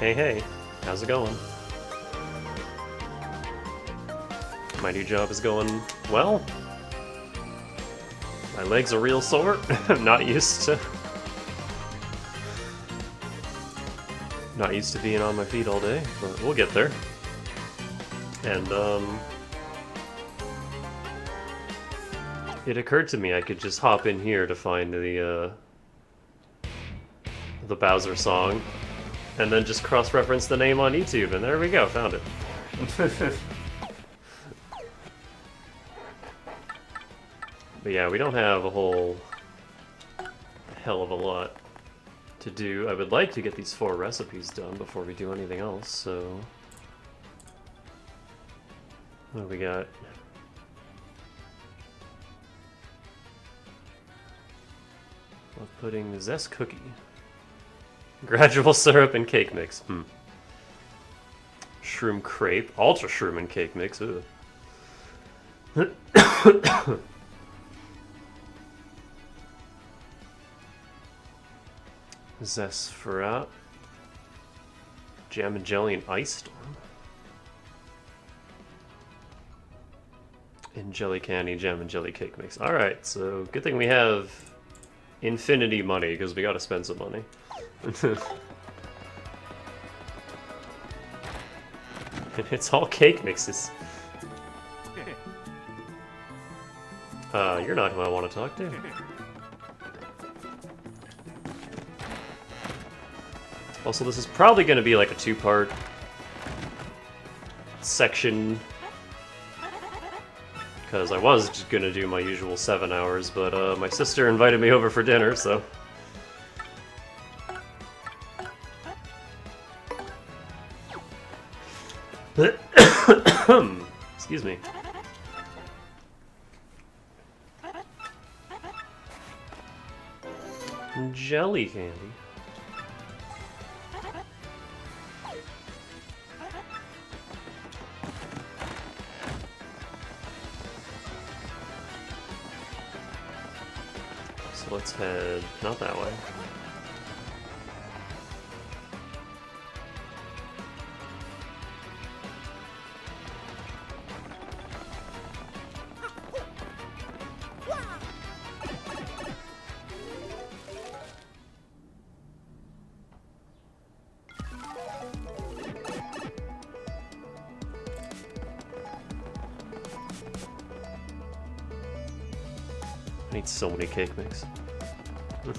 Hey, hey, how's it going? My new job is going well. My legs are real sore. I'm not used to being on my feet all day, but we'll get there. And it occurred to me I could just hop in here to find the Bowser song, and then just cross-reference the name on YouTube, and there we go, found it. But yeah, we don't have a whole hell of a lot to do. I would like to get these 4 recipes done before we do anything else, so... What do we got? Love pudding, zest cookie. Gradual syrup and cake mix. Shroom crepe. Ultra shroom and cake mix. Ugh. Zest fruit. Jam and jelly and ice storm. And jelly candy, jam and jelly cake mix. Alright, so good thing we have infinity money, because we gotta spend some money. It's all cake mixes. You're not who I want to talk to. Also, this is probably going to be like a 2-part section, because I was just going to do my usual 7 hours, but my sister invited me over for dinner, so... Excuse me. Jelly candy. So let's head not that way. I need so many cake mix. But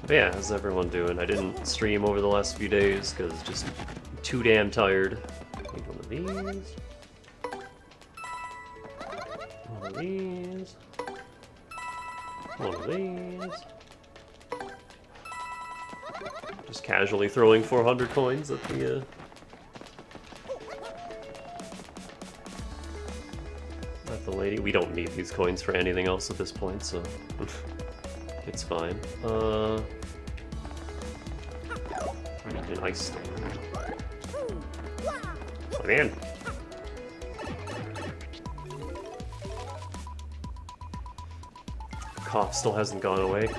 yeah, how's everyone doing? I didn't stream over the last few days because just too damn tired. Need one of these. One of these. One of these. Just casually throwing 400 coins at the lady. We don't need these coins for anything else at this point, so it's fine. I need an ice storm. Oh, man. Cough still hasn't gone away.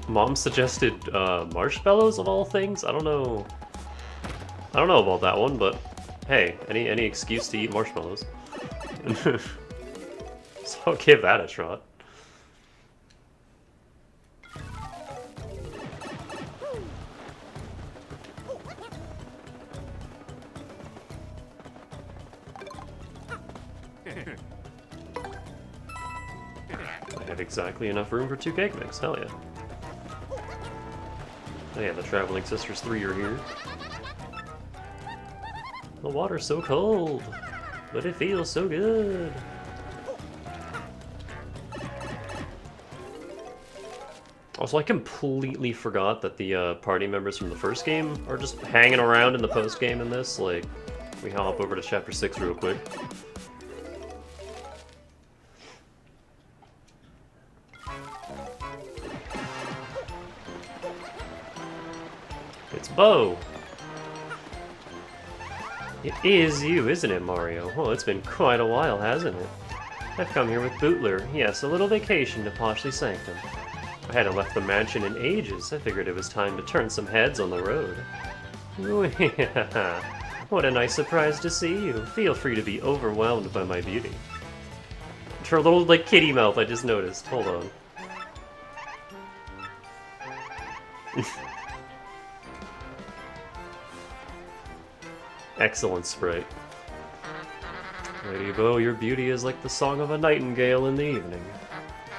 Mom suggested marshmallows of all things. I don't know about that one, but hey, any excuse to eat marshmallows. So I'll give that a shot. I have exactly enough room for 2 cake mix, hell yeah. Oh yeah, the Traveling Sisters 3 are here. The water's so cold, but it feels so good. Also, I completely forgot that the party members from the first game are just hanging around in the post-game in this. Like, we hop over to Chapter 6 real quick. It's Bo. It is you, isn't it, Mario? Well, it's been quite a while, hasn't it? I've come here with Bootler. Yes, a little vacation to polish the sanctum. I hadn't left the mansion in ages. I figured it was time to turn some heads on the road. Ooh, yeah. What a nice surprise to see you. Feel free to be overwhelmed by my beauty. Her little, like, kitty mouth I just noticed. Hold on. Excellent sprite. Lady Bo, your beauty is like the song of a nightingale in the evening.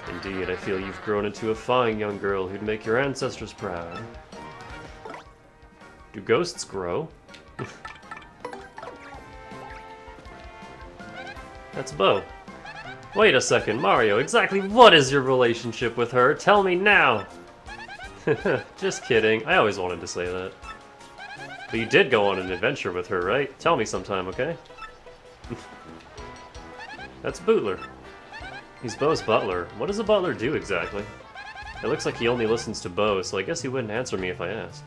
Indeed, I feel you've grown into a fine young girl who'd make your ancestors proud. Do ghosts grow? That's Bo. Wait a second, Mario, exactly what is your relationship with her? Tell me now! Just kidding, I always wanted to say that. But you did go on an adventure with her, right? Tell me sometime, okay? That's Bootler. He's Bo's butler. What does a butler do exactly? It looks like he only listens to Bo, so I guess he wouldn't answer me if I asked.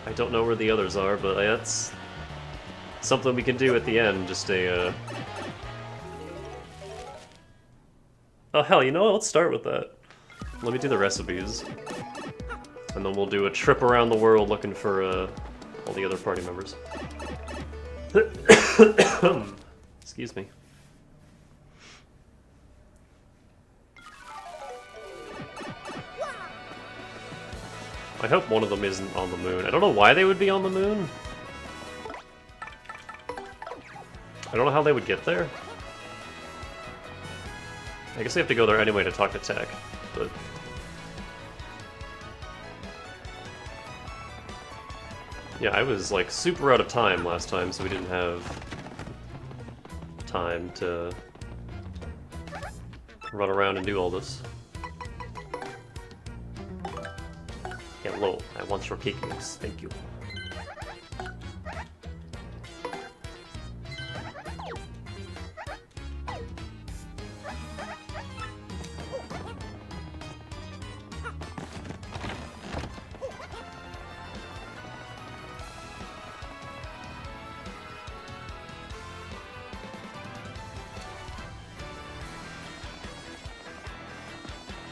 I don't know where the others are, but that's something we can do at the end, just a, Oh hell, you know what? Let's start with that. Let me do the recipes. And then we'll do a trip around the world looking for, all the other party members. Excuse me. I hope one of them isn't on the moon. I don't know why they would be on the moon. I don't know how they would get there. I guess they have to go there anyway to talk to Tech, but... Yeah, I was, like, super out of time last time, so we didn't have time to run around and do all this. Hello, I want your cake mix, thank you.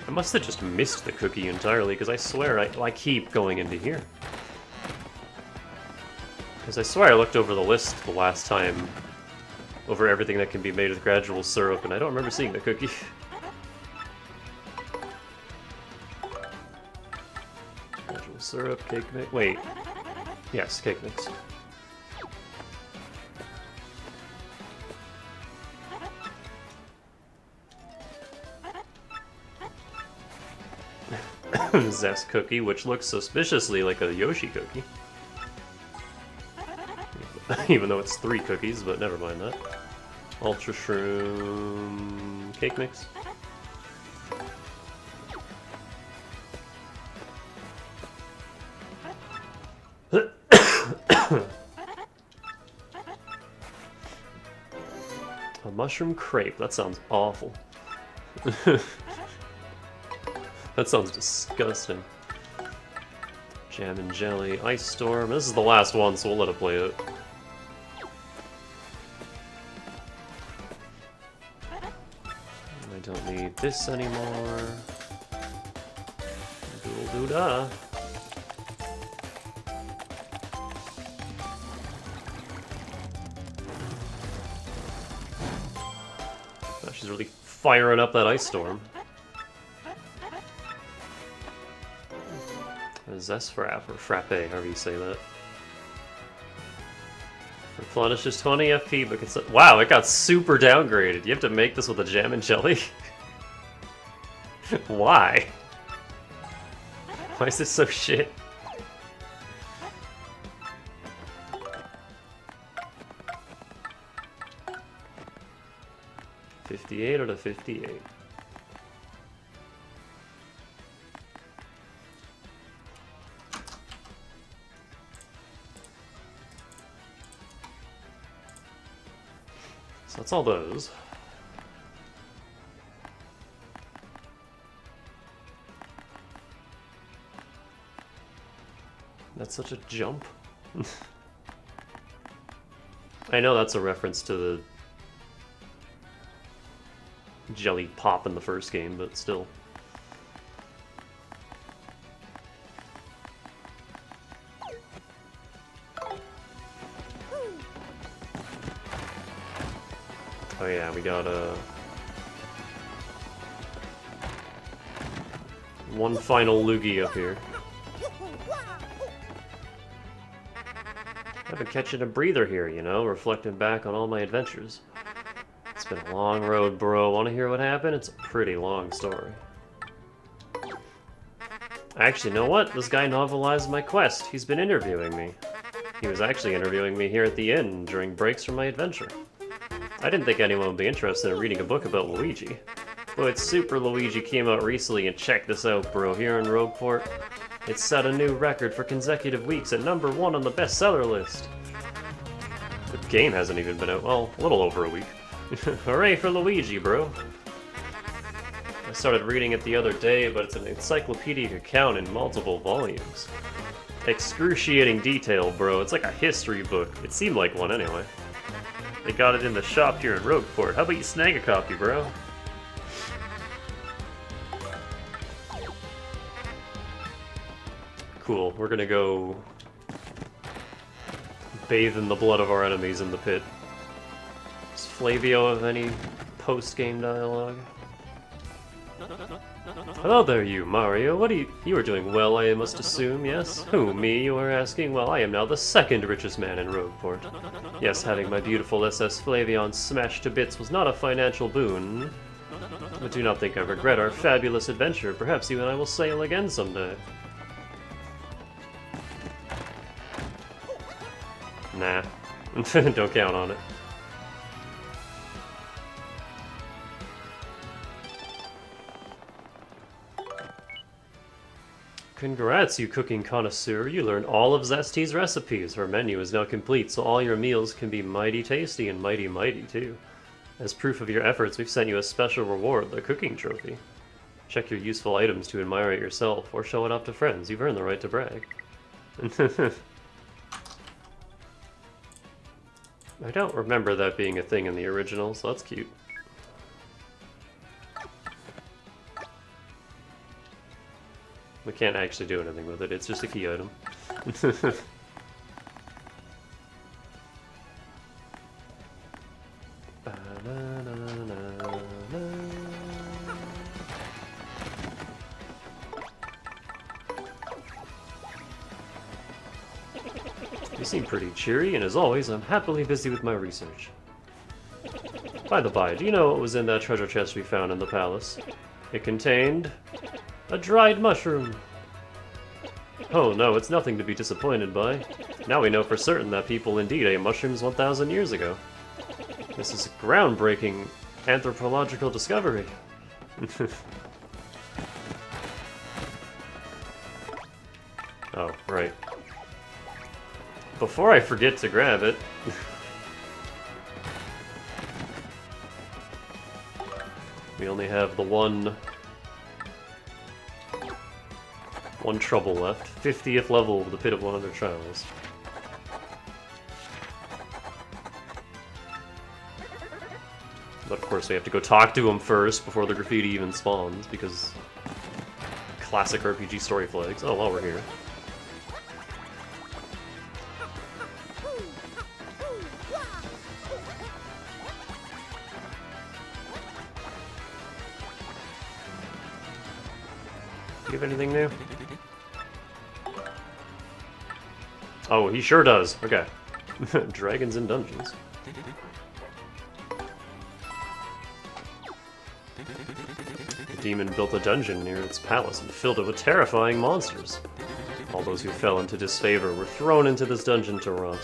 I must have just missed the cookie entirely, because I swear I keep going into here. Because I swear I looked over the list the last time, over everything that can be made with gradual syrup, and I don't remember seeing the cookie. Gradual syrup, cake mix. Wait. Yes, cake mix. Zest cookie, which looks suspiciously like a Yoshi cookie. Even though it's 3 cookies, but never mind that. Ultra Shroom cake mix. A mushroom crepe, that sounds awful. That sounds disgusting. Jam and jelly, ice storm. This is the last one, so we'll let it play it. I don't need this anymore. Doodle-doo-da. Oh, she's really firing up that ice storm. Zest Frap, or Frappe, however you say that. Replenishes 20 FP, but can... Wow, it got super downgraded. You have to make this with a jam and jelly? Why? Why is this so shit? $58 out of $58. So that's all those. That's such a jump. I know that's a reference to jelly pop in the first game, but still. Oh yeah, we got one final loogie up here. I've been catching a breather here, you know, reflecting back on all my adventures. It's been a long road, bro. Want to hear what happened? It's a pretty long story. Actually, you know what? This guy novelized my quest. He's been interviewing me. He was actually interviewing me here at the inn during breaks from my adventure. I didn't think anyone would be interested in reading a book about Luigi. But Super Luigi came out recently, and check this out, bro. Here in Rogueport, it set a new record for consecutive weeks at #1 on the bestseller list. The game hasn't even been out, well, a little over a week. Hooray for Luigi, bro. I started reading it the other day, but it's an encyclopedic account in multiple volumes. Excruciating detail, bro. It's like a history book. It seemed like one anyway. They got it in the shop here in Rogueport. How about you snag a copy, bro? Cool, we're gonna go bathe in the blood of our enemies in the pit. Does Flavio have any post-game dialogue? Hello there, you, Mario. What are you are doing well, I must assume, yes? Who, me, you are asking? Well, I am now the second richest man in Rogueport. Yes, having my beautiful SS Flavion smashed to bits was not a financial boon. But do not think I regret our fabulous adventure. Perhaps you and I will sail again someday. Nah. Don't count on it. Congrats, you cooking connoisseur. You learned all of Zesty's recipes. Her menu is now complete, so all your meals can be mighty tasty and mighty too. As proof of your efforts, we've sent you a special reward, the cooking trophy. Check your useful items to admire it yourself, or show it off to friends. You've earned the right to brag. I don't remember that being a thing in the original, so that's cute. We can't actually do anything with it, it's just a key item. You seem pretty cheery, and as always, I'm happily busy with my research. By the by, do you know what was in that treasure chest we found in the palace? It contained a dried mushroom. Oh no, it's nothing to be disappointed by. Now we know for certain that people indeed ate mushrooms 1,000 years ago. This is a groundbreaking anthropological discovery. Oh, right. Before I forget to grab it... we only have the one trouble left. 50th level of the Pit of 100 Trials. But of course we have to go talk to him first before the graffiti even spawns, because... classic RPG story flags. Oh, while we're here. Do you have anything new? Oh, he sure does. Okay. Dragons in dungeons. The demon built a dungeon near its palace and filled it with terrifying monsters. All those who fell into disfavor were thrown into this dungeon to rot.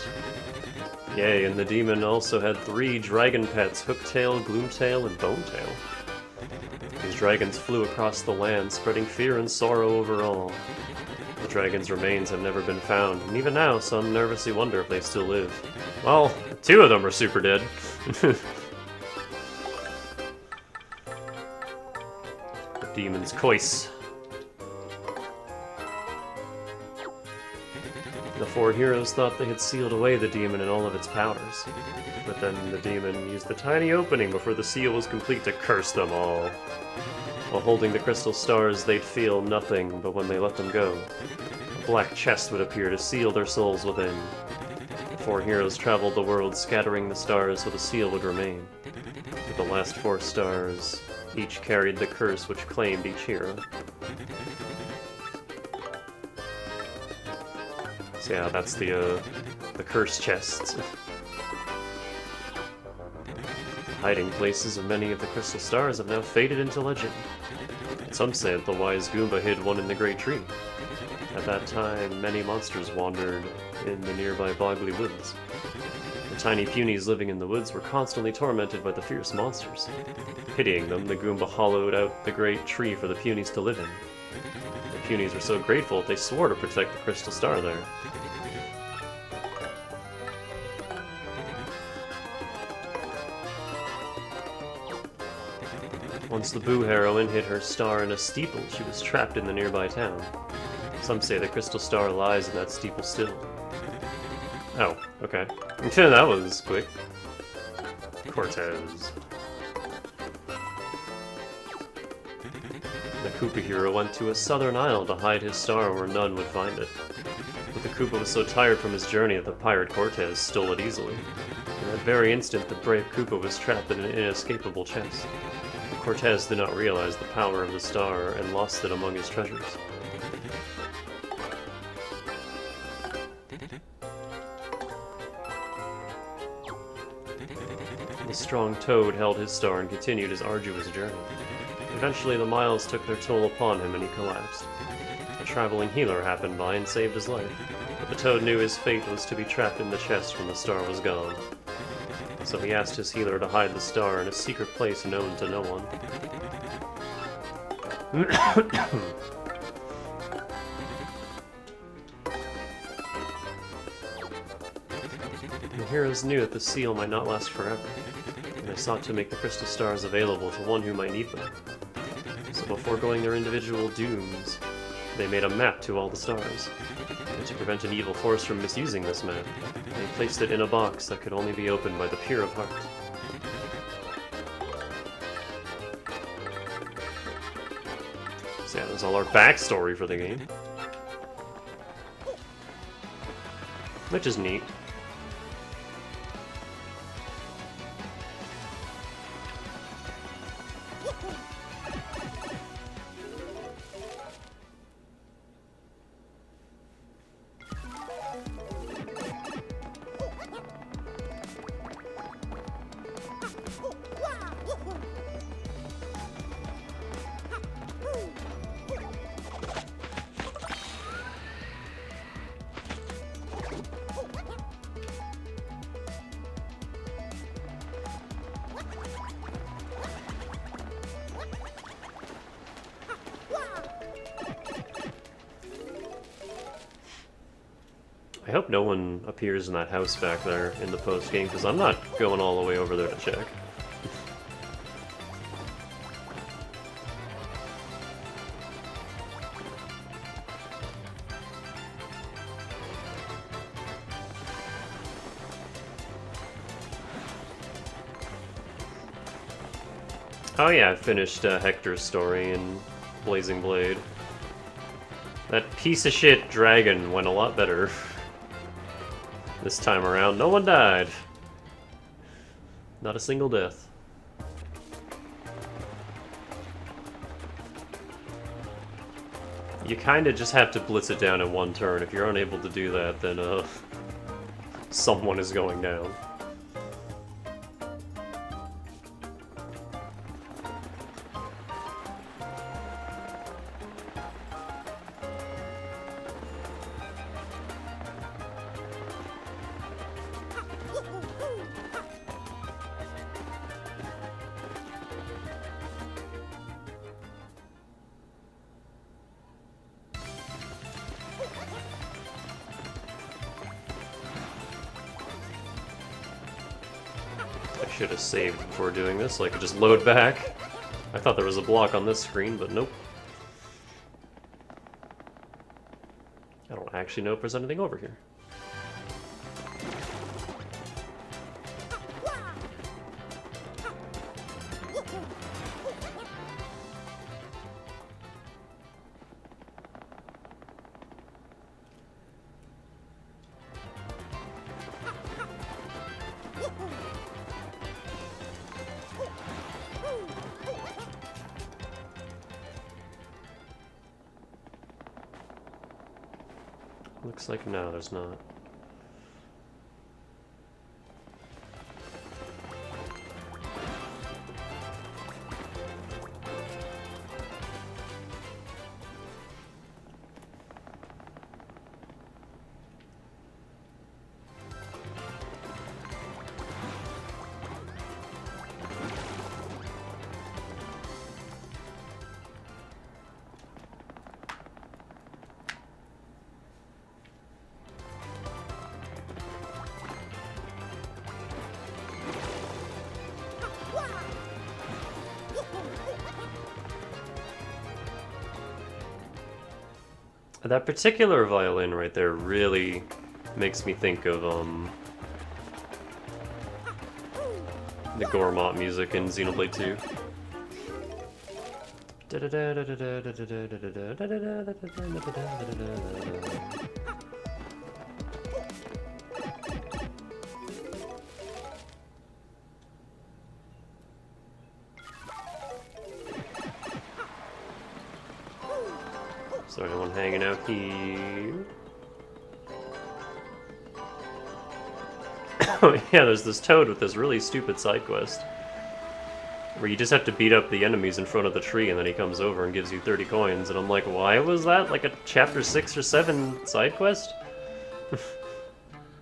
Yay, and the demon also had 3 dragon pets, Hooktail, Gloomtail, and Bonetail. These dragons flew across the land, spreading fear and sorrow over all. The dragon's remains have never been found, and even now some nervously wonder if they still live. Well, 2 of them are super dead. The demon's coice. The four heroes thought they had sealed away the demon and all of its powers. But then the demon used the tiny opening before the seal was complete to curse them all. While holding the crystal stars, they'd feel nothing, but when they let them go, a black chest would appear to seal their souls within. The four heroes traveled the world, scattering the stars so the seal would remain. But the last four stars each carried the curse which claimed each hero. So yeah, that's the curse chests. Hiding places of many of the crystal stars have now faded into legend. Some say that the wise Goomba hid one in the Great Tree. At that time, many monsters wandered in the nearby Boggly Woods. The tiny punies living in the woods were constantly tormented by the fierce monsters. Pitying them, the Goomba hollowed out the Great Tree for the punies to live in. The punies were so grateful that they swore to protect the crystal star there. Once the Boo heroine hid her star in a steeple, she was trapped in the nearby town. Some say the crystal star lies in that steeple still. Oh, okay. That was quick. Cortez. The Koopa hero went to a southern isle to hide his star where none would find it. But the Koopa was so tired from his journey that the pirate Cortez stole it easily. In that very instant, the brave Koopa was trapped in an inescapable chest. Cortez did not realize the power of the star and lost it among his treasures. The strong Toad held his star and continued his arduous journey. Eventually the miles took their toll upon him and he collapsed. A traveling healer happened by and saved his life, but the Toad knew his fate was to be trapped in the chest when the star was gone. So he asked his healer to hide the star in a secret place known to no one. The heroes knew that the seal might not last forever, and they sought to make the crystal stars available to one who might need them. So before going their individual dooms, they made a map to all the stars. And to prevent an evil force from misusing this map, they placed it in a box that could only be opened by the pure of heart. So yeah, that's all our backstory for the game. Which is neat. I hope no one appears in that house back there in the post-game, because I'm not going all the way over there to check. Oh yeah, I finished Hector's story in Blazing Blade. That piece of shit dragon went a lot better. This time around, no one died. Not a single death. You kinda just have to blitz it down in one turn. If you're unable to do that, then someone is going down. I should have saved before doing this, so I could just load back. I thought there was a block on this screen, but nope. I don't actually actually know if there's anything over here. Looks like no, there's not. That particular violin right there really makes me think of the Gormott music in Xenoblade 2. Is there anyone hanging out here? Oh yeah, there's this toad with this really stupid side quest. Where you just have to beat up the enemies in front of the tree and then he comes over and gives you 30 coins. And I'm like, why was that like a chapter 6 or 7 side quest?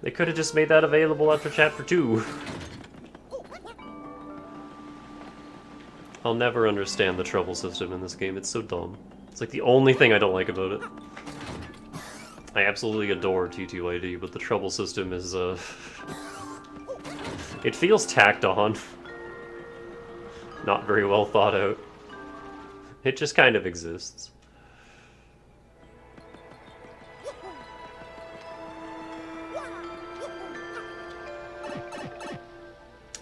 They could have just made that available after chapter 2. I'll never understand the trouble system in this game, it's so dumb. It's like the only thing I don't like about it. I absolutely adore TTYD, but the trouble system is, it feels tacked on. Not very well thought out. It just kind of exists.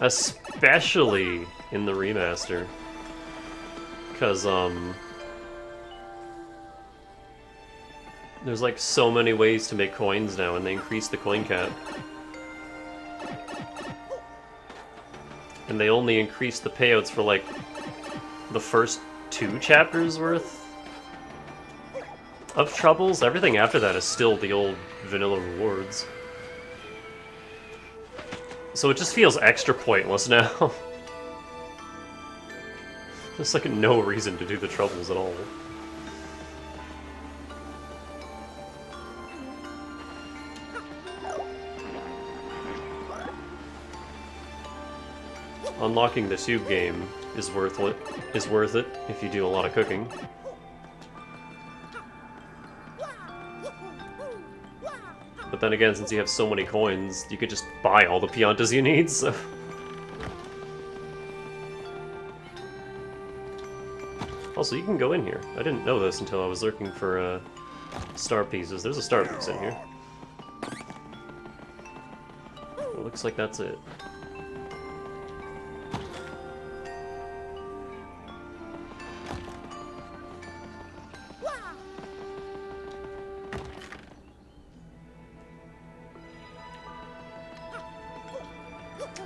Especially in the remaster. Because, there's like so many ways to make coins now, and they increase the coin cap. And they only increase the payouts for like the first 2 chapters worth of troubles. Everything after that is still the old vanilla rewards. So it just feels extra pointless now. There's like no reason to do the troubles at all. Unlocking the tube game is worth it if you do a lot of cooking. But then again, since you have so many coins, you could just buy all the Piantas you need, so... Also, you can go in here. I didn't know this until I was looking for star pieces. There's a star piece in here. It looks like that's it.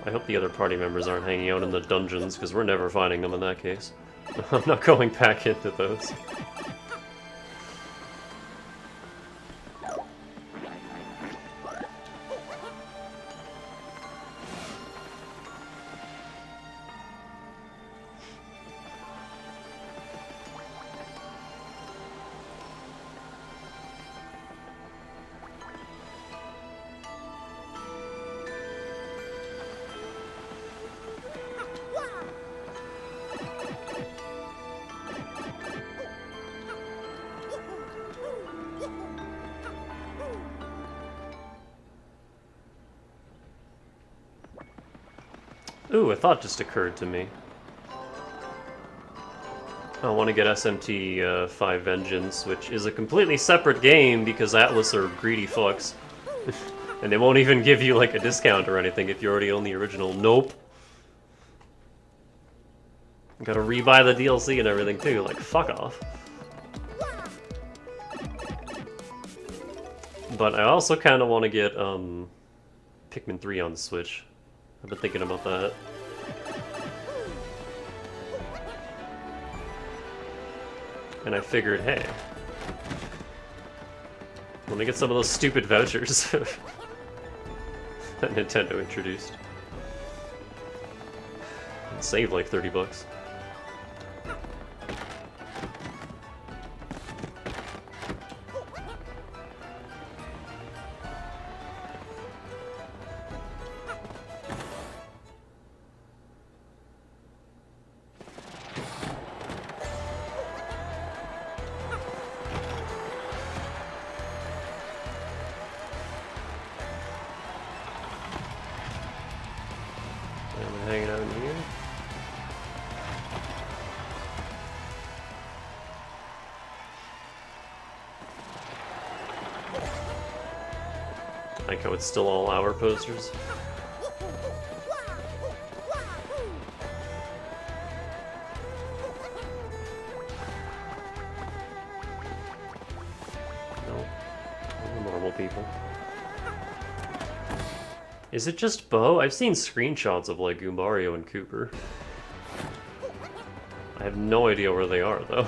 I hope the other party members aren't hanging out in the dungeons, because we're never finding them in that case. I'm not going back into those. Ooh, a thought just occurred to me. I want to get SMT 5 Vengeance, which is a completely separate game because Atlas are greedy fucks. And they won't even give you like a discount or anything if you already own the original. Nope. Gotta rebuy the DLC and everything too, like fuck off. But I also kind of want to get Pikmin 3 on the Switch. I've been thinking about that. And I figured, hey, let me get some of those stupid vouchers that Nintendo introduced. And save like 30 bucks. Hanging out in here. I like how it's still all our posters. No, normal people. Is it just Bo? I've seen screenshots of like Goombario and Cooper. I have no idea where they are though.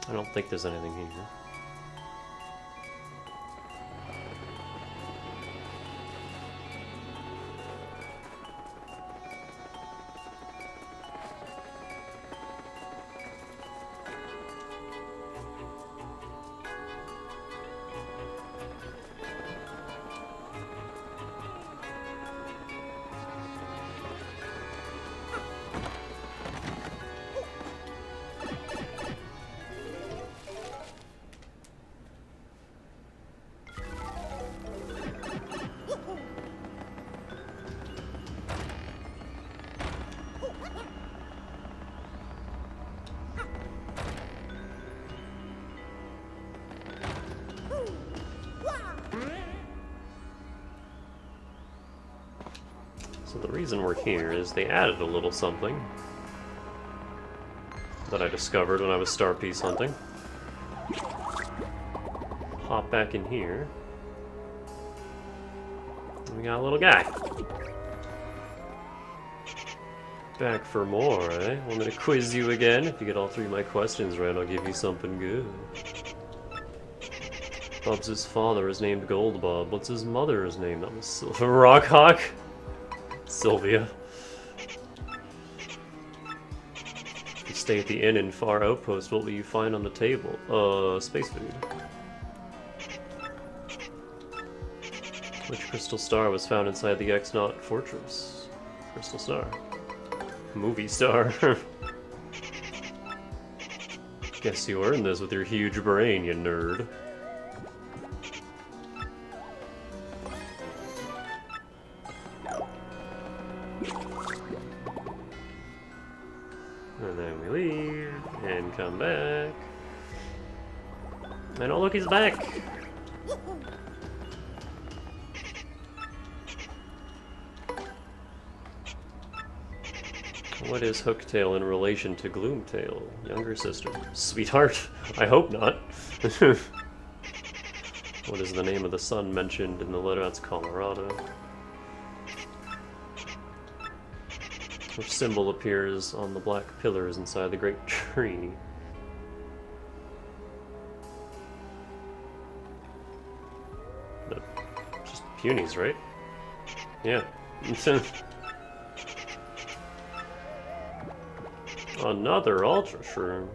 I don't think there's anything here. So the reason we're here is they added a little something that I discovered when I was star piece hunting. Hop back in here. We got a little guy. Back for more, eh? Want me to quiz you again? If you get all 3 of my questions right, I'll give you something good. Bubs' father is named Gold Bob. What's his mother's name? That was Silver Rockhawk. Sylvia. You stay at the inn in Far Outpost. What will you find on the table? Space food. Which crystal star was found inside the X-Naut Fortress? Crystal star. Movie star. Guess you earned this with your huge brain, you nerd. And then we leave, and come back. And oh look, he's back! What is Hooktail in relation to Gloomtail? Younger sister. Sweetheart? I hope not. What is the name of the sun mentioned in the letter? That's Colorado. Which symbol appears on the black pillars inside the great tree? Just Punies, right? Yeah. Another Ultra Shroom.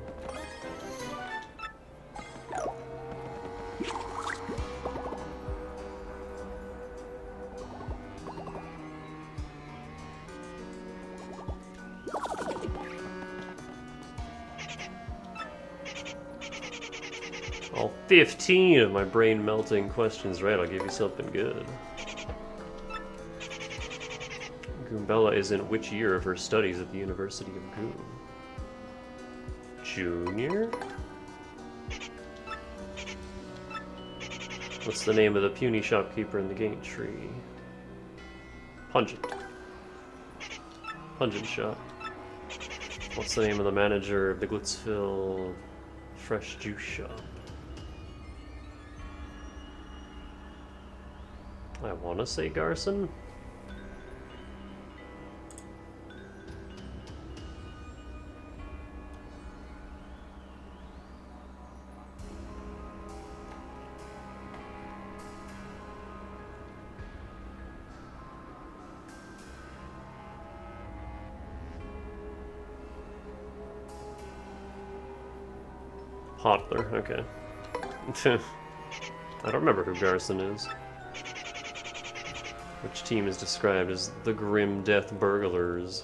all 15 of my brain-melting questions right, I'll give you something good. Goombella is in which year of her studies at the University of Goom? Junior? What's the name of the puny shopkeeper in the gate tree? Pungent. Pungent shop. What's the name of the manager of the Glitzville fresh juice shop? I want to say Garson. Hotler, okay. I don't remember who Garson is. Which team is described as the Grim Death Burglars?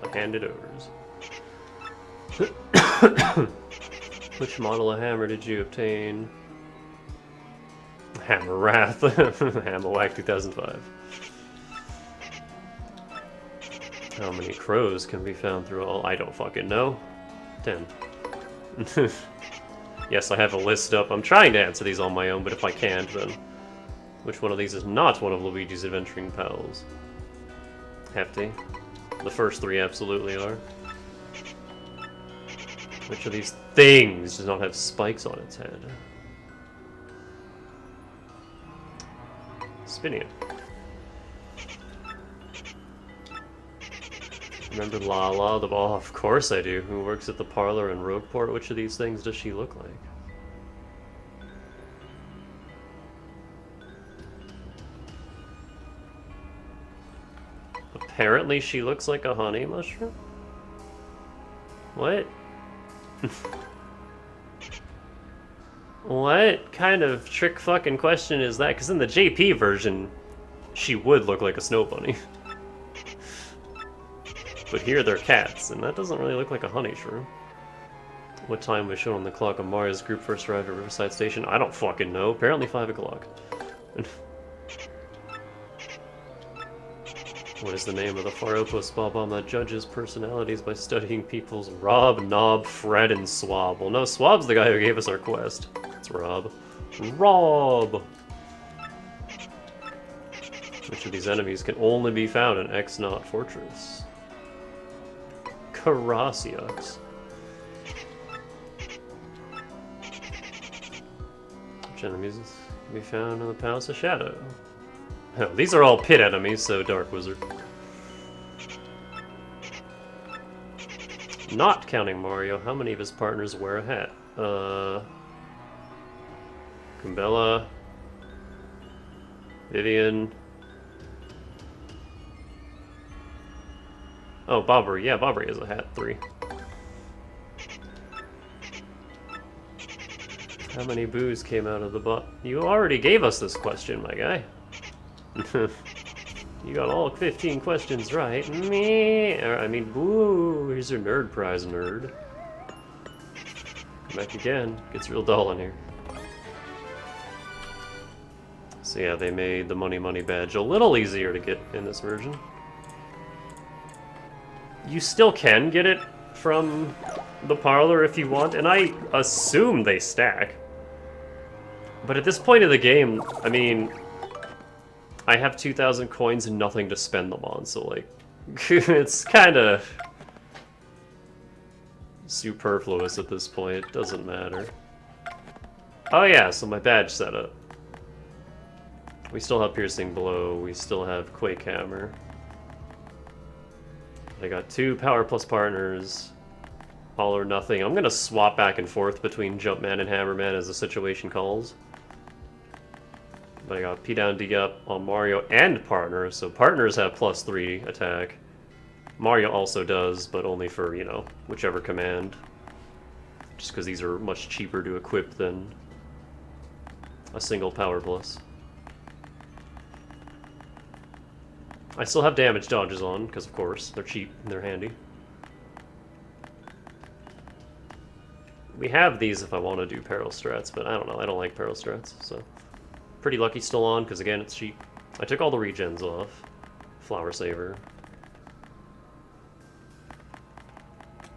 The Handed Odors. Which model of hammer did you obtain? Hammer Wrath. Hammerwhack 2005. How many crows can be found through all? I don't fucking know. 10. Yes, I have a list up. I'm trying to answer these on my own, but if I can't, then... Which one of these is not one of Luigi's adventuring pals? Hefty. The first three absolutely are. Which of these things does not have spikes on its head? Spinium. Remember Lala, the ball? Of course I do. Who works at the parlor in Rogueport? Which of these things does she look like? Apparently she looks like a honey mushroom? What? What kind of trick fucking question is that? Because in the JP version, she would look like a snow bunny. But here they're cats, and that doesn't really look like a honey shroom. What time was shown on the clock when Mario's group first arrived at Riverside Station? I don't fucking know. Apparently 5 o'clock. What is the name of the Faropo spell bomb that judges personalities by studying people's Rob, Knob, Fred, and Swab? Well, no, Swab's the guy who gave us our quest. It's Rob. Rob! Which of these enemies can only be found in X-Knot Fortress? Karasiaks. Which enemies can be found in the Palace of Shadow? Oh, these are all pit enemies, so Dark Wizard. Not counting Mario, how many of his partners wear a hat? Goombella, Vivian. Oh, Bobbery. Yeah, Bobbery has a hat. 3. How many boos came out of the butt? You already gave us this question, my guy. You got all 15 questions right. I mean, boo! Here's your nerd prize, nerd. Come back again. Gets real dull in here. So yeah, they made the Money Money badge a little easier to get in this version. You still can get it from the parlor if you want, and I assume they stack. But at this point of the game, I mean, I have 2,000 coins and nothing to spend them on, so like, it's kind of superfluous at this point. It doesn't matter. Oh yeah, so my badge setup. We still have Piercing Blow, we still have Quake Hammer. I got 2 Power Plus partners, all or nothing. I'm gonna swap back and forth between Jumpman and Hammerman as the situation calls. But I got P down, D up on Mario and partners, so partners have +3 attack. Mario also does, but only for, you know, whichever command. Just because these are much cheaper to equip than a single Power Plus. I still have damage dodges on, because of course, they're cheap and they're handy. We have these if I want to do peril strats, but I don't know. I don't like peril strats, so... Pretty lucky still on, because again, it's cheap. I took all the regens off. Flower Saver.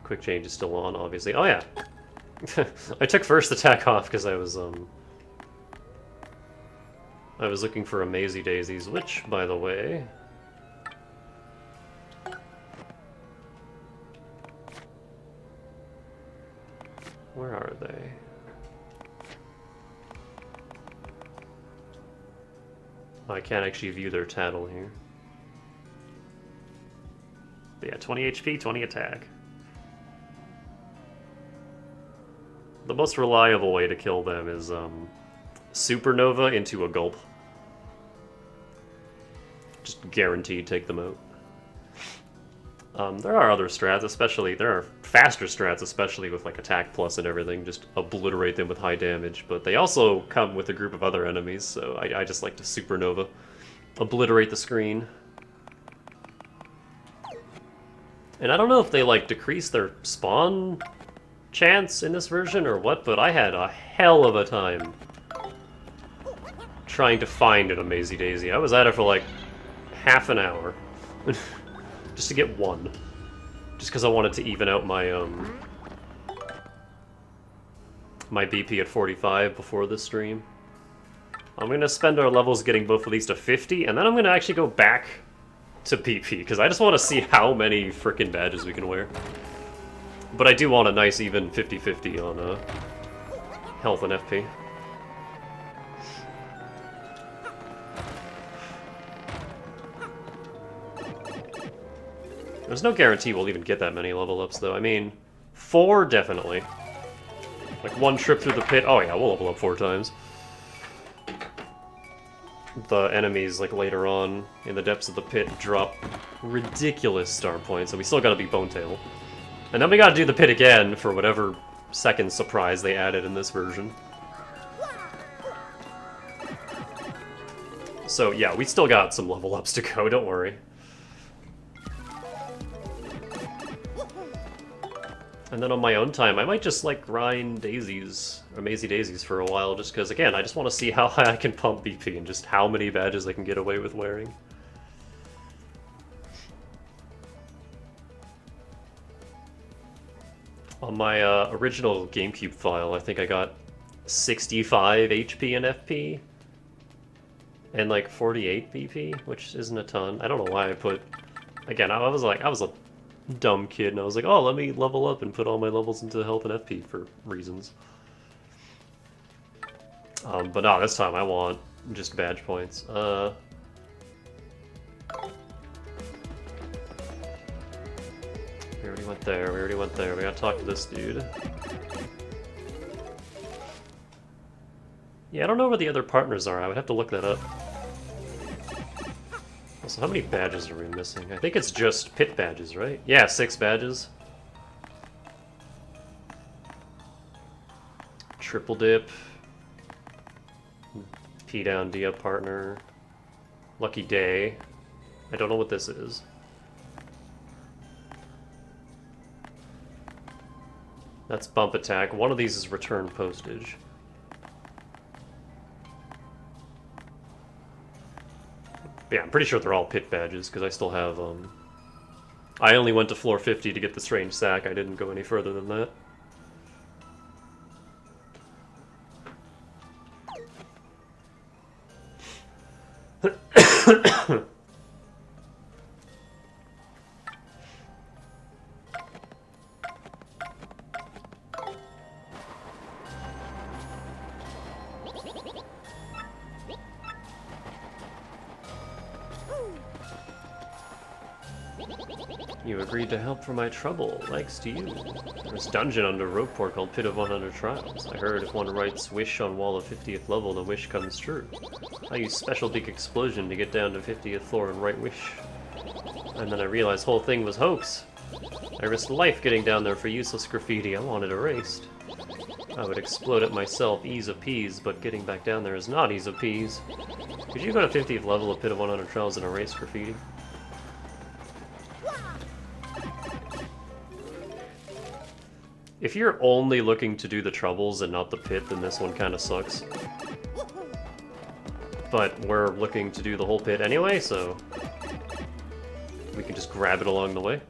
Quick change is still on, obviously. Oh yeah! I took first attack off because I was looking for a Mazy Daisies, which, by the way... Where are they? I can't actually view their tattle here. But yeah, 20 HP, 20 attack. The most reliable way to kill them is Supernova into a gulp. Just guaranteed take them out. There are other strats, especially, there are faster strats, especially with like attack plus and everything, just obliterate them with high damage, but they also come with a group of other enemies, so I just like to Supernova. Obliterate the screen. And I don't know if they like decrease their spawn chance in this version or what, but I had a hell of a time trying to find an Amazy Daisy. I was at it for like half an hour. Just to get one. Just because I wanted to even out my, my BP at 45 before this stream. I'm going to spend our levels getting both of these to 50, and then I'm going to actually go back to BP, because I just want to see how many frickin' badges we can wear. But I do want a nice even 50-50 on, health and FP. There's no guarantee we'll even get that many level ups, though. I mean, 4 definitely. Like, 1 trip through the pit. Oh yeah, we'll level up 4 times. The enemies, like, later on in the depths of the pit drop ridiculous star points, and we still gotta be Bonetail. And then we gotta do the pit again for whatever second surprise they added in this version. So yeah, we still got some level ups to go, don't worry. And then on my own time, I might just, like, grind daisies, or Amazy Daisies for a while, just because, again, I just want to see how high I can pump BP and just how many badges I can get away with wearing. On my original GameCube file, I think I got 65 HP and FP, and, like, 48 BP, which isn't a ton. I don't know why I put... Again, I was a dumb kid, and I was like, oh, let me level up and put all my levels into health and FP for reasons. But no, this time I want just badge points. We already went there, we gotta talk to this dude. Yeah, I don't know where the other partners are, I would have to look that up. So how many badges are we missing? I think it's just pit badges, right? Yeah, 6 badges. Triple dip. P down, D up partner. Lucky day. I don't know what this is. That's bump attack. One of these is return postage. Yeah, I'm pretty sure they're all pit badges, because I still have, I only went to floor 50 to get the strange sack, I didn't go any further than that. You agreed to help for my trouble. Thanks to you. There's a dungeon under Rogueport called Pit of 100 Trials. I heard if one writes wish on wall of 50th level, the wish comes true. I used special big explosion to get down to 50th floor and write wish. And then I realized whole thing was hoax. I risked life getting down there for useless graffiti I wanted erased. I would explode it myself, ease of peas, but getting back down there is not ease of peas. Could you go to 50th level of Pit of 100 Trials and erase graffiti? If you're only looking to do the troubles and not the pit, then this one kind of sucks. But we're looking to do the whole pit anyway, so we can just grab it along the way.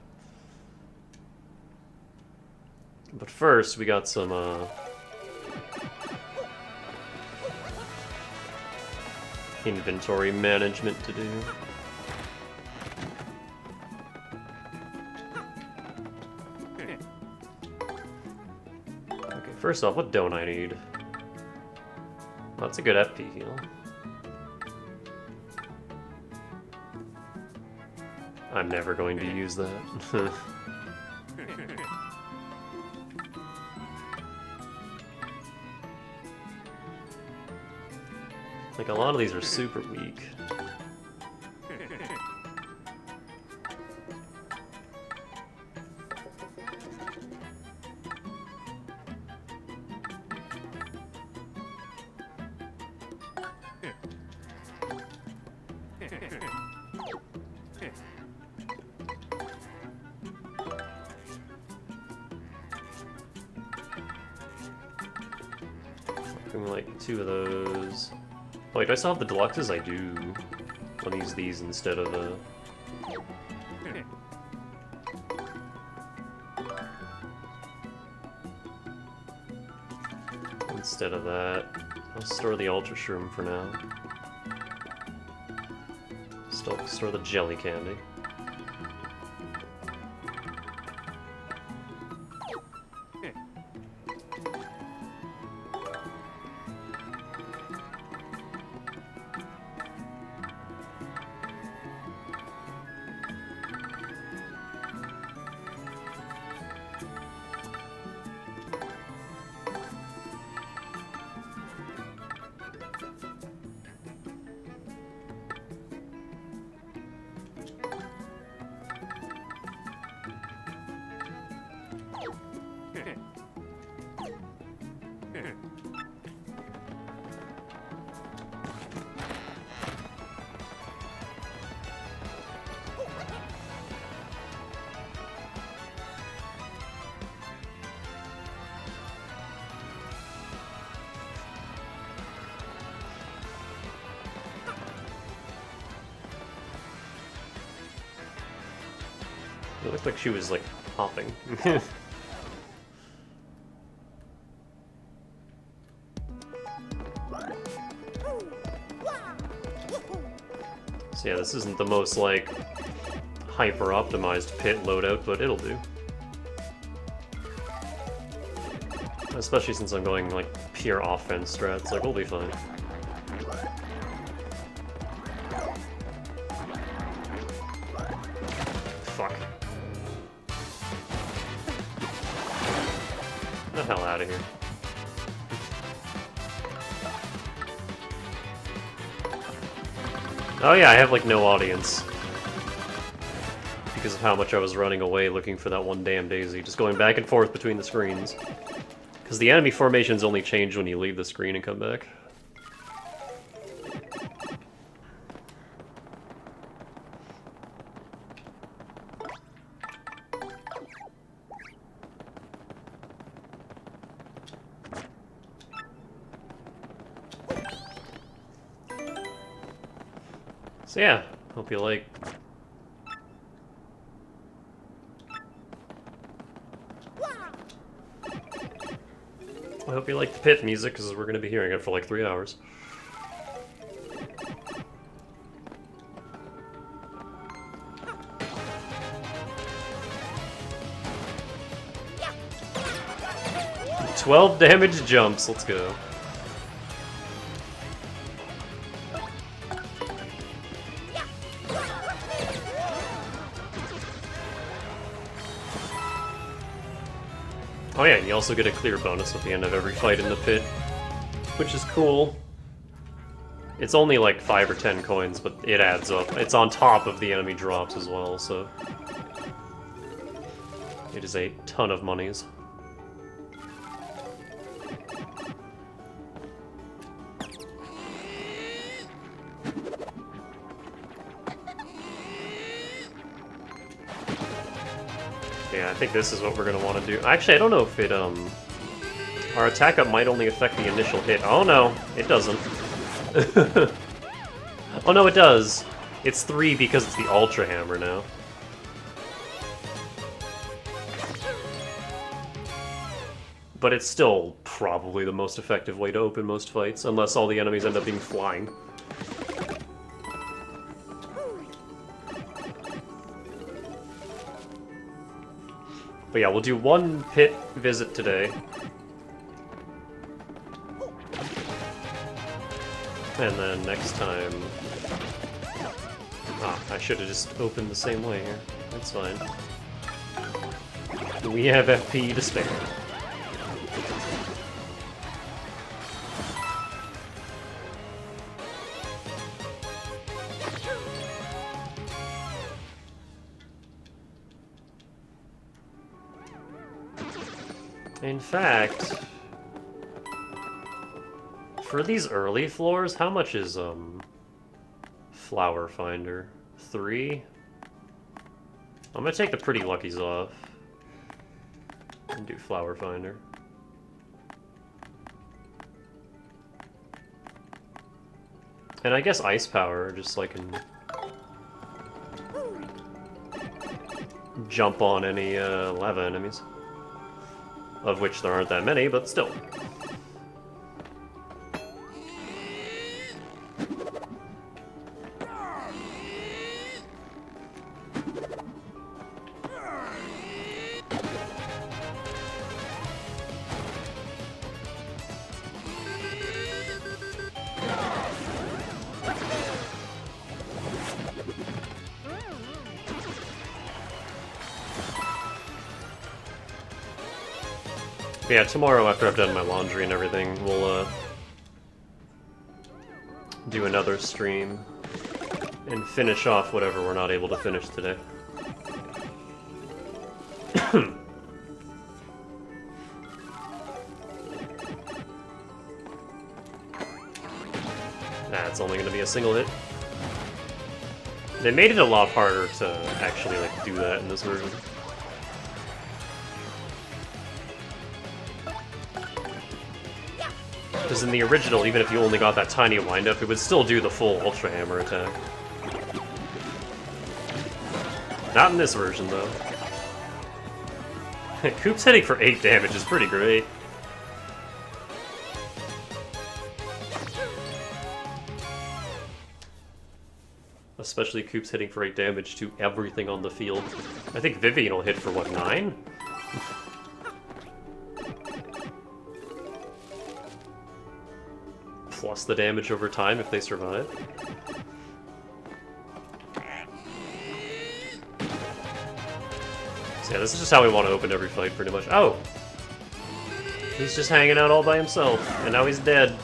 But first, we got some, inventory management to do. Okay, first off, what don't I need? Well, that's a good FP heal. I'm never going to use that. Like, a lot of these are super weak. Give me like 2 of those. Oh, wait, do I still have the deluxes? I do. I'll use these instead of the... Instead of that. I'll store the Ultra Shroom for now. Still store the jelly candy. It looked like she was, like, hopping. So yeah, this isn't the most, like, hyper-optimized pit loadout, but it'll do. Especially since I'm going, like, pure offense strats, like, we'll be fine. Fuck. Get the hell out of here. Oh yeah, I have like no audience. Because of how much I was running away looking for that one damn daisy, just going back and forth between the screens. Because the enemy formations only change when you leave the screen and come back. So yeah, hope you like. I hope you like the pit music, because we're going to be hearing it for like 3 hours. Yeah. 12 damage jumps, let's go. Oh yeah, and you also get a clear bonus at the end of every fight in the pit, which is cool. It's only like 5 or 10 coins, but it adds up. It's on top of the enemy drops as well, so it is a ton of monies. Yeah, I think this is what we're gonna want to do. Actually, I don't know if it, our attack up might only affect the initial hit. Oh no, it doesn't. Oh no, it does. It's 3 because it's the Ultra Hammer now. But it's still probably the most effective way to open most fights, unless all the enemies end up being flying. But yeah, we'll do one pit visit today. And then next time... Ah, I should have just opened the same way here. That's fine. We have FP to spare. In fact, for these early floors, how much is, Flower Finder? 3? I'm gonna take the Pretty Luckies off and do Flower Finder. And I guess Ice Power, just so I can jump on any, lava enemies. Of which there aren't that many, but still. Yeah, tomorrow after I've done my laundry and everything, we'll do another stream and finish off whatever we're not able to finish today. It's only going to be a single hit. They made it a lot harder to actually like do that in this version. Because in the original, even if you only got that tiny wind-up, it would still do the full Ultra Hammer attack. Not in this version, though. Coop's hitting for 8 damage is pretty great. Especially Coop's hitting for 8 damage to everything on the field. I think Vivian will hit for, what, 9? Plus the damage over time if they survive. So yeah, this is just how we want to open every fight, pretty much. Oh! He's just hanging out all by himself, and now he's dead.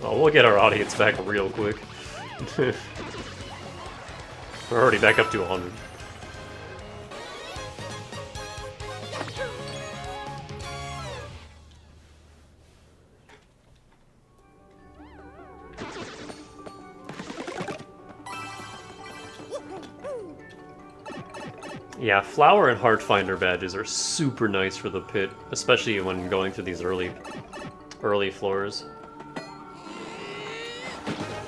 Oh, we'll get our audience back real quick. We're already back up to 100. Yeah, Flower and Heartfinder badges are super nice for the pit, especially when going through these early floors.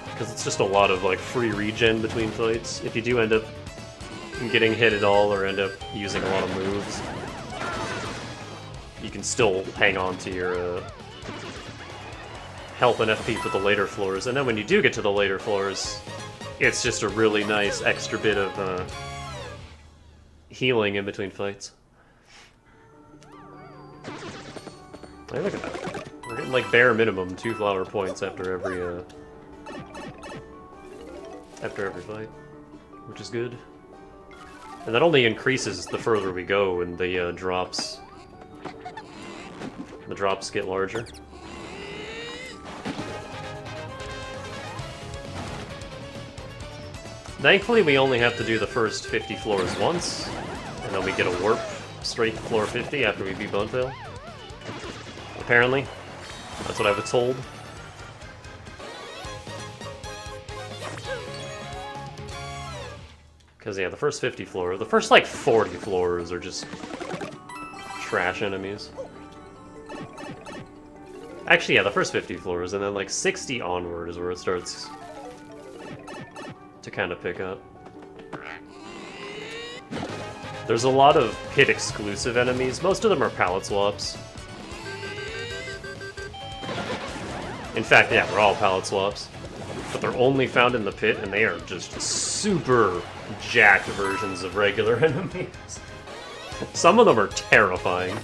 Because it's just a lot of like free regen between fights. If you do end up getting hit at all or end up using a lot of moves, you can still hang on to your health and FP for the later floors. And then when you do get to the later floors, it's just a really nice extra bit of healing in between fights. Hey, look at that. We're getting like bare minimum 2 flower points after every fight, which is good. And that only increases the further we go and the drops get larger. Thankfully, we only have to do the first 50 floors once, and then we get a warp straight to floor 50 after we beat Bonetail. Apparently. That's what I was told. Because, yeah, the first 50 floors, the first, like, 40 floors are just trash enemies. Actually, yeah, the first 50 floors, and then, like, 60 onward is where it starts to kind of pick up. There's a lot of pit-exclusive enemies. Most of them are palette swaps. In fact, yeah, they're all palette swaps. But they're only found in the pit, and they are just super jacked versions of regular enemies. Some of them are terrifying.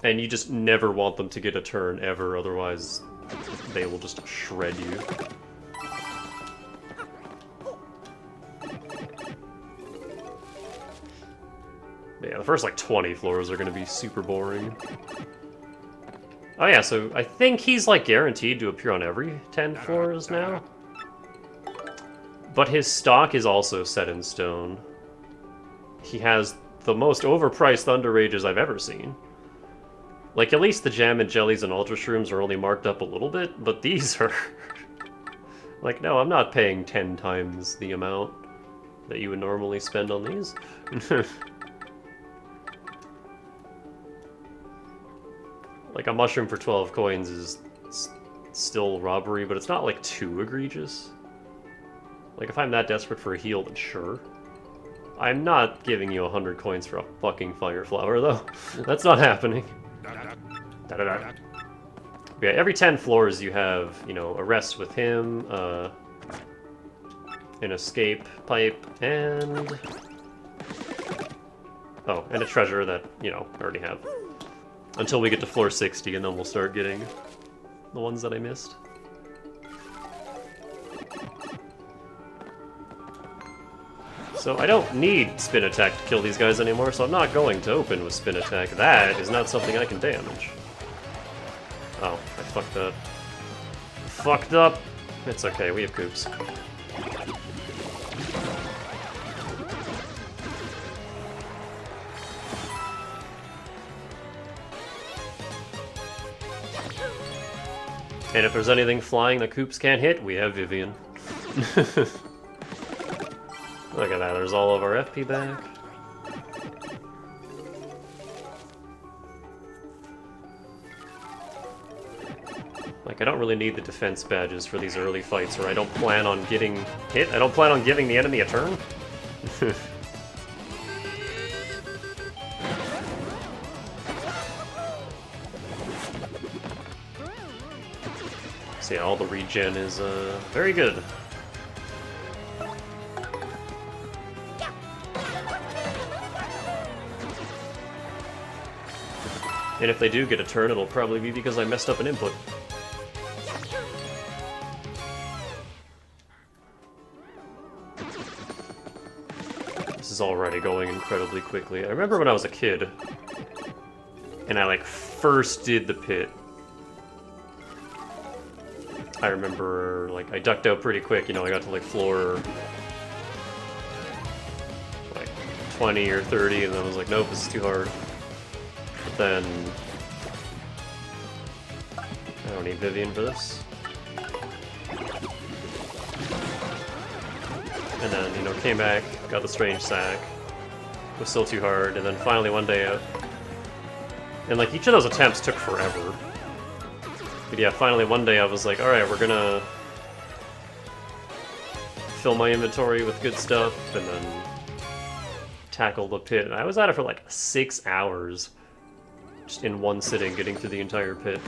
And you just never want them to get a turn, ever, otherwise they will just shred you. Yeah, the first, like, 20 floors are gonna be super boring. Oh yeah, so I think he's, like, guaranteed to appear on every 10 floors now. But his stock is also set in stone. He has the most overpriced Thunder Rages I've ever seen. Like, at least the Jam and Jellies and Ultra Shrooms are only marked up a little bit, but these are... like, no, I'm not paying 10 times the amount that you would normally spend on these. Like, a mushroom for 12 coins is still robbery, but it's not, like, too egregious. Like, if I'm that desperate for a heal, then sure. I'm not giving you 100 coins for a fucking fire flower, though. That's not happening. Da-da-da. Yeah, every 10 floors you have, you know, a rest with him, an escape pipe, and... oh, and a treasure that, you know, I already have. Until we get to floor 60, and then we'll start getting the ones that I missed. So I don't need spin attack to kill these guys anymore, so I'm not going to open with spin attack. That is not something I can damage. Oh, I fucked up. Fucked up! It's okay, we have coops. And if there's anything flying that Koops can't hit, we have Vivian. Look at that, there's all of our FP back. Like, I don't really need the defense badges for these early fights, or I don't plan on getting hit. I don't plan on giving the enemy a turn. So yeah, all the regen is very good. And if they do get a turn, it'll probably be because I messed up an input. This is already going incredibly quickly. I remember when I was a kid, and I, like, first did the pit. I remember, like, I ducked out pretty quick, you know, I got to, like, floor... like, 20 or 30, and then I was like, nope, this is too hard. But then... I don't need Vivian for this. And then, you know, came back, got the strange sack. Was still too hard, and then finally one day out. And, like, each of those attempts took forever. But yeah, finally one day I was like, alright, we're gonna fill my inventory with good stuff, and then tackle the pit. And I was at it for like 6 hours, just in one sitting, getting through the entire pit.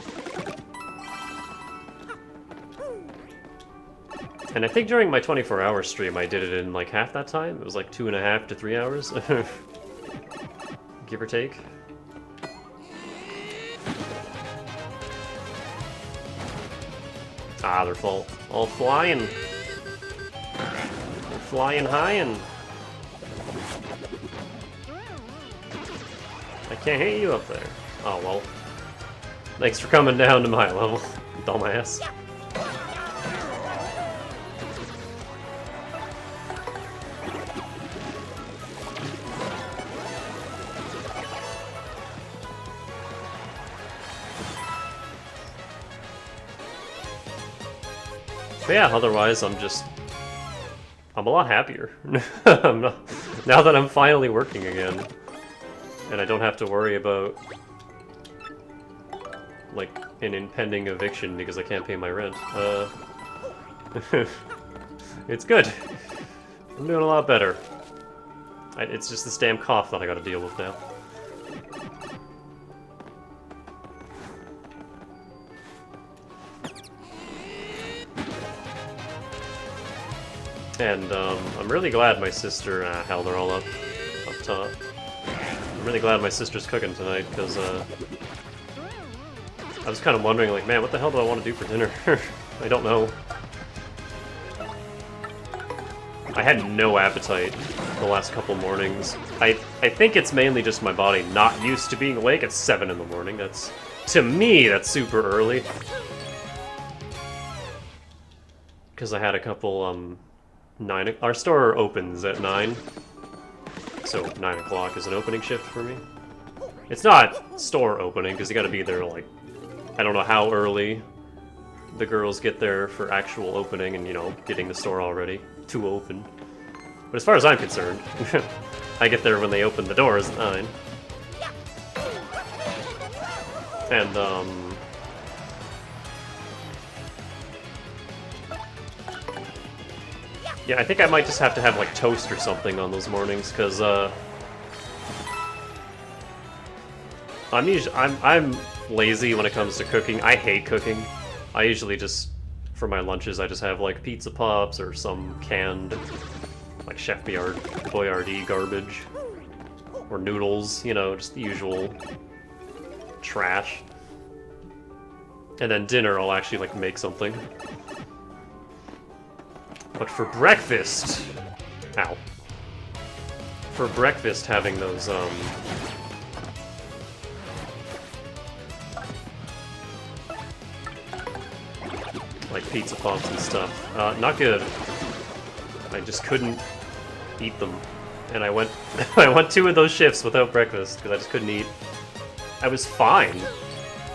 And I think during my 24-hour stream I did it in like half that time. It was like 2.5 to 3 hours, give or take. Ah, they're all flying. They're flying high, and I can't hit you up there. Oh well. Thanks for coming down to my level, dumbass. But yeah, otherwise I'm just I'm a lot happier. Now that I'm finally working again. And I don't have to worry about, like, an impending eviction because I can't pay my rent. It's good. I'm doing a lot better. It's just this damn cough that I gotta deal with now. And, I'm really glad my sister, held her all up top. I'm really glad my sister's cooking tonight, because, I was kind of wondering, like, man, what the hell do I want to do for dinner? I don't know. I had no appetite the last couple mornings. I think it's mainly just my body not used to being awake at 7 in the morning. That's, to me, that's super early. Because I had a couple, our store opens at 9. So 9 o'clock is an opening shift for me. It's not store opening, because you gotta be there, like, I don't know how early the girls get there for actual opening and, you know, getting the store all ready to open. But as far as I'm concerned, I get there when they open the doors at 9. And, yeah, I think I might just have to have, like, toast or something on those mornings, because, I'm lazy when it comes to cooking. I hate cooking. I usually just, for my lunches, I just have, like, pizza pops or some canned, like, Chef Boyardee garbage. Or noodles, you know, just the usual trash. And then dinner, I'll actually, like, make something. But for breakfast... Ow. For breakfast, having those, like pizza pops and stuff. Not good. I just couldn't eat them. And I went I went 2 of those shifts without breakfast, because I just couldn't eat. I was fine.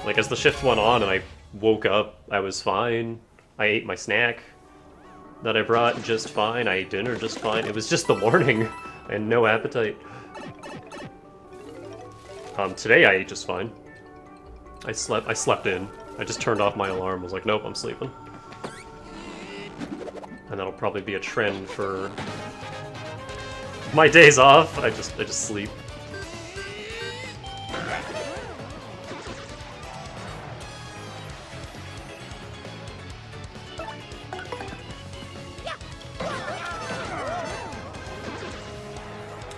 Like, as the shift went on and I woke up, I was fine. I ate my snack that I brought just fine. I ate dinner just fine. It was just the morning. I had no appetite. Today I ate just fine. I slept in. I just turned off my alarm. I was like, nope, I'm sleeping. And that'll probably be a trend for my days off. I just sleep.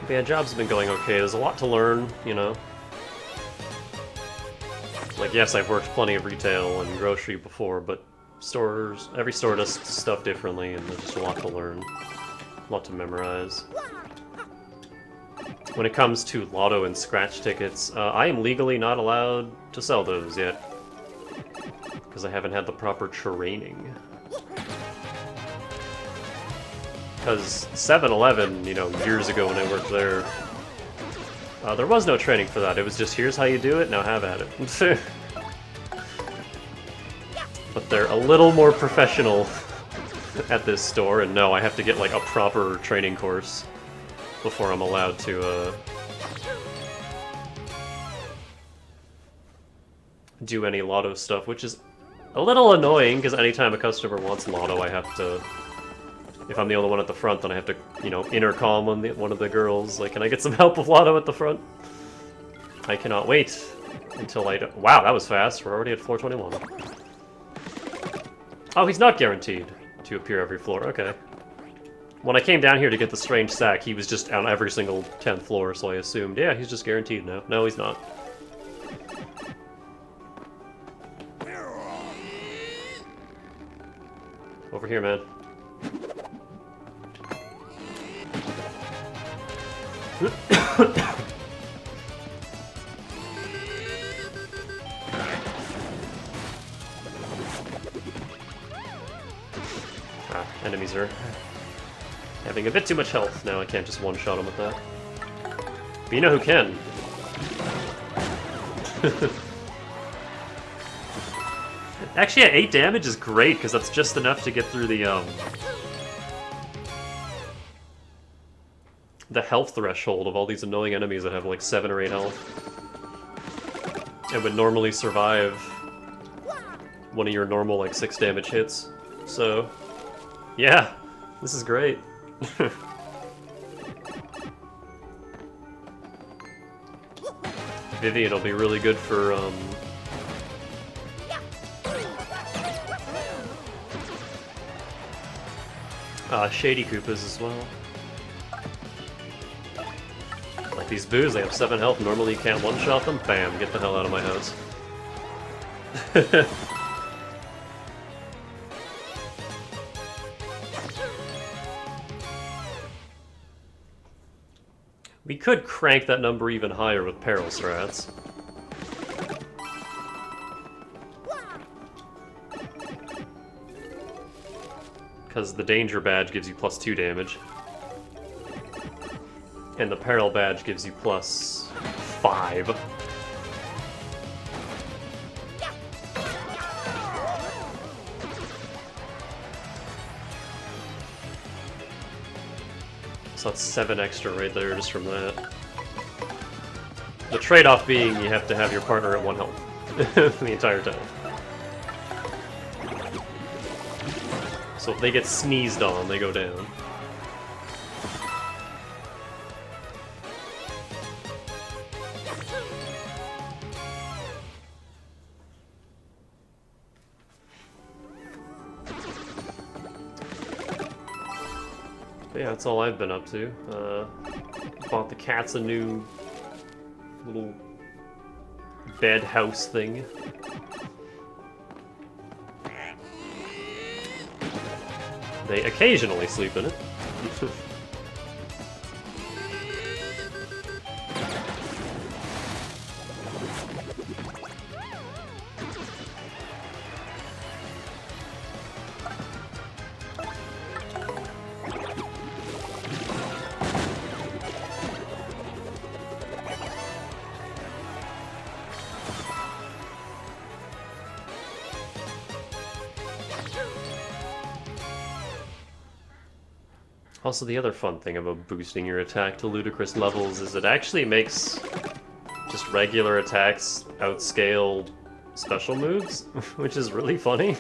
But yeah, jobs have been going okay. There's a lot to learn, you know. Like, yes, I've worked plenty of retail and grocery before, but every store does stuff differently, and there's just a lot to learn, a lot to memorize. When it comes to lotto and scratch tickets, I am legally not allowed to sell those yet, because I haven't had the proper training. Because 7-Eleven, you know, years ago when I worked there, there was no training for that. It was just, here's how you do it, now have at it. But they're a little more professional at this store, and no, I have to get, like, a proper training course before I'm allowed to, do any lotto stuff, which is a little annoying, because anytime a customer wants lotto, I have to... If I'm the only one at the front, then I have to, you know, intercom one of the girls. Like, can I get some help with lotto at the front? I cannot wait until wow, that was fast. We're already at floor 21. Oh, he's not guaranteed to appear every floor. Okay. When I came down here to get the strange sack, he was just on every single 10th floor, so I assumed, yeah, he's just guaranteed now. No, he's not. Over here, man. Enemies are having a bit too much health now. I can't just one-shot them with that. But you know who can? Actually, yeah, 8 damage is great, because that's just enough to get through the, the health threshold of all these annoying enemies that have like 7 or 8 health. And would normally survive one of your normal like 6 damage hits. So, yeah, this is great. Vivian will be really good for Shady Koopas as well. Like these boos, they have 7 health. Normally you can't one-shot them. Bam, get the hell out of my house. We could crank that number even higher with peril strats. Because the danger badge gives you +2 damage. And the peril badge gives you +5. So that's 7 extra right there just from that. The trade-off being you have to have your partner at 1 health the entire time. So if they get sneezed on, they go down. But yeah, that's all I've been up to. Bought the cats a new little bed house thing. They occasionally sleep in it. Also, the other fun thing about boosting your attack to ludicrous levels is it actually makes just regular attacks outscale special moves, which is really funny.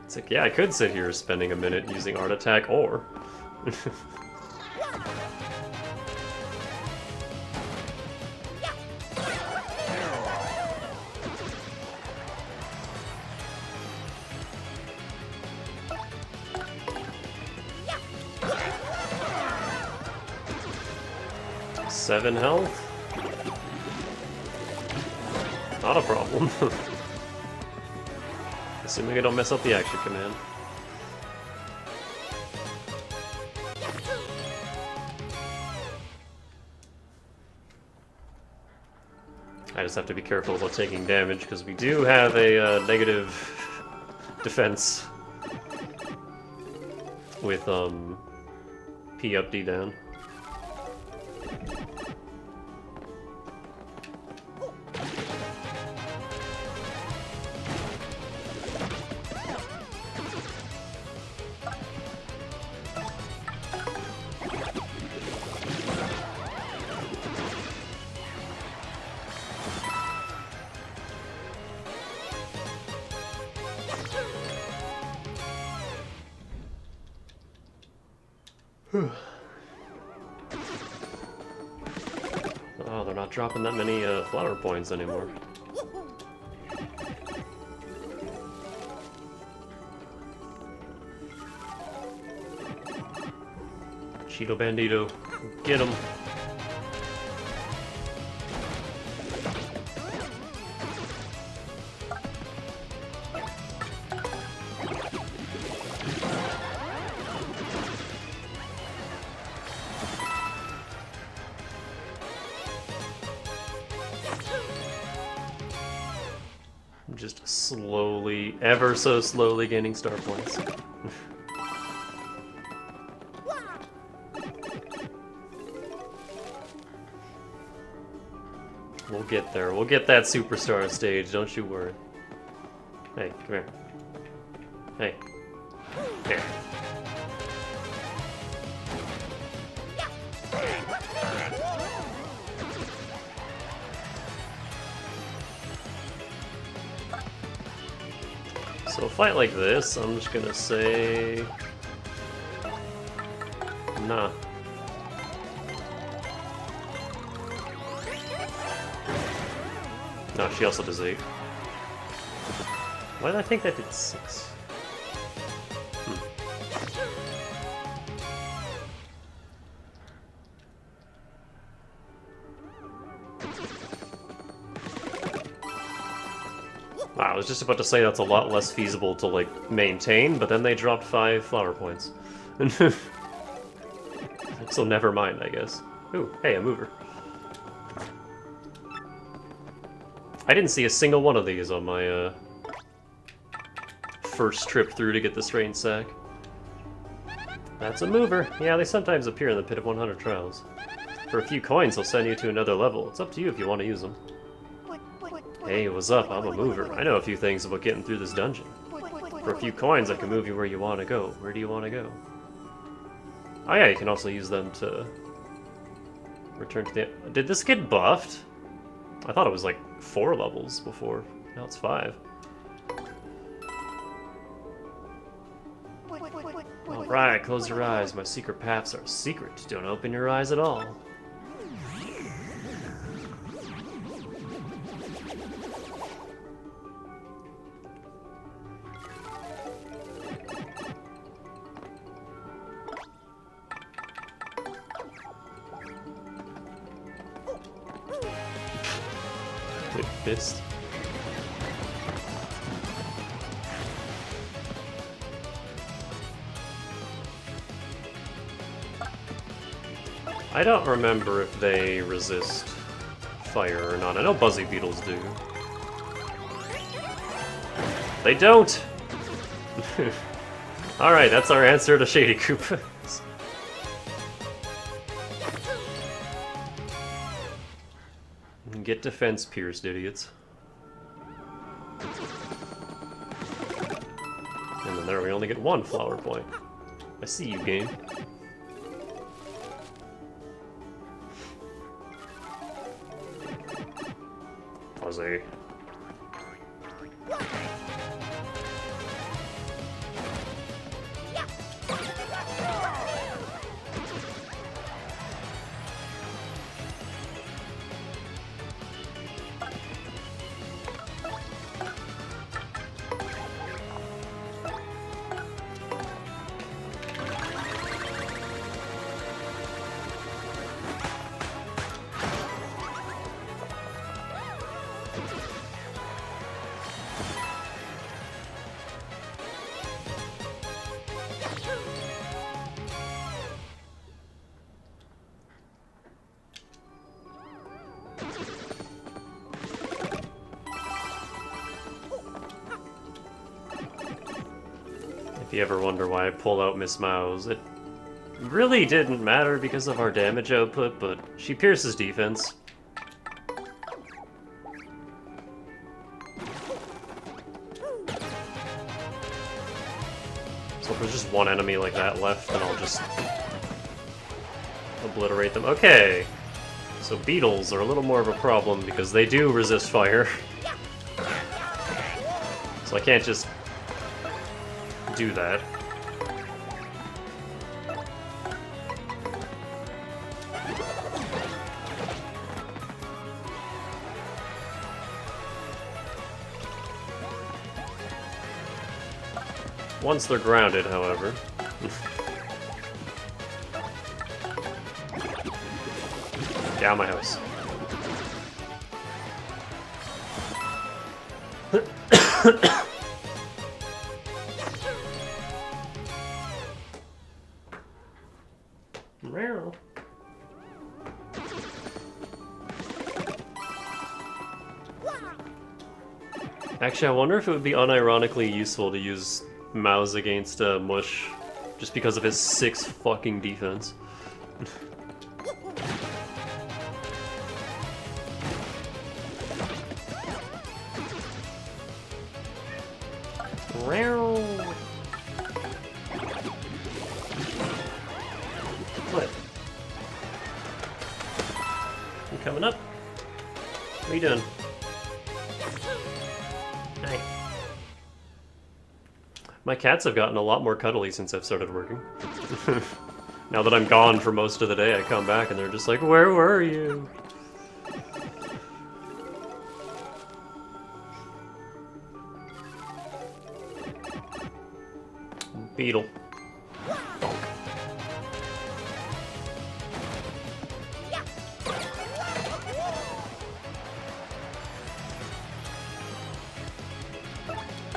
It's like, yeah, I could sit here spending a minute using Art Attack, or... Seven health? Not a problem. Assuming I don't mess up the action command. I just have to be careful about taking damage, because we do have a negative defense with P up, D down. Oh, they're not dropping that many flower points anymore. Cheeto Bandito, get him! Just slowly, ever so slowly gaining star points. We'll get there. We'll get that superstar stage, don't you worry. Hey, come here. Hey. Here. So a fight like this, I'm just gonna say... Nah. No, she also does 8. Why did I think that did 6? Wow, I was just about to say that's a lot less feasible to, like, maintain, but then they dropped 5 flower points. So never mind, I guess. Ooh, hey, a mover. I didn't see a single one of these on my, first trip through to get the strange sack. That's a mover. Yeah, they sometimes appear in the Pit of 100 Trials. For a few coins, they'll send you to another level. It's up to you if you want to use them. Hey, what's up? I'm a mover. I know a few things about getting through this dungeon. For a few coins, I can move you where you want to go. Where do you want to go? Oh yeah, you can also use them to return to the... Did this get buffed? I thought it was like 4 levels before. Now it's 5. Alright, close your eyes. My secret paths are secret. Don't open your eyes at all. Fist. I don't remember if they resist fire or not. I know Buzzy Beetles do. They don't! Alright, that's our answer to Shady Koopas. Get defense pierced, idiots. And then there we only get 1 flower point. I see you, game. Fuzzy. If you ever wonder why I pulled out Miss Mouse, it really didn't matter because of our damage output, but she pierces defense. So if there's just one enemy like that left, then I'll just obliterate them. Okay, so beetles are a little more of a problem because they do resist fire. So I can't just do that. Once they're grounded, however. Get out of my house. Actually, I wonder if it would be unironically useful to use Mouse against Mush, just because of his 6 fucking defense. What? You coming up? What are you doing? Hi. My cats have gotten a lot more cuddly since I've started working. Now that I'm gone for most of the day, I come back and they're just like, where were you? Beetle.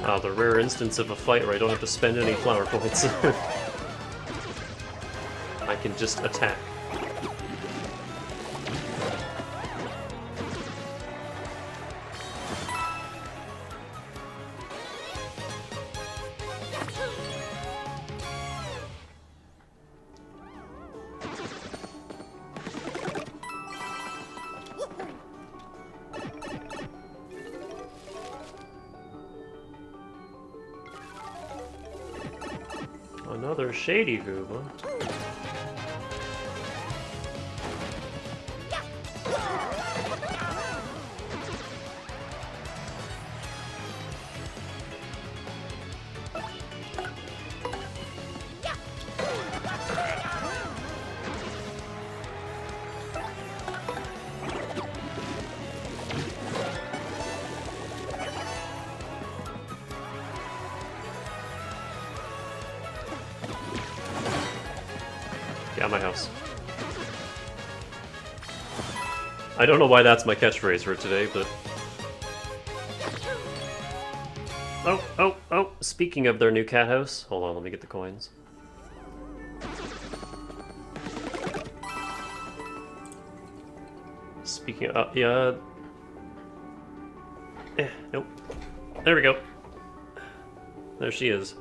Ah, the rare instance of a fight where I don't have to spend any flower points. I can just attack. Another shady Gooba. Get out of my house. I don't know why that's my catchphrase for today, but... Oh! Speaking of their new cat house... Hold on, let me get the coins. Speaking of... yeah... nope. There we go. There she is.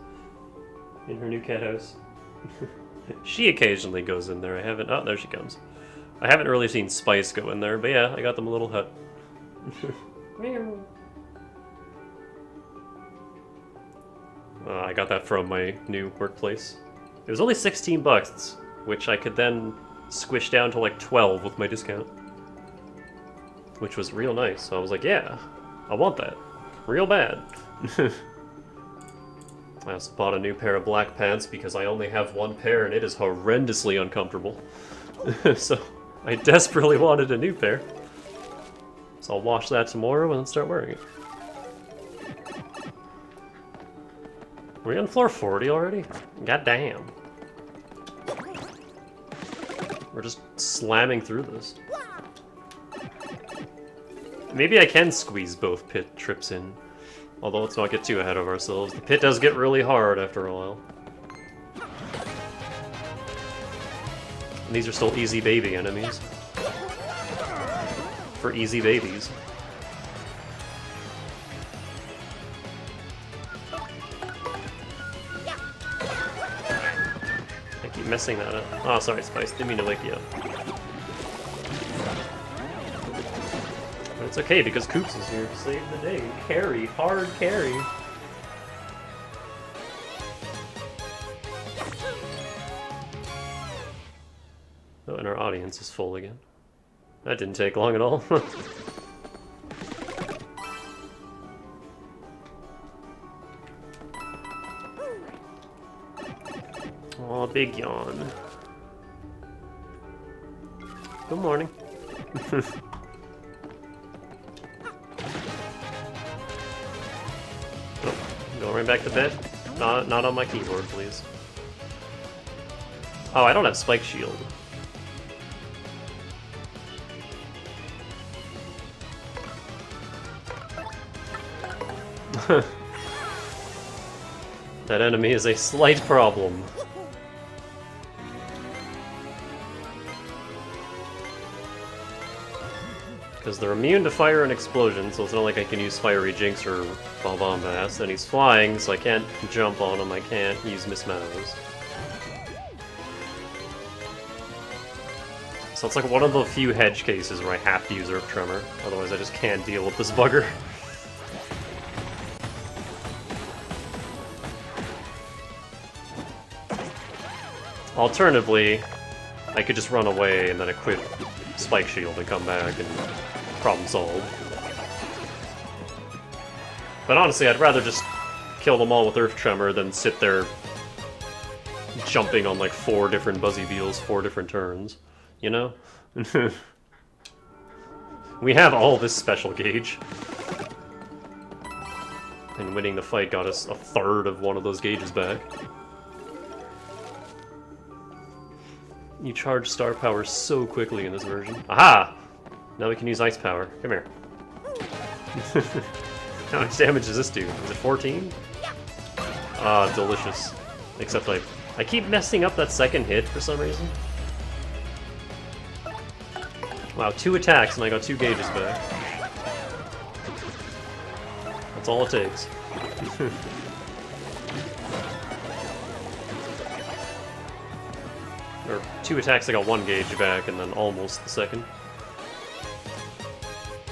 In her new cat house. She occasionally goes in there. I haven't... Oh, there she comes. I haven't really seen Spice go in there, but yeah, I got them a little hut. I got that from my new workplace. It was only 16 bucks, which I could then squish down to like 12 with my discount. Which was real nice. So I was like, yeah, I want that. Real bad. I also bought a new pair of black pants because I only have one pair and it is horrendously uncomfortable. So I desperately wanted a new pair. So I'll wash that tomorrow and then start wearing it. Are we on floor 40 already? God damn. We're just slamming through this. Maybe I can squeeze both pit trips in. Although let's not get too ahead of ourselves. The pit does get really hard after a while. And these are still easy baby enemies. For easy babies. I keep messing that up. Oh, sorry, Spice. Didn't mean to wake you up. But it's okay because Koops is here to save the day. Carry. Hard carry. Oh, and our audience is full again. That didn't take long at all. Aw, big yawn. Good morning. Going right back to bed? Not on my keyboard, please. Oh, I don't have Spike Shield. That enemy is a slight problem. Because they're immune to fire and explosion, so it's not like I can use Fiery Jinx or Bombast. And he's flying, so I can't jump on him, I can't use Miss Meadows. So it's like one of the few hedge cases where I have to use Earth Tremor, otherwise I just can't deal with this bugger. Alternatively, I could just run away and then equip Spike Shield and come back and problem solved. But honestly, I'd rather just kill them all with Earth Tremor, then sit there jumping on like 4 different Buzzy Beetles 4 different turns. You know? We have all this special gauge. And winning the fight got us a third of one of those gauges back. You charge star power so quickly in this version. Aha! Now we can use ice power. Come here. How much damage does this do? Is it 14? Ah, delicious. Except I keep messing up that second hit for some reason. Wow, 2 attacks and I got 2 gauges back. That's all it takes. Or 2 attacks, I got 1 gauge back, and then almost the second.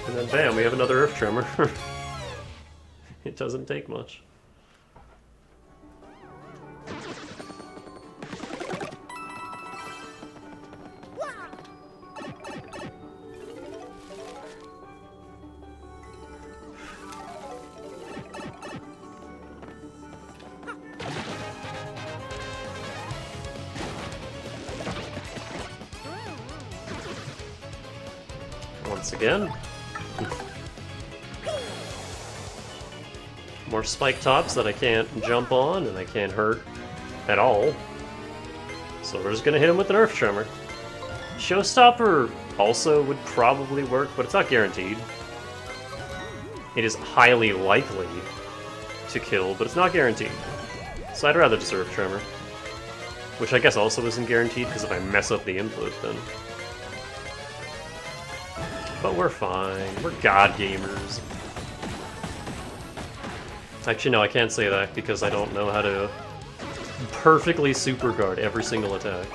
And then bam, we have another Earth Tremor. It doesn't take much. Once again. More spike tops that I can't jump on and I can't hurt at all. So we're just gonna hit him with an Earth Tremor. Showstopper also would probably work, but it's not guaranteed. It is highly likely to kill, but it's not guaranteed. So I'd rather just Earth Tremor. Which I guess also isn't guaranteed, because if I mess up the input, then... But we're fine. We're god gamers. Actually, no, I can't say that because I don't know how to perfectly super guard every single attack.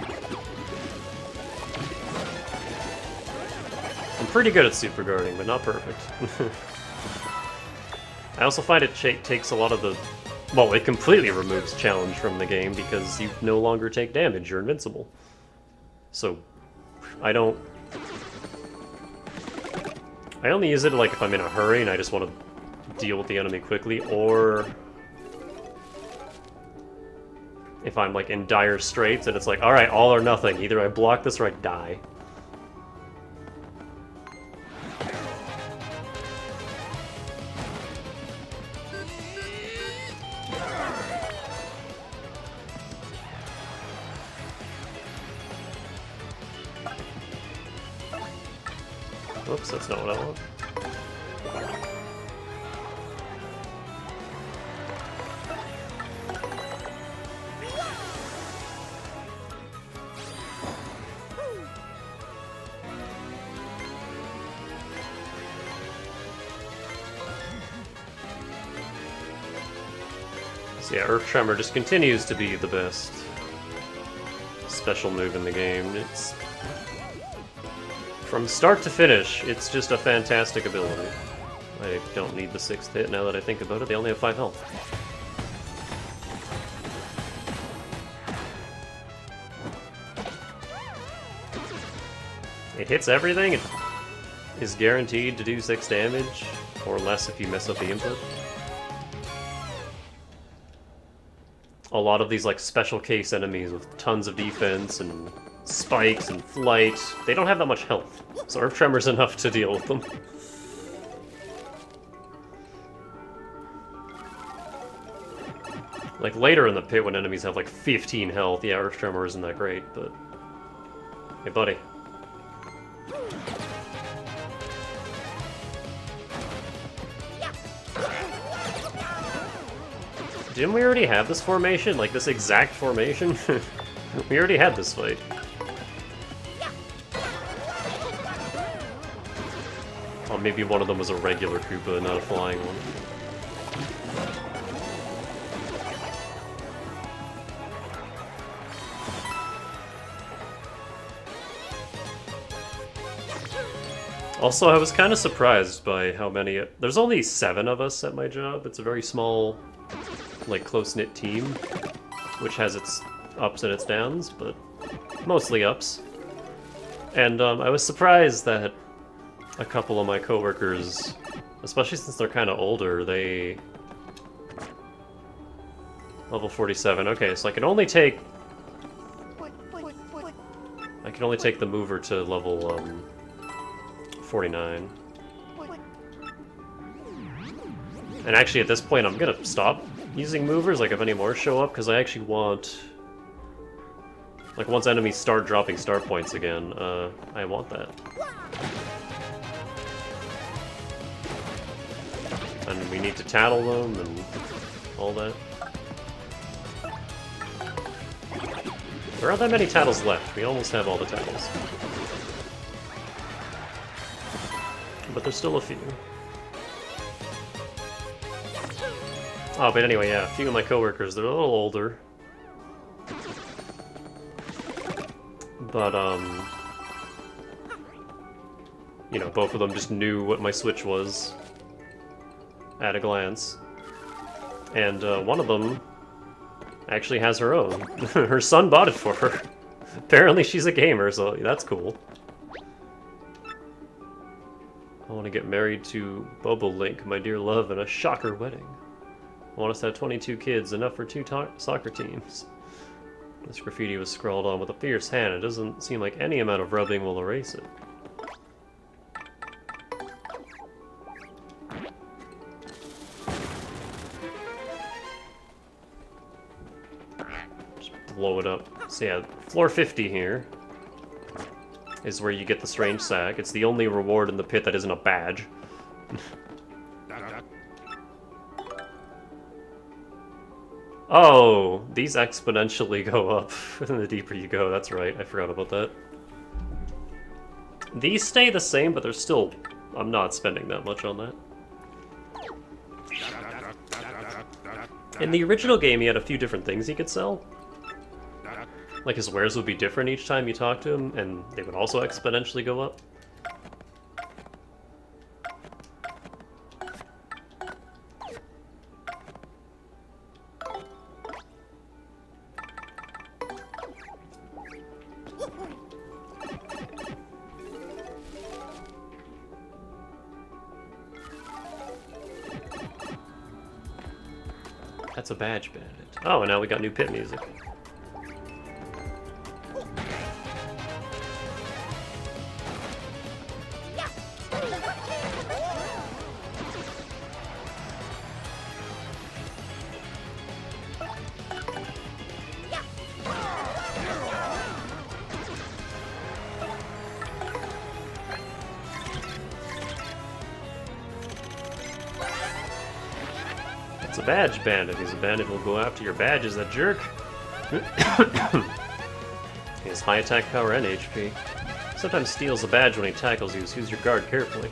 I'm pretty good at super guarding, but not perfect. I also find it takes a lot of the... Well, it completely removes challenge from the game because you no longer take damage, you're invincible. So, I don't... I only use it like if I'm in a hurry and I just want to deal with the enemy quickly, or if I'm like in dire straits and it's like, alright, all or nothing, either I block this or I die. Whoops, that's not what I want. So yeah, Earth Tremor just continues to be the best special move in the game. It's... From start to finish, it's just a fantastic ability. I don't need the 6th hit now that I think about it, they only have 5 health. It hits everything, it is guaranteed to do 6 damage, or less if you mess up the input. A lot of these like special case enemies with tons of defense and spikes and flight, they don't have that much health, so Earth Tremor's enough to deal with them. Like later in the pit when enemies have like 15 health, yeah, Earth Tremor isn't that great, but... Hey buddy. Didn't we already have this formation? Like this exact formation? We already had this fight. Oh, maybe one of them was a regular Koopa, not a flying one. Also, I was kind of surprised by how many... There's only 7 of us at my job. It's a very small, like, close-knit team, which has its ups and its downs, but mostly ups. And I was surprised that a couple of my coworkers, especially since they're kind of older, they Level 47. Okay, so I can only take the mover to level 49. And actually, at this point, I'm gonna stop using movers. Like, if any more show up, because I actually want, like, once enemies start dropping star points again, I want that. And we need to tattle them and all that. There aren't that many tattles left. We almost have all the tattles. But there's still a few. Oh, but anyway, yeah, a few of my coworkers, they're a little older. But, you know, both of them just knew what my Switch was at a glance. And one of them actually has her own. Her son bought it for her. Apparently she's a gamer, so that's cool. I want to get married to Bobo Link, my dear love, in a shocker wedding. I want us to have 22 kids, enough for 2 soccer teams. This graffiti was scrawled on with a fierce hand. It doesn't seem like any amount of rubbing will erase it. Blow it up. So yeah, floor 50 here is where you get the strange sack. It's the only reward in the pit that isn't a badge. Oh, these exponentially go up the deeper you go. That's right, I forgot about that. These stay the same, but they're still... I'm not spending that much on that. In the original game, he had a few different things he could sell. Like, his wares would be different each time you talk to him, and they would also exponentially go up. That's a badge bandit. Oh, and now we got new pit music. It's a badge bandit. He's a bandit who'll go after your badges, that jerk. He has high attack power and HP. Sometimes steals a badge when he tackles you, so use your guard carefully.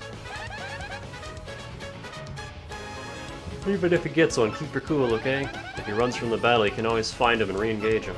Even if he gets one, keep your cool, okay? If he runs from the battle, you can always find him and re-engage him.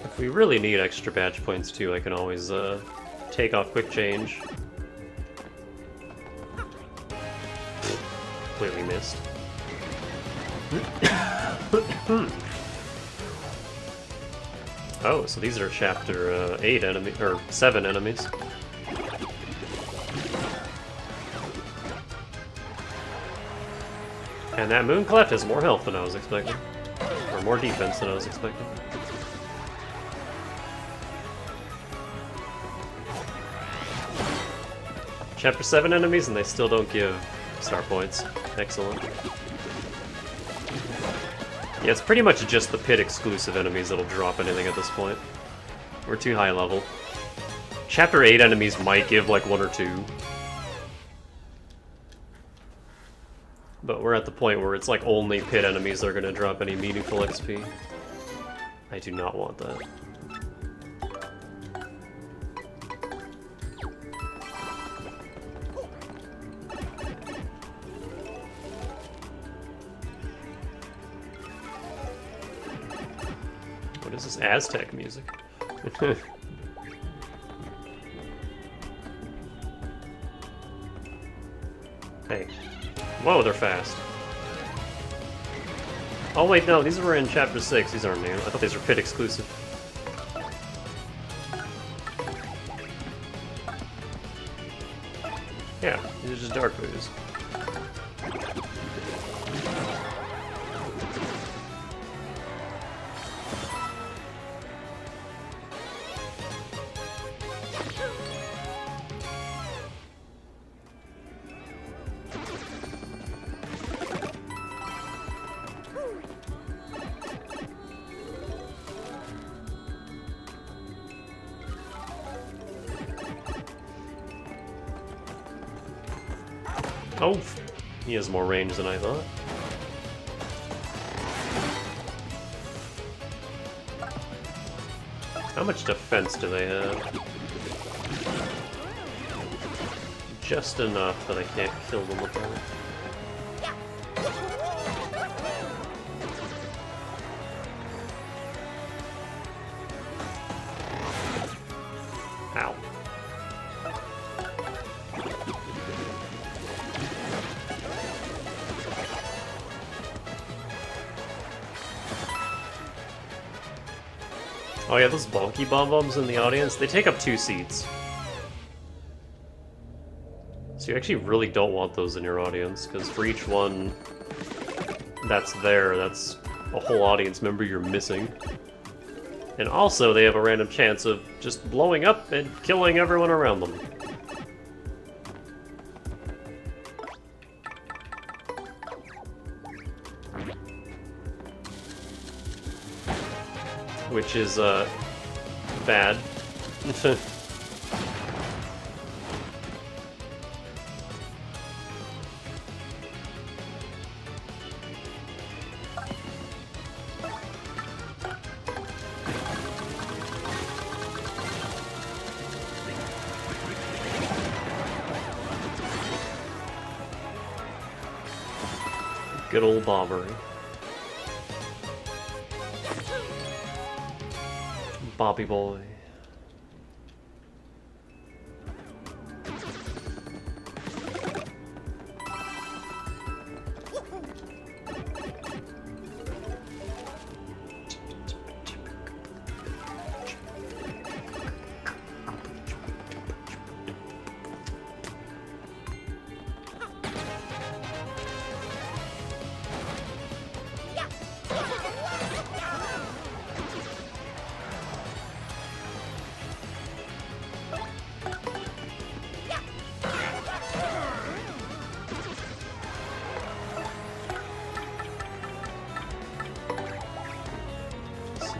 If we really need extra badge points too, I can always take off quick change. Completely missed. Oh, so these are chapter 8 enemies, or 7 enemies. And that moon cleft has more health than I was expecting. Or more defense than I was expecting. Chapter 7 enemies, and they still don't give star points. Excellent. Yeah, it's pretty much just the pit exclusive enemies that'll drop anything at this point. We're too high level. Chapter 8 enemies might give like 1 or 2. But we're at the point where it's like only pit enemies that are going to drop any meaningful XP. I do not want that. What is this Aztec music? Hey. Whoa, they're fast. Oh wait, no, these were in Chapter 6. These aren't new. I thought these were Pit exclusive. Yeah, these are just dark booze. Oh, he has more range than I thought. How much defense do they have? Just enough that I can't kill them with that. Ow. Oh yeah, those bonky bomb-bombs in the audience, they take up 2 seats. So you actually really don't want those in your audience, because for each one that's there, that's a whole audience member you're missing. And also, they have a random chance of just blowing up and killing everyone around them. Which is, bad. Good old Bobbery. Bobby boy.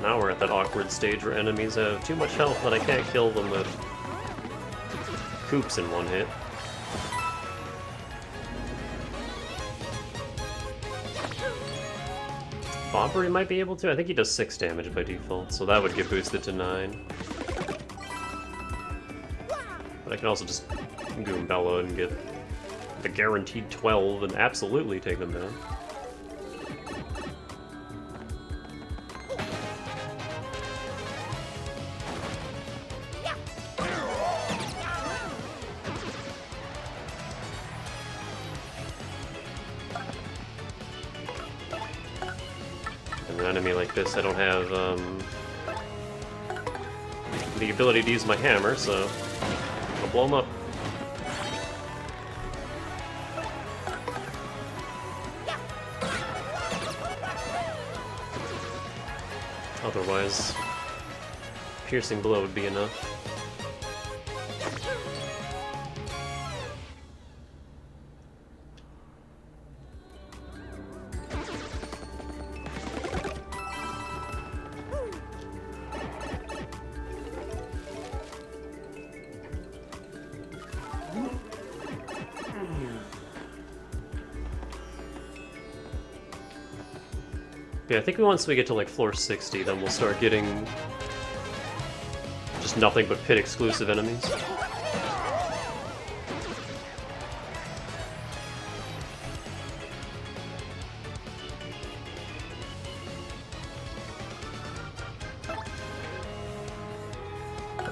Now we're at that awkward stage where enemies have too much health that I can't kill them with Koops in one hit. Bobbery might be able to? I think he does 6 damage by default, so that would get boosted to 9. But I can also just Goombella and get the guaranteed 12 and absolutely take them down. An enemy like this, I don't have the ability to use my hammer, so I'll blow him up. Otherwise, piercing blow would be enough. Yeah, I think once we get to like floor 60, then we'll start getting just nothing but pit exclusive enemies.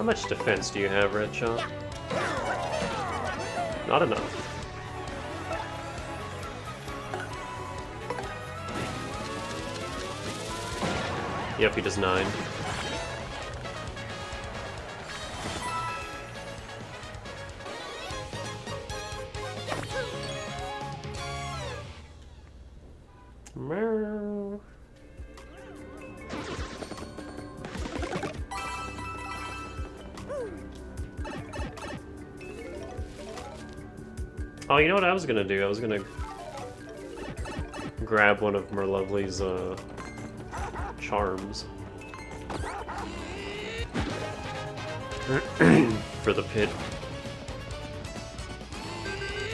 much defense do you have, Red Shot? Not enough. Yep, he does 9. Oh, you know what I was gonna do? I was gonna grab one of Merlovely's charms for the pit.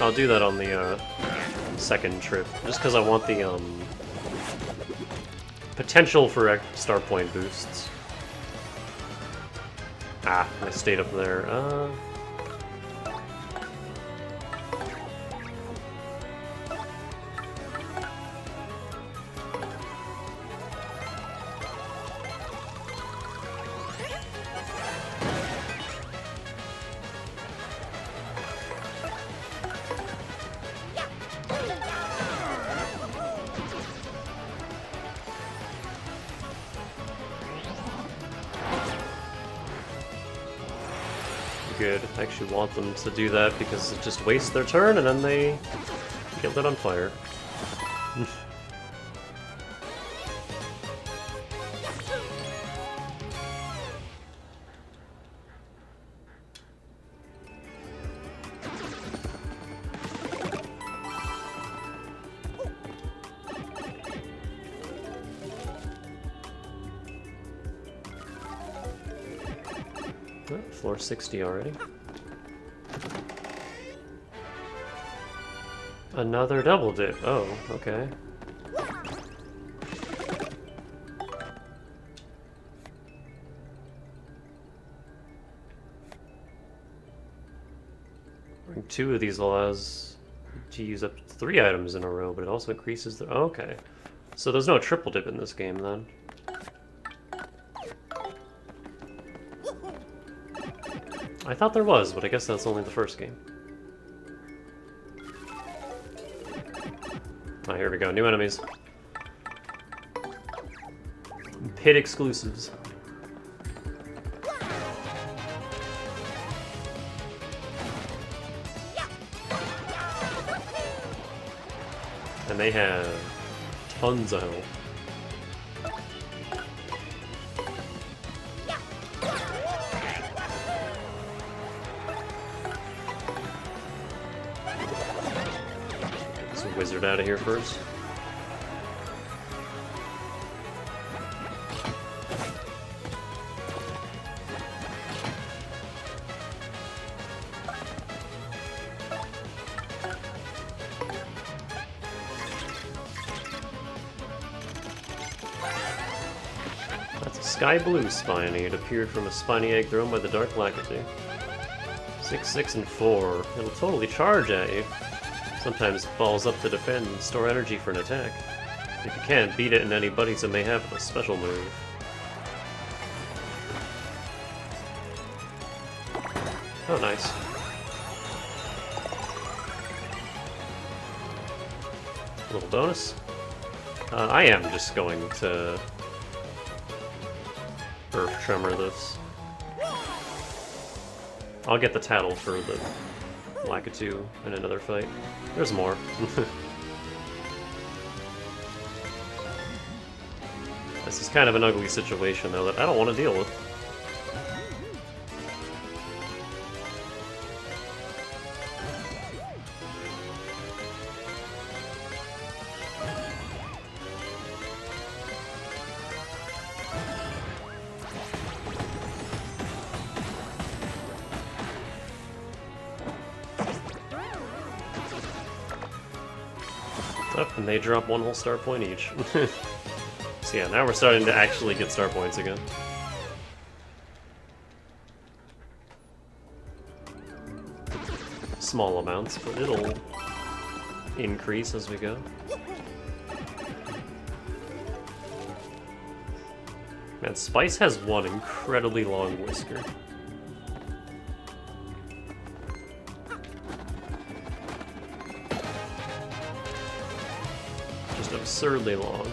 I'll do that on the second trip, just because I want the potential for star point boosts. Ah, I stayed up there. Good. I actually want them to do that because it just wastes their turn and then they get lit on fire. Oh, floor 60 already. Another double dip. Oh, okay. Two of these allows to use up to 3 items in a row, but it also increases the... Oh, okay. So there's no triple dip in this game, then. I thought there was, but I guess that's only the first game. Oh, here we go. New enemies. Pit exclusives. And they have tons of health. Wizard out of here first. That's a sky blue spiny. It appeared from a spiny egg thrown by the dark Glaceon. 6, 6, and 4. It'll totally charge at you. Sometimes balls up to defend and store energy for an attack. If you can't beat it in any buddies, it may have a special move. Oh, nice. A little bonus. I am just going to Earth Tremor this. I'll get the tattle for the Glaceon in another fight. There's more. This is kind of an ugly situation, though, that I don't want to deal with. And they drop 1 whole star point each. So yeah, now we're starting to actually get star points again. Small amounts, but it'll increase as we go. Man, Spice has one incredibly long whisker. absurdly long.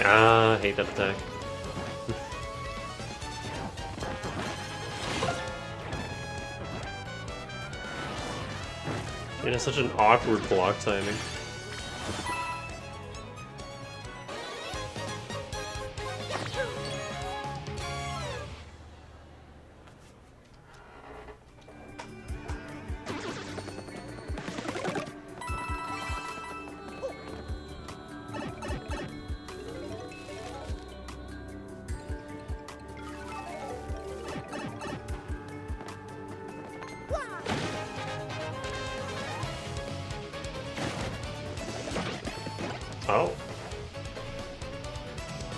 Ah, I hate that attack. It has such an awkward block timing. Oh.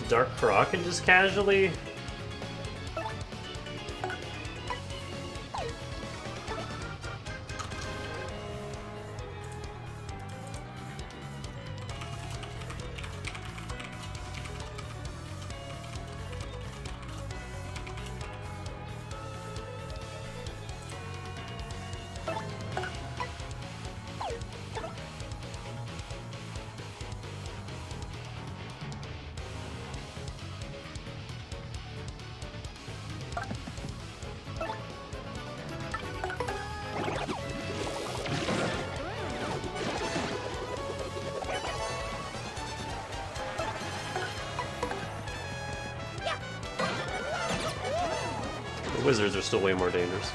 Dark Croc can just casually... Wizards are still way more dangerous.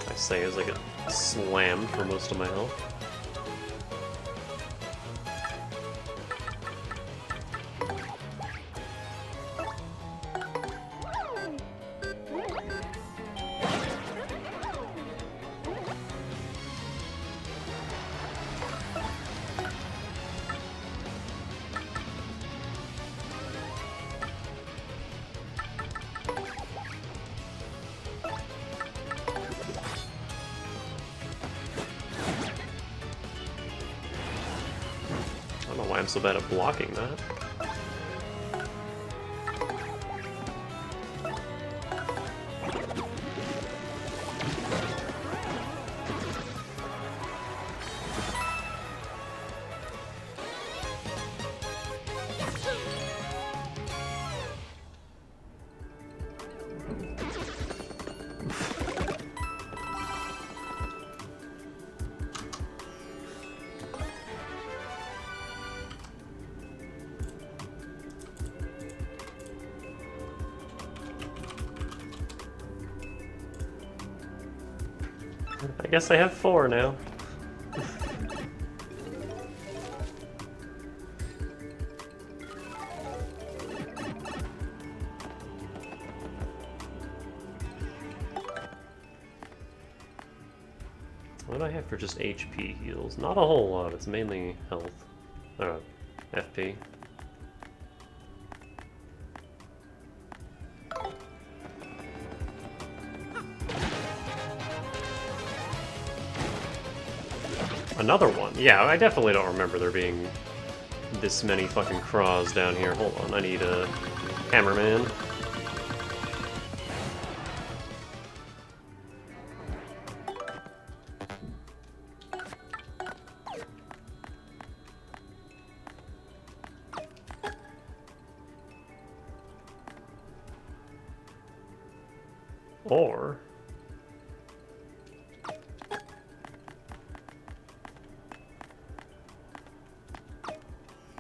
I say as I get slammed for most of my health. I don't know why I'm so bad at blocking that. I guess I have 4 now. What do I have for just HP heals? Not a whole lot, it's mainly health. FP. Another one. Yeah, I definitely don't remember there being this many fucking craws down here. Hold on, I need a hammerman. Or...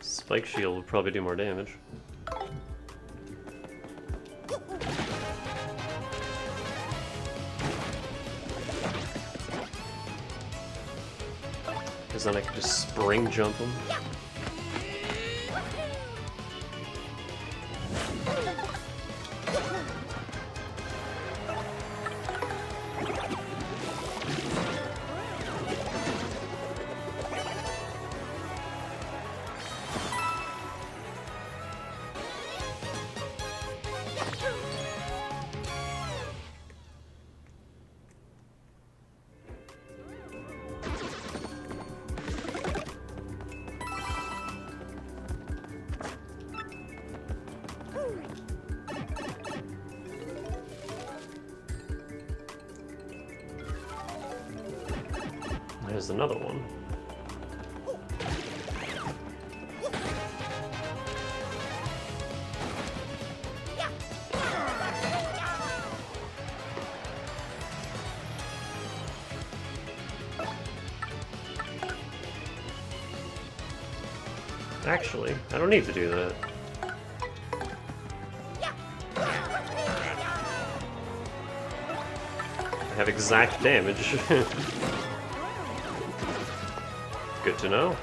Spike Shield would probably do more damage. Because because then I can just spring jump them. There's another one. Actually, I don't need to do that. I have exact damage. Good to know.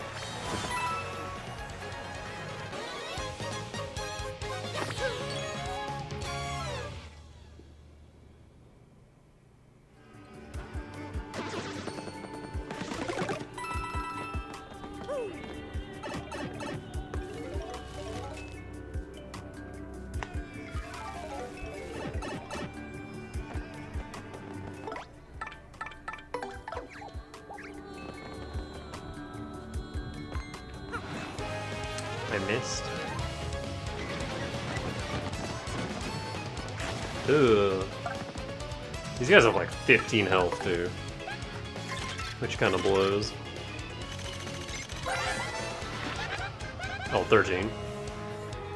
I missed. Ugh. These guys have like 15 health too, which kind of blows. Oh, 13.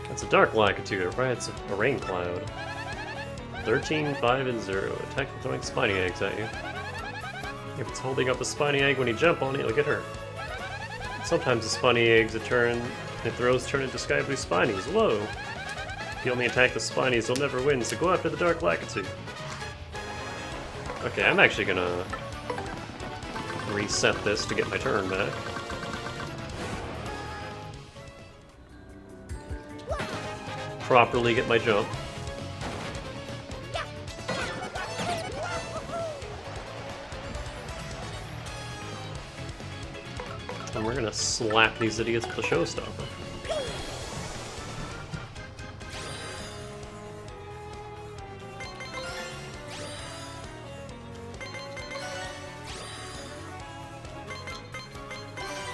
That's a dark lackitude, right? It's a rain cloud. 13, 5, and 0. Attack with throwing spiny eggs at you. If it's holding up a spiny egg when you jump on it, you'll get hurt. Sometimes the spiny eggs it throws turn into sky blue spinies. Whoa! If you only attack the spinies, you'll never win, so go after the dark lackitude. Okay, I'm actually gonna reset this to get my turn back. Properly get my jump. And we're gonna slap these idiots with the showstopper.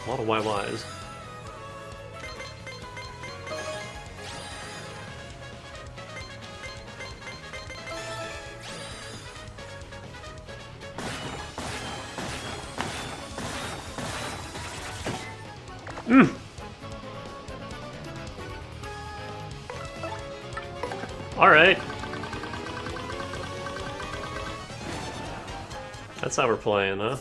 A lot of YYs. Alright. That's how we're playing, huh?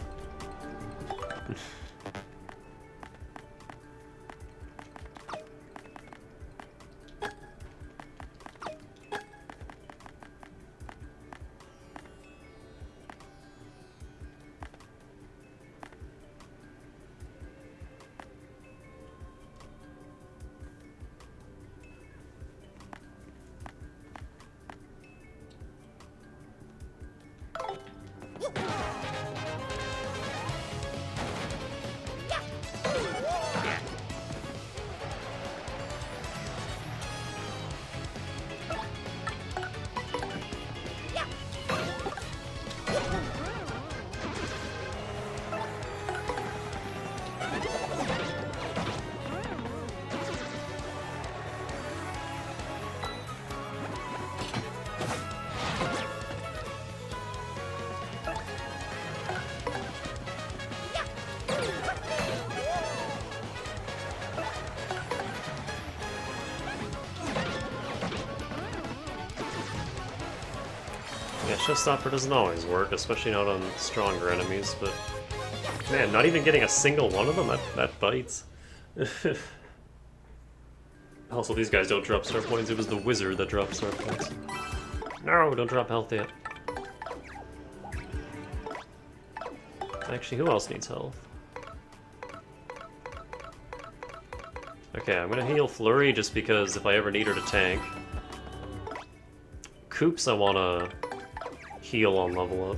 Yeah, showstopper doesn't always work, especially not on stronger enemies, but man, not even getting a single one of them, that bites. Also, these guys don't drop star points, it was the wizard that dropped star points. No, don't drop health yet. Actually, who else needs health? Okay, I'm gonna heal Flurry just because if I ever need her to tank. Koops I wanna heal on level up.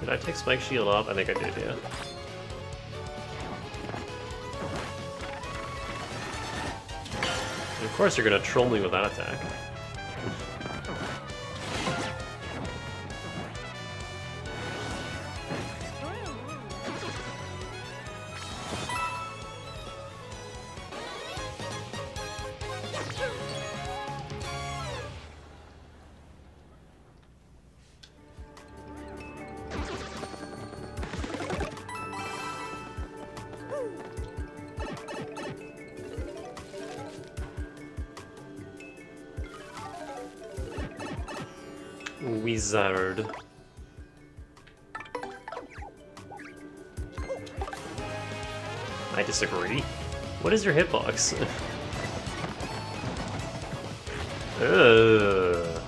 Did I take Spike Shield off? I think I did, yeah. And of course you're gonna troll me with that attack. Wizard. I disagree. What is your hitbox? Ugh.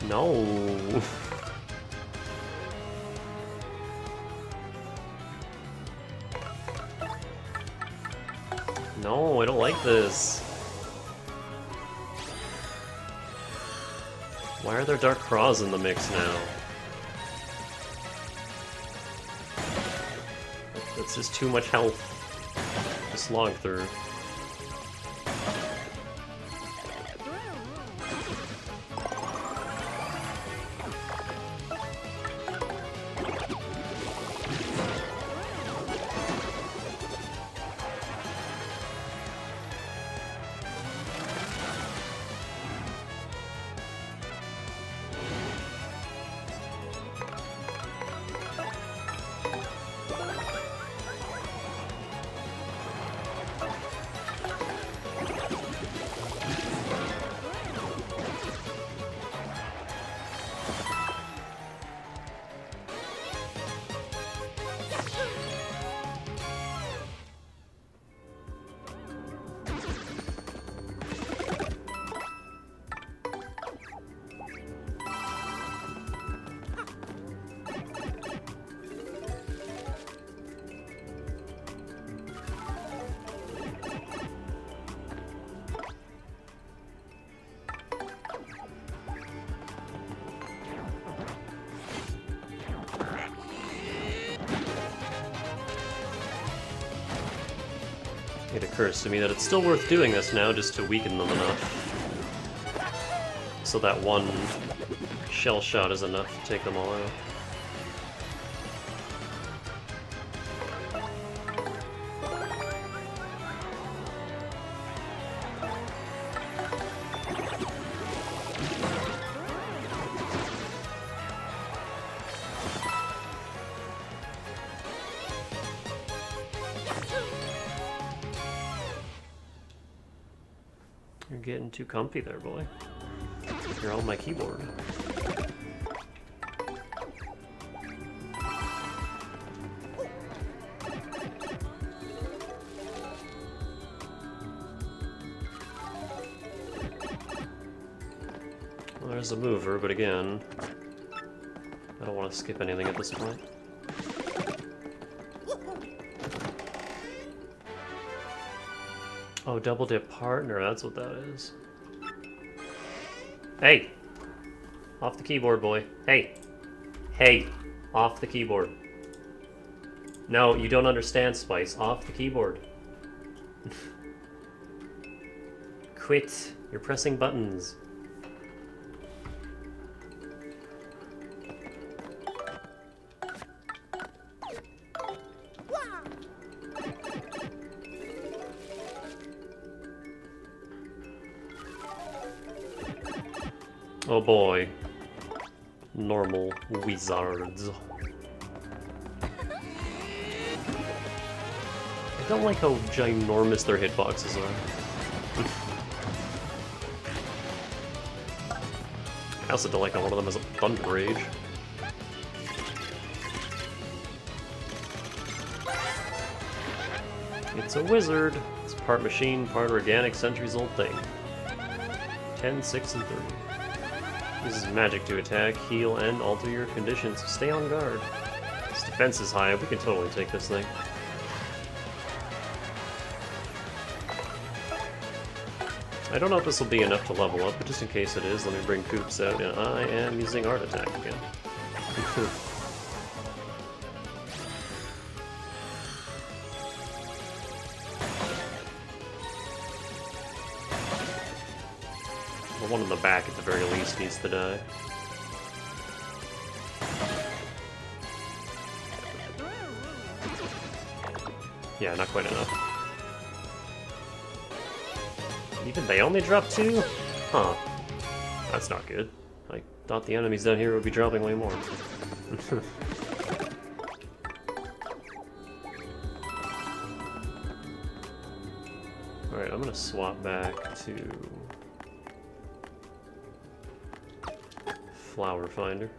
No. No, I don't like this. Why are there Dark Craws in the mix now? That's just too much health to slog through. It occurs to me that it's still worth doing this now just to weaken them enough. So that one shell shot is enough to take them all out. You're getting too comfy there, boy. You're on my keyboard. Well, there's a mover, but again, I don't want to skip anything at this point. Oh, double dip partner, that's what that is. Hey! Off the keyboard, boy. Hey! Hey! Off the keyboard. No, you don't understand, Spice. Off the keyboard. Quit. You're pressing buttons. Oh boy. Normal wizards. I don't like how ginormous their hitboxes are. I also don't like how one of them has a Thunder Rage. It's a wizard. It's part machine, part organic, centuries-old thing. 10, 6, and 3. Uses magic to attack, heal, and alter your conditions. Stay on guard. Its defense is high. We can totally take this thing. I don't know if this will be enough to level up, but just in case it is, let me bring Koops out, and I am using Art Attack again. The one in the back, at the very least, needs to die. Yeah, not quite enough. Even they only drop 2? Huh. That's not good. I thought the enemies down here would be dropping way more. Alright, I'm gonna swap back to Flower Finder.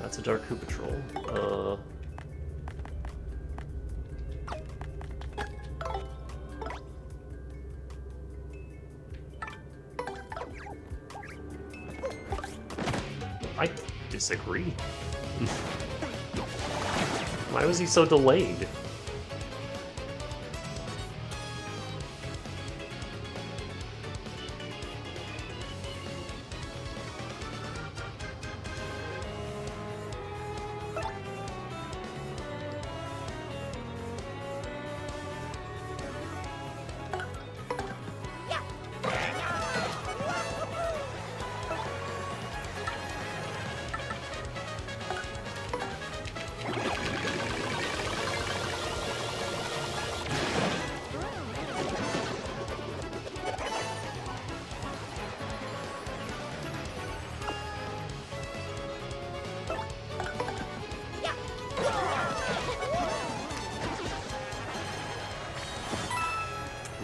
That's a Dark Koopa Troll. I disagree. Why was he so delayed?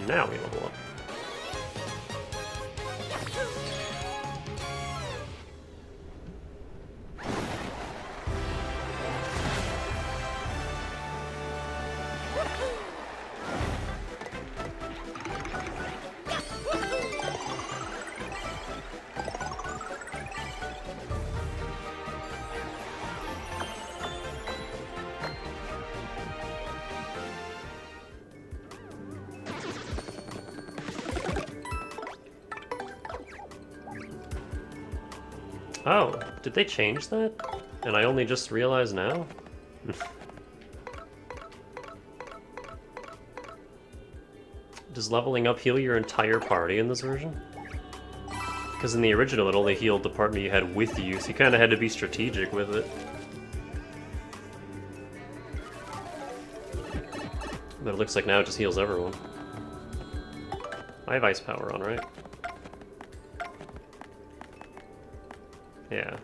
Now we level up. Oh, did they change that? And I only just realized now? Does leveling up heal your entire party in this version? Because in the original it only healed the partner you had with you, so you kind of had to be strategic with it. But it looks like now it just heals everyone. I have Ice Power on, right? Yeah.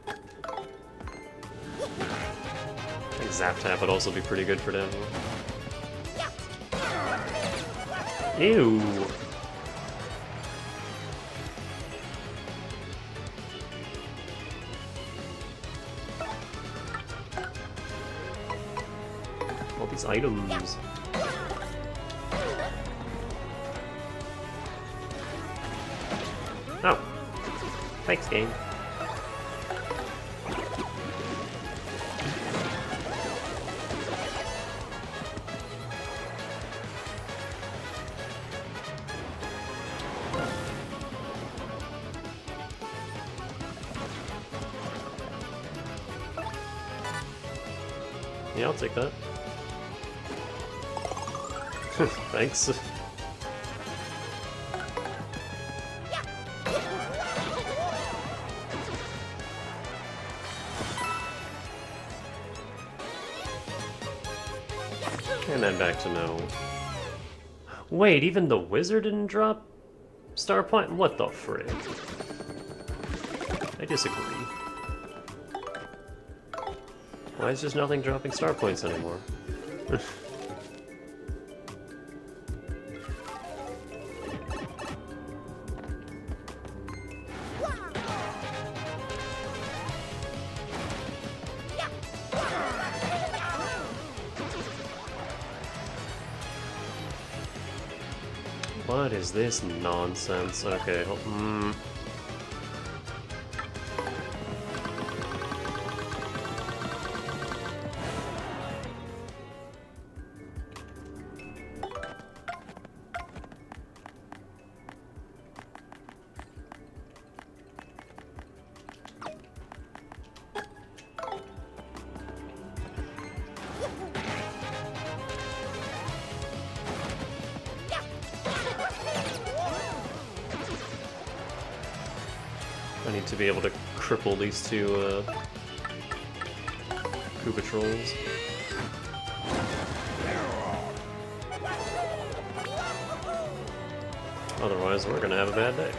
I think Zap Tap would also be pretty good for down here. Ew! All these items. Oh. Thanks, game. Yeah, I'll take that. Thanks. And then back to no. Wait, even the wizard didn't drop star point? What the frick? I disagree. Why is just nothing dropping star points anymore? What is this nonsense? Okay, I need to be able to cripple these two Koopa trolls. Otherwise, we're gonna have a bad day.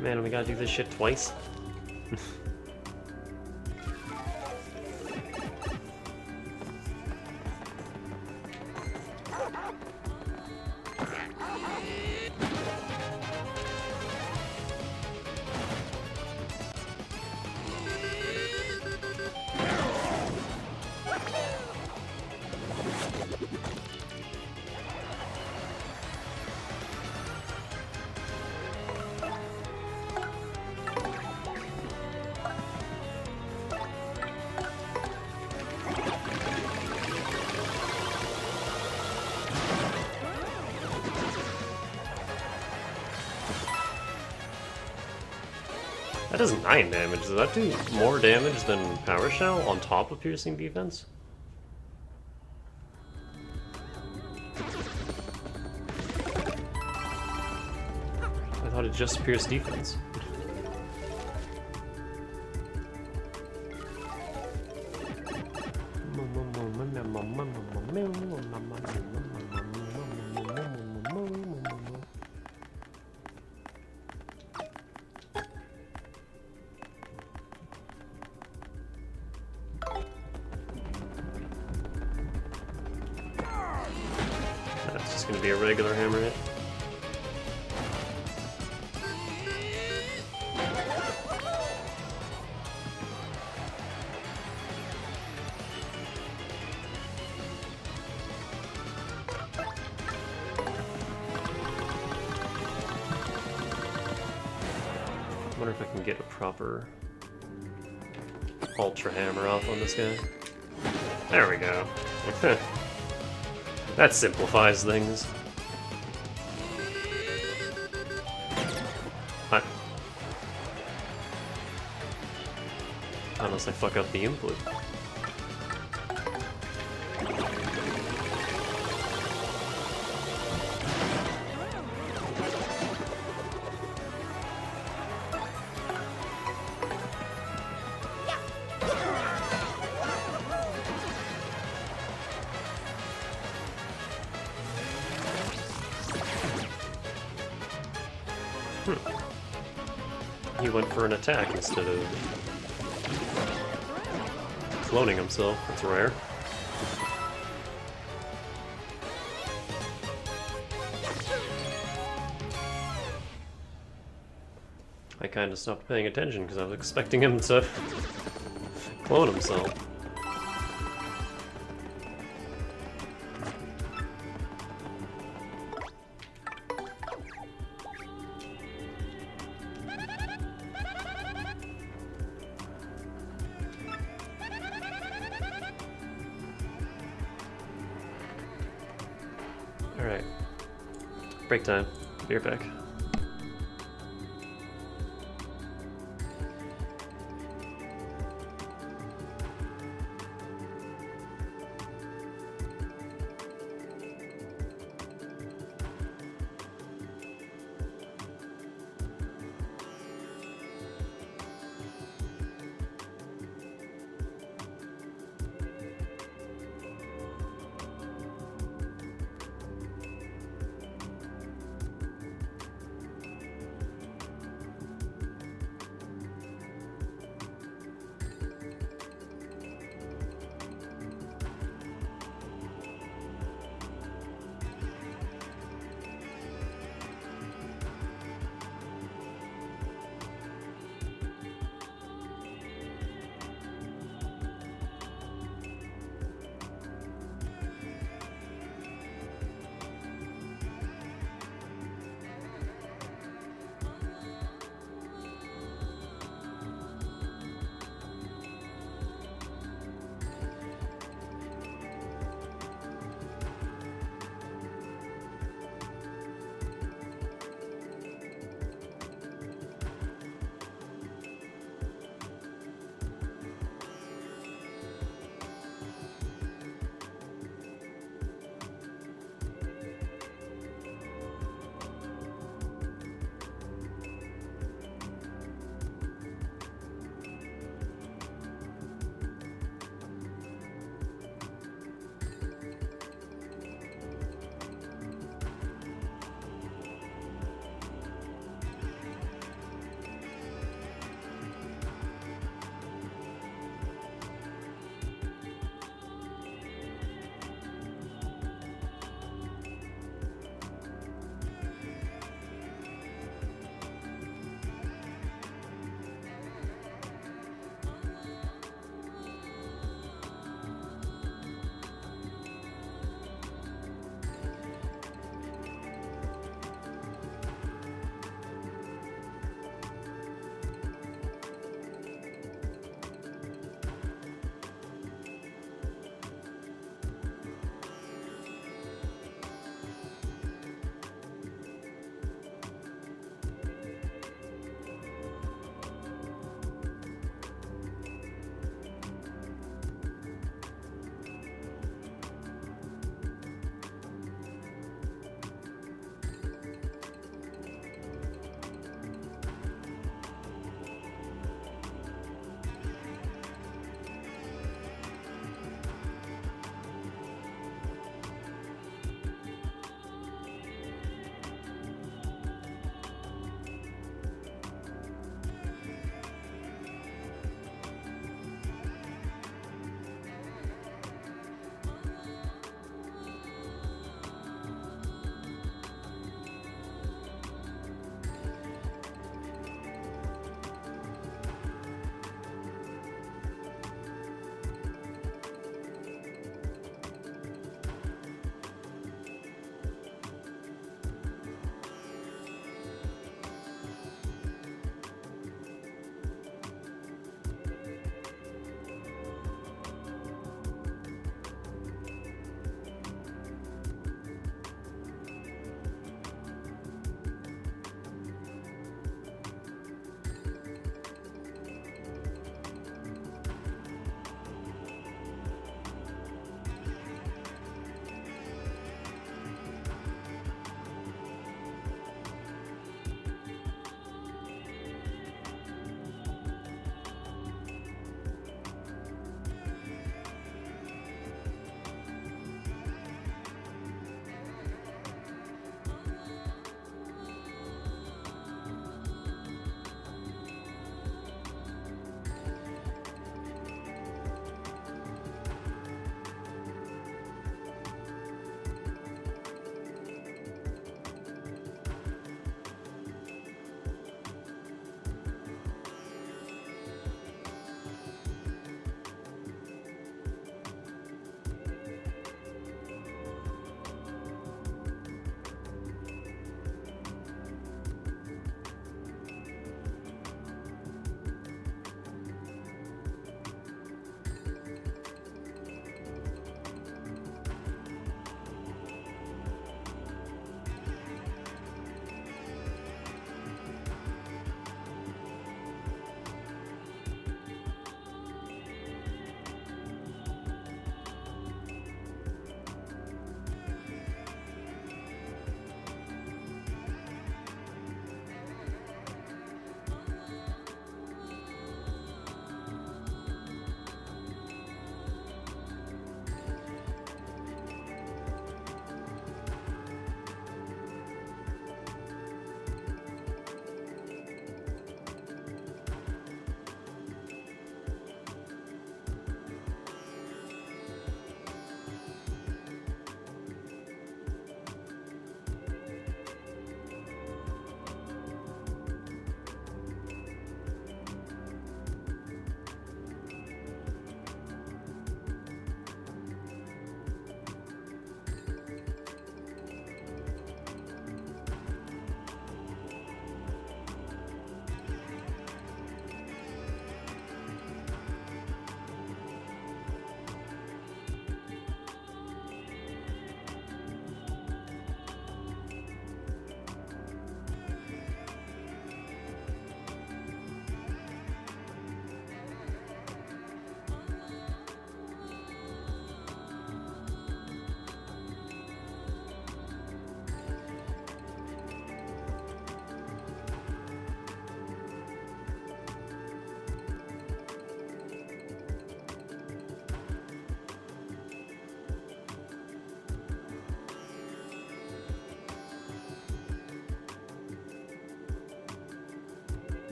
Man, we gotta do this shit twice? That does 9 damage. Does that do more damage than Power Shell on top of piercing defense? I thought it just pierced defense. That's just gonna be a regular hammer hit. I wonder if I can get a proper Ultra Hammer off on this guy. There we go. That simplifies things. Unless I fuck up the input. He went for an attack instead of cloning himself. That's rare. I kind of stopped paying attention because I was expecting him to clone himself. Alright. Break time. Be right back.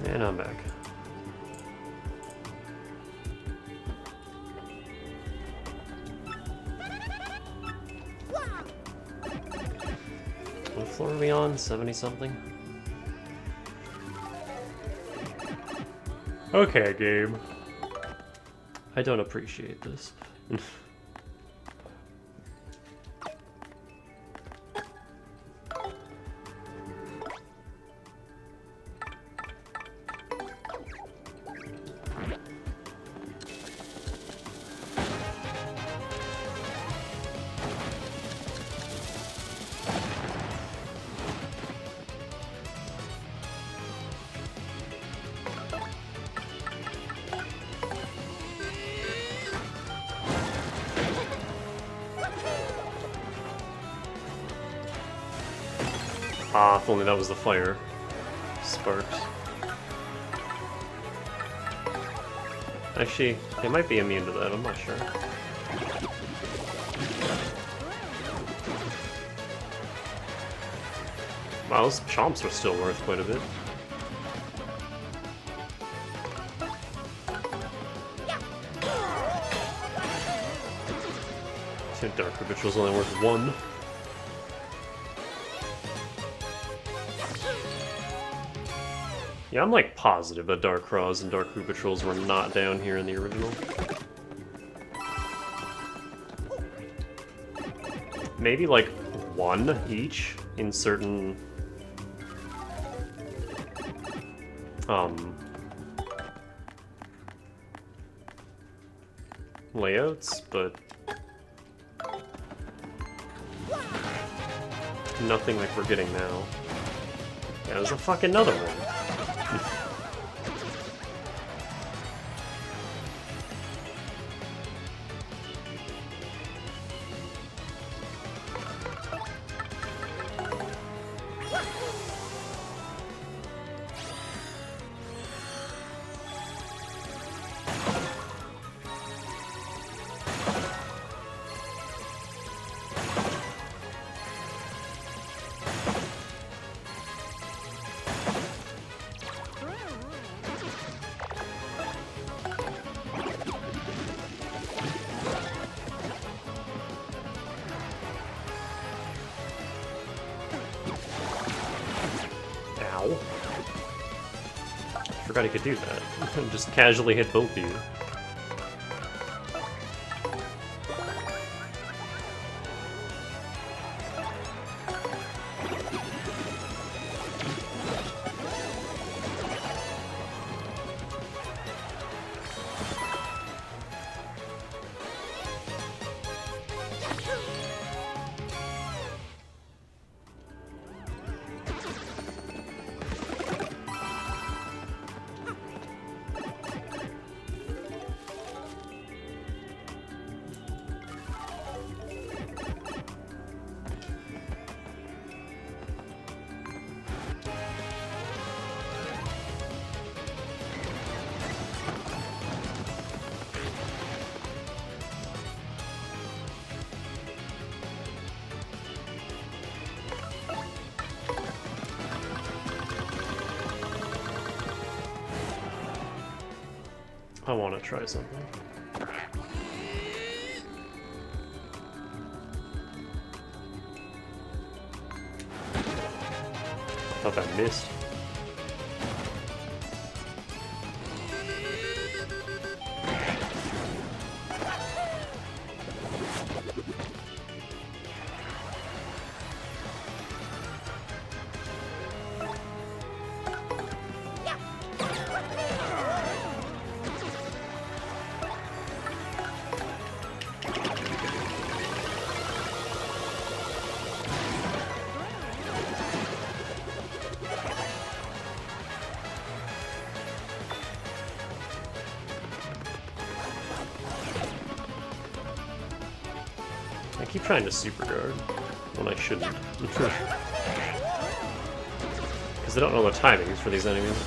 And I'm back. What floor are we on? 70-something? Okay, game. I don't appreciate this. Ah, if only that was the fire. Sparks. Actually, they might be immune to that, I'm not sure. Wow, those chomps are still worth quite a bit. I think Dark Habitual's only worth 1. Yeah, I'm like positive that Dark Craws and Dark Patrols were not down here in the original. Maybe like 1 each in certain layouts, but nothing like we're getting now. Yeah, there's a fucking another one. Forgot he could do that. Just casually hit both of you. I want to try something. Thought that missed. I keep trying to super guard when I shouldn't. Because I don't know the timings for these enemies.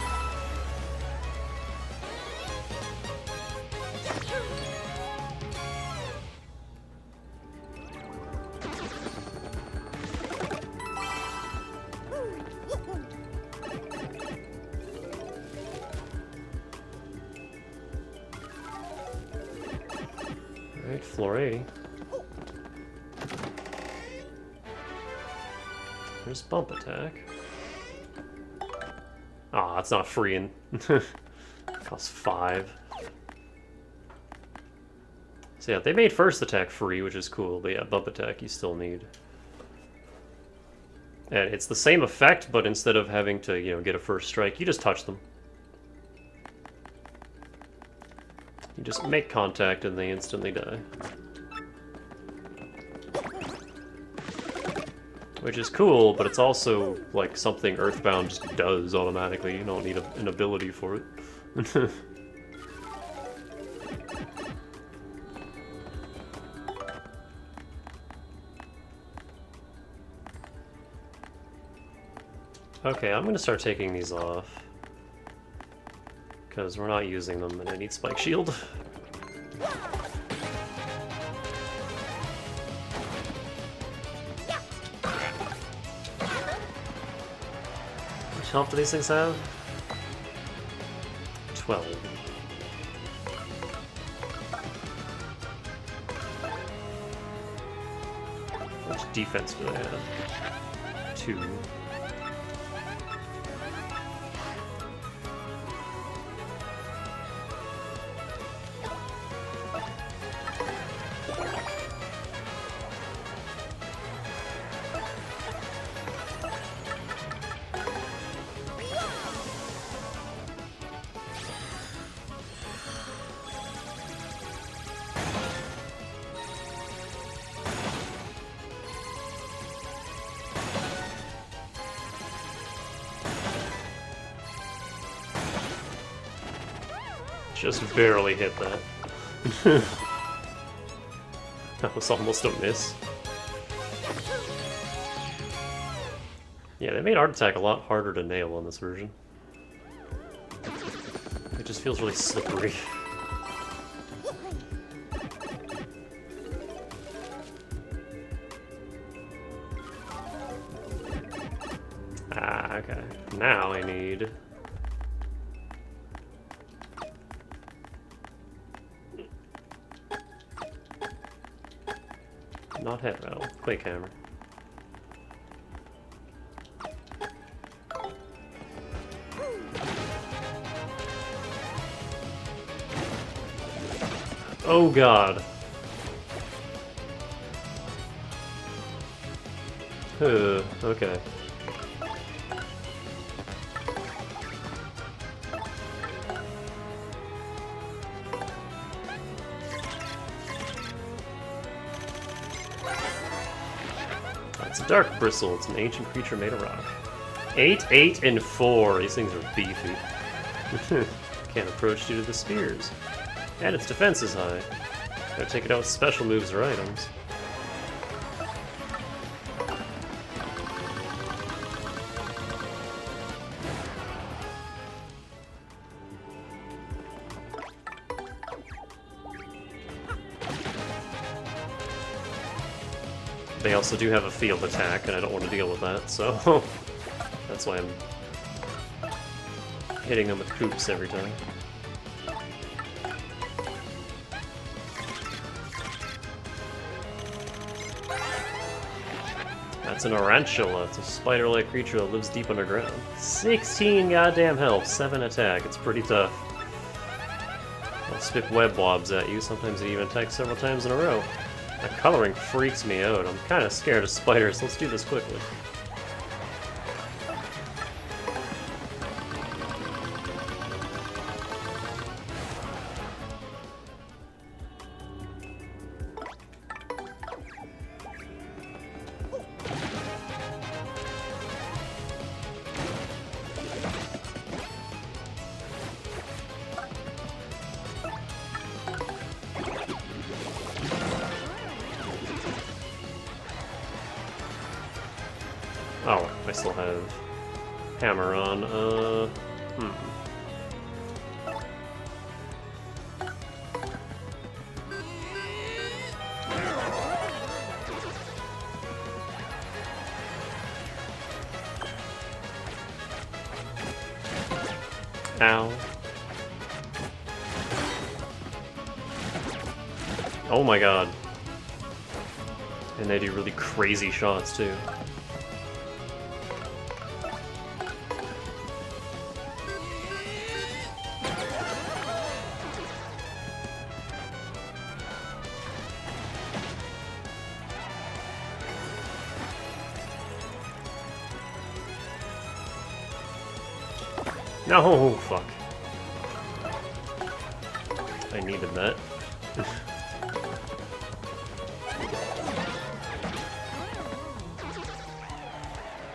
floor 80. There's bump attack. Ah, that's not free and costs 5. So yeah, they made first attack free, which is cool, but yeah, bump attack you still need. And it's the same effect, but instead of having to, you know, get a first strike, you just touch them. You just make contact and they instantly die. Which is cool, but it's also like something Earthbound just does automatically. You don't need an ability for it. Okay, I'm gonna start taking these off. Because we're not using them and I need Spike Shield. Which health do these things have? 12. Which defense do they have? 2. Just barely hit that. That was almost a miss. Yeah, they made Art Attack a lot harder to nail on this version. It just feels really slippery. Ah, okay. Now I need... Not head rattle, Quake Hammer. Oh god. Okay. It's a Dark Bristle. It's an ancient creature made of rock. 8, 8, and 4. These things are beefy. Can't approach due to the spears. And its defense is high. Gotta take it out with special moves or items. They also do have a field attack, and I don't want to deal with that, so that's why I'm hitting them with coops every time. That's an Arantula. It's a spider-like creature that lives deep underground. 16 goddamn health, 7 attack. It's pretty tough. I'll spit web wobs at you. Sometimes it even attacks several times in a row. That coloring freaks me out. I'm kind of scared of spiders. Let's do this quickly. Oh, I still have hammer on. Ow. Oh my god. And they do really crazy shots, too. No, fuck. I needed that.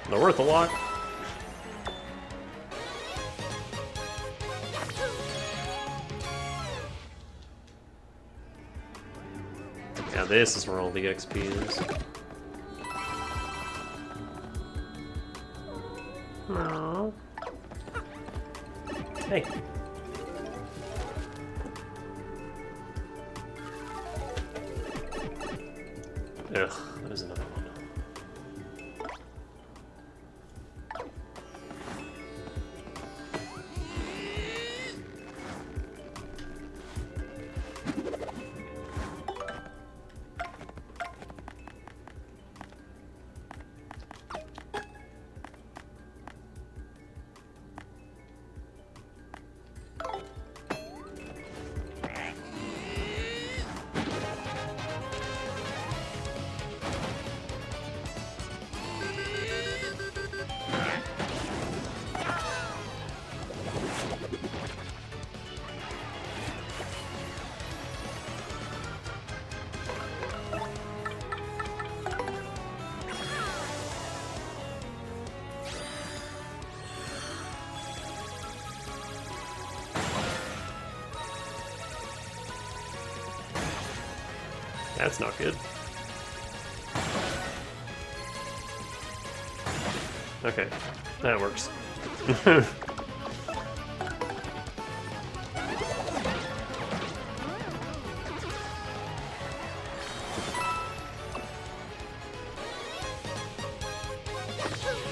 They're worth a lot. Yeah, this is where all the XP is. Aww. Hey. Ugh, there's another one. That's not good. Okay, that works.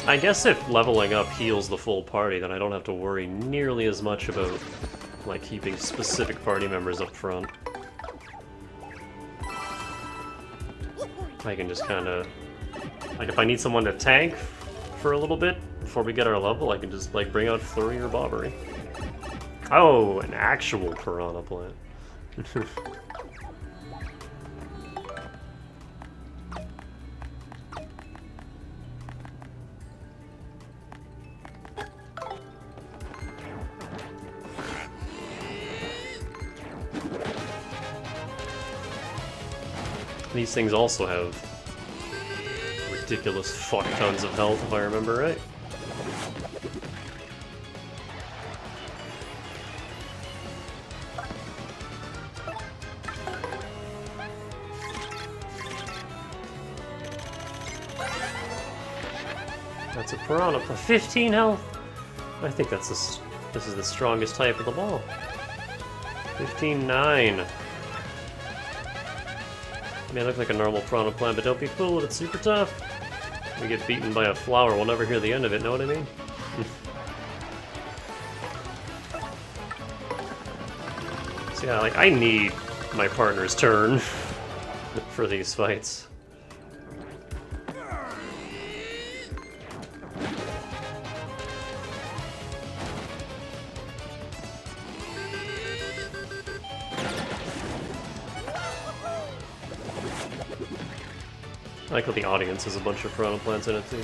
I guess if leveling up heals the full party, then I don't have to worry nearly as much about, like, keeping specific party members up front. I can just kind of... Like, if I need someone to tank for a little bit before we get our level, I can just, like, bring out Flurry or Bobbery. Oh, an actual Piranha Plant. These things also have ridiculous fuck tons of health, if I remember right. That's a Piranha for 15 health! I think that's this is the strongest type of the ball. 15-9. May look like a normal Piranha Plant, but don't be fooled, it's super tough. We get beaten by a flower, we'll never hear the end of it, know what I mean? So yeah, like, I need my partner's turn for these fights. I like how the audience has a bunch of Piranha Plants in it too.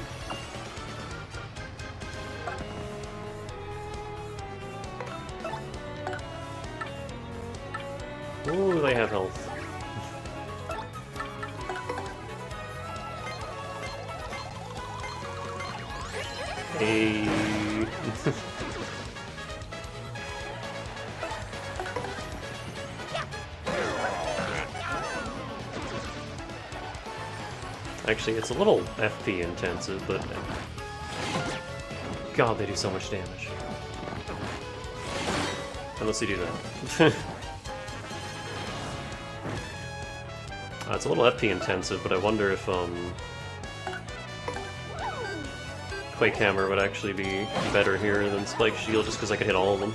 Ooh, they have health. Hey. Actually, it's a little FP intensive, but God, they do so much damage. Unless you do that. It's a little FP intensive, but I wonder if Quake Hammer would actually be better here than Spike Shield, just because I could hit all of them.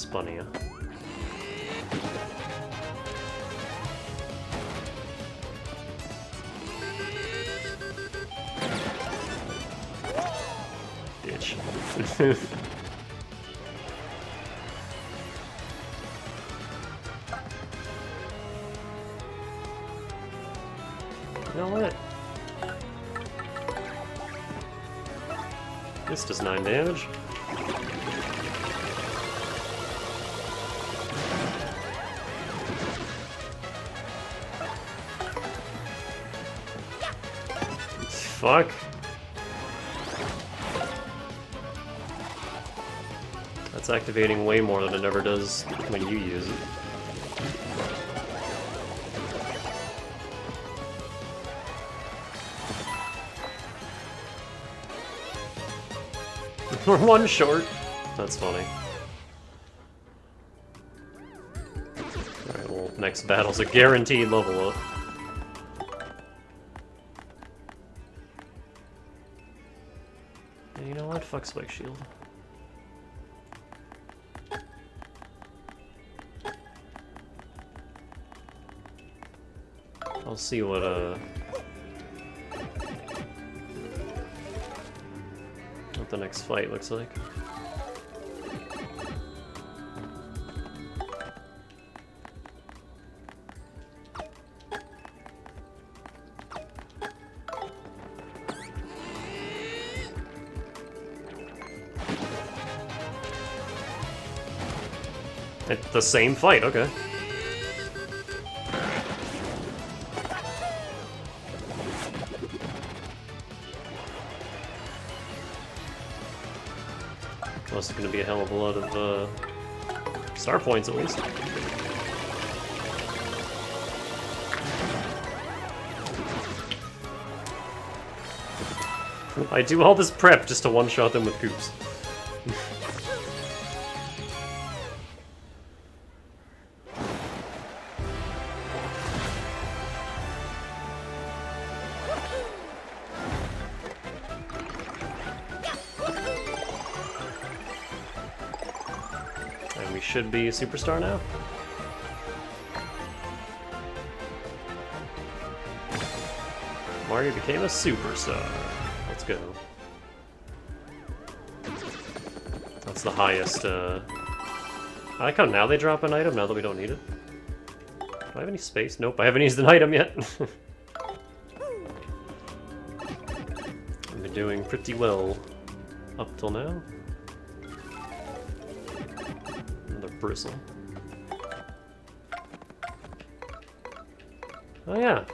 Spunny. Bitch. You know what? This does 9 damage. Fuck. That's activating way more than it ever does when you use it. We're one short. That's funny. Alright, well, next battle's a guaranteed level up. And you know what? Fuck Spike Shield. I'll see what the next fight looks like. It's the same fight, okay. Plus, it's gonna be a hell of a lot of star points at least. I do all this prep just to one-shot them with Koops. And we should be a superstar now. Mario became a superstar. Let's go. That's the highest, I like how now they drop an item, now that we don't need it. Do I have any space? Nope, I haven't used an item yet. I've been doing pretty well up till now. Another bristle. Oh yeah.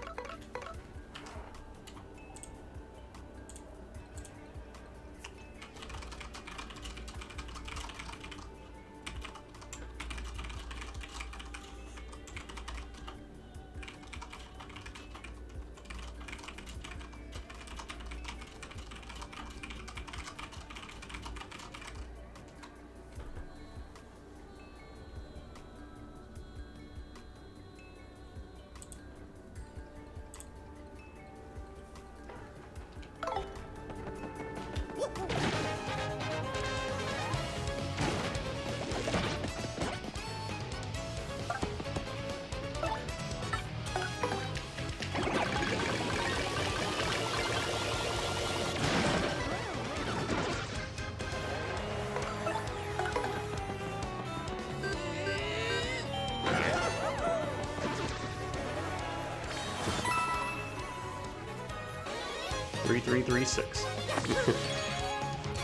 $3,336.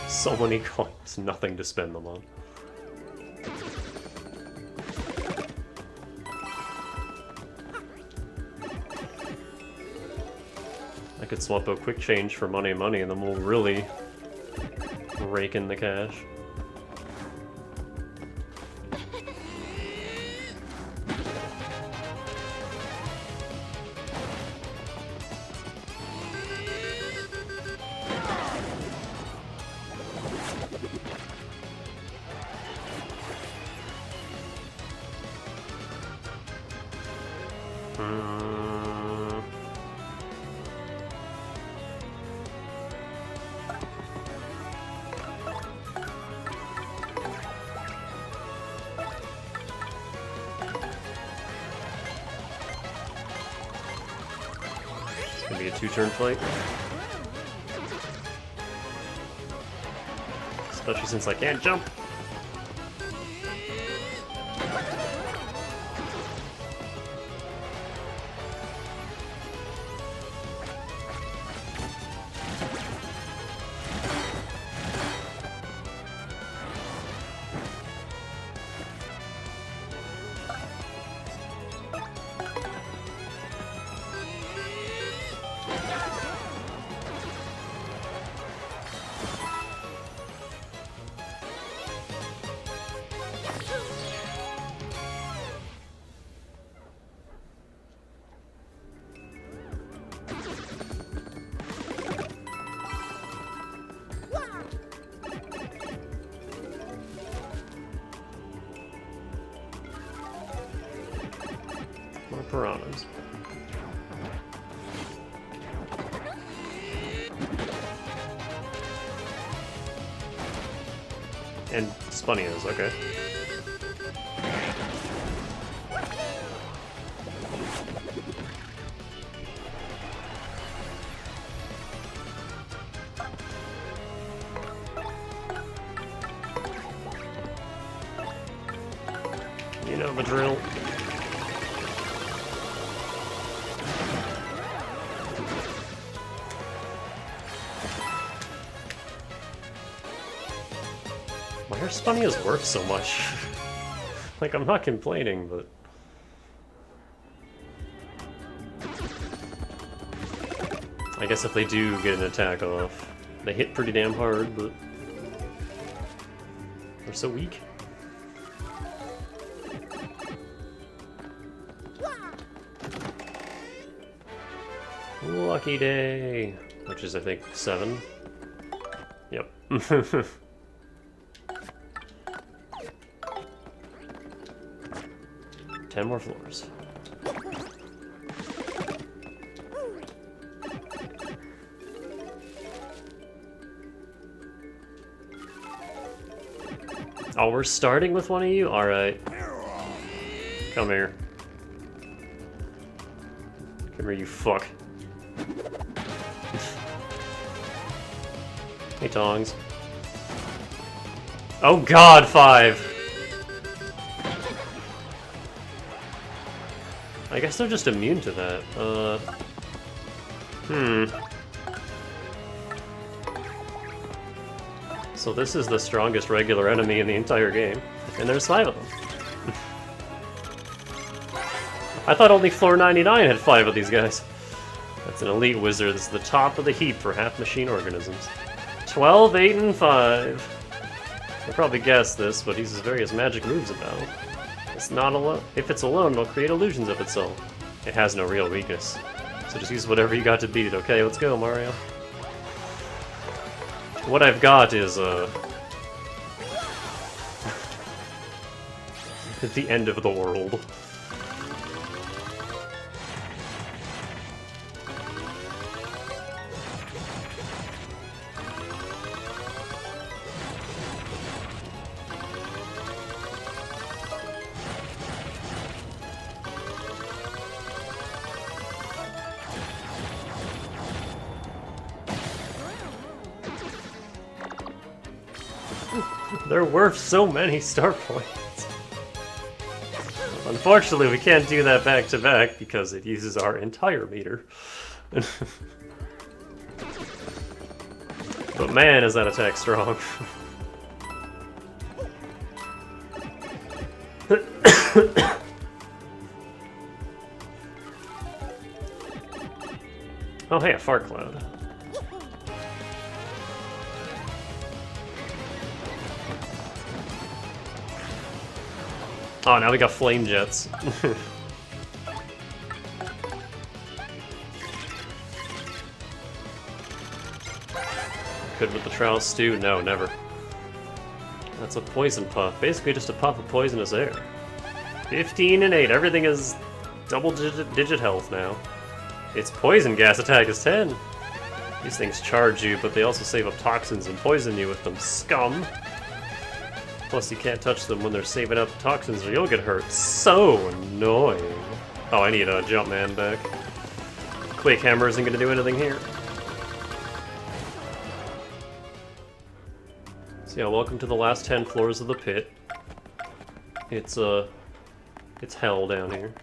So many coins, nothing to spend them on. I could swap out quick change for money, and then we'll really rake in the cash. be a 2-turn fight. Especially since I can't jump. More piranhas. And Spunnios, okay. You know the drill. Why are Spunnios worth so much? Like, I'm not complaining, but... I guess if they do get an attack off, they hit pretty damn hard, but... they're so weak. Lucky day! Which is, I think, 7. Yep. 10 more floors. Oh, we're starting with one of you? Alright. Come here. Come here, you fuck. Hey, Tongs. Oh god, 5! I guess they're just immune to that. So this is the strongest regular enemy in the entire game, and there's 5 of them. I thought only floor 99 had 5 of these guys. That's an elite wizard. This is the top of the heap for half-machine organisms. 12, 8, and 5. You'll probably guess this, but he uses various magic moves about. It's not alone. If it's alone, it'll create illusions of itself. It has no real weakness. So just use whatever you got to beat it, okay? Let's go, Mario. What I've got is, the end of the world. They're worth so many star points. Unfortunately, we can't do that back to back because it uses our entire meter. But man, is that attack strong. Oh hey, a fart cloud. Oh, now we got flame jets. Could with the trowel stew? No, never. That's a poison puff. Basically just a puff of poisonous air. 15 and 8. Everything is double-digit health now. Its poison gas attack is 10. These things charge you, but they also save up toxins and poison you with them. Scum! Plus, you can't touch them when they're saving up toxins or you'll get hurt. So annoying. Oh, I need a Jumpman back. Quake Hammer isn't going to do anything here. So yeah, welcome to the last 10 floors of the pit. It's hell down here.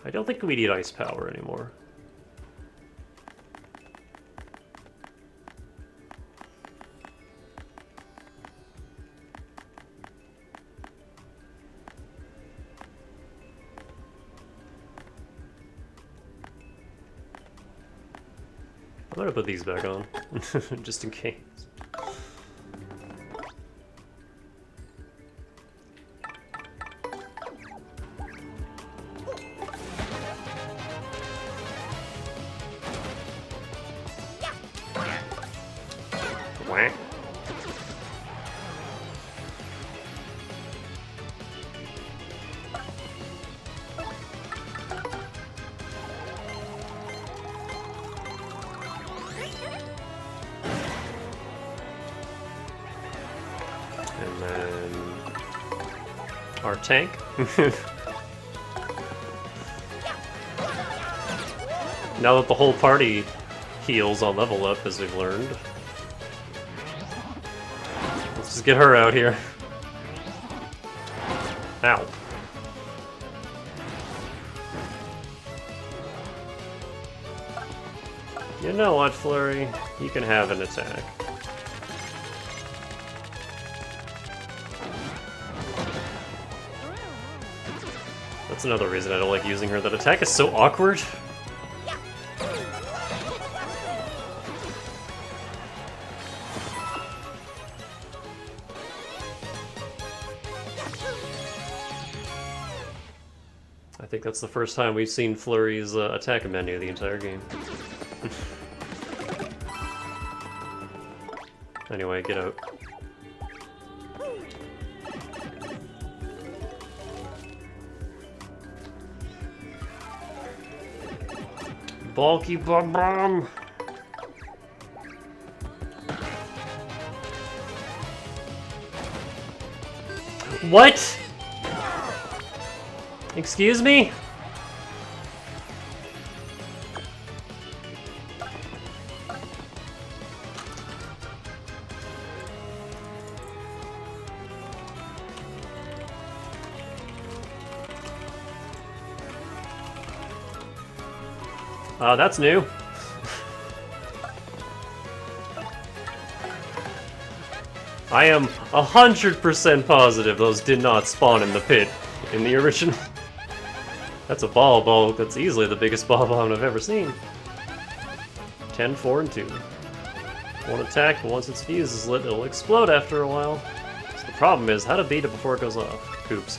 I don't think we need ice power anymore. I'm gonna put these back on, just in case. Whack. And then our tank. Now that the whole party heals on level up, as we've learned. Let's just get her out here. Ow. You know what, Flurry? You can have an attack. That's another reason I don't like using her. That attack is so awkward. I think that's the first time we've seen Flurry's attack menu the entire game. Anyway, get out. Bulky bomb. What? Excuse me? That's new. I am 100% positive those did not spawn in the pit in the original. That's a ball. That's easily the biggest ball bomb I've ever seen. 10, 4, and 2. One attack, but once its fuse is lit, it'll explode after a while. So the problem is how to beat it before it goes off. Oops.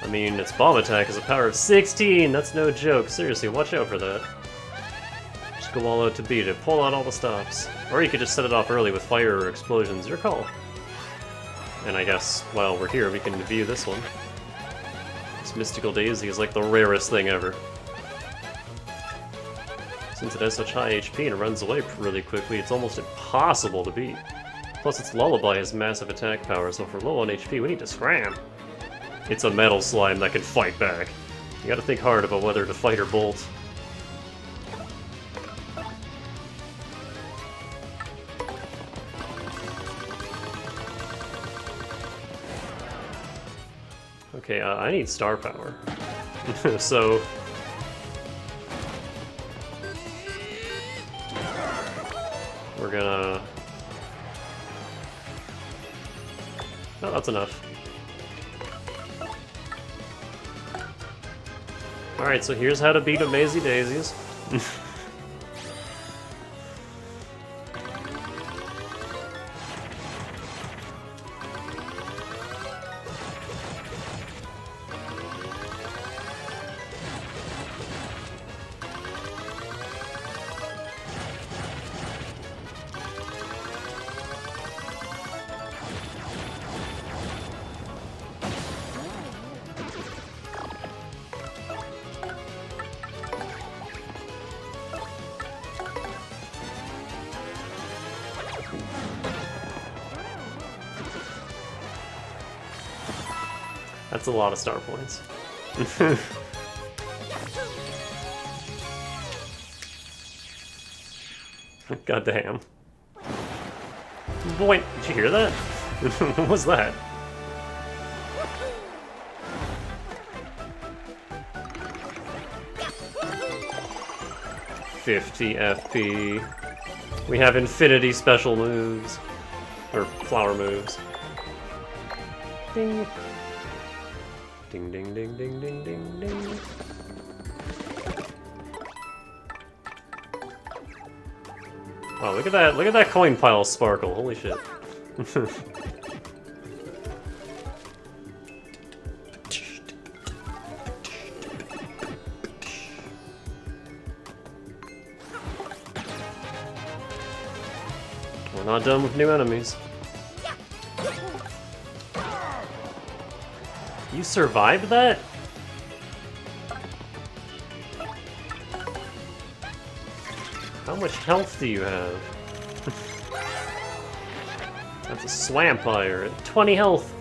I mean, its bomb attack has a power of 16! That's no joke. Seriously, watch out for that. Just go all out to beat it. Pull out all the stops. Or you could just set it off early with fire or explosions. Your call. And I guess, while we're here, we can view this one. This Mystical Daisy is like the rarest thing ever. Since it has such high HP and it runs away really quickly, it's almost impossible to beat. Plus its Lullaby has massive attack power, so if we're low on HP, we need to scram. It's a metal slime that can fight back. You gotta think hard about whether to fight or bolt. Okay, I need star power. So... we're gonna... oh, that's enough. Alright, so here's how to beat Amazy Daisies. That's a lot of star points. God damn. Boy, did you hear that? What was that? $50 FP. We have infinity special moves. Or flower moves. Ding. Ding ding ding ding ding ding ding. Oh, look at that coin pile sparkle, holy shit. We're not done with new enemies. You survived that? How much health do you have? That's a Swampire at 20 health.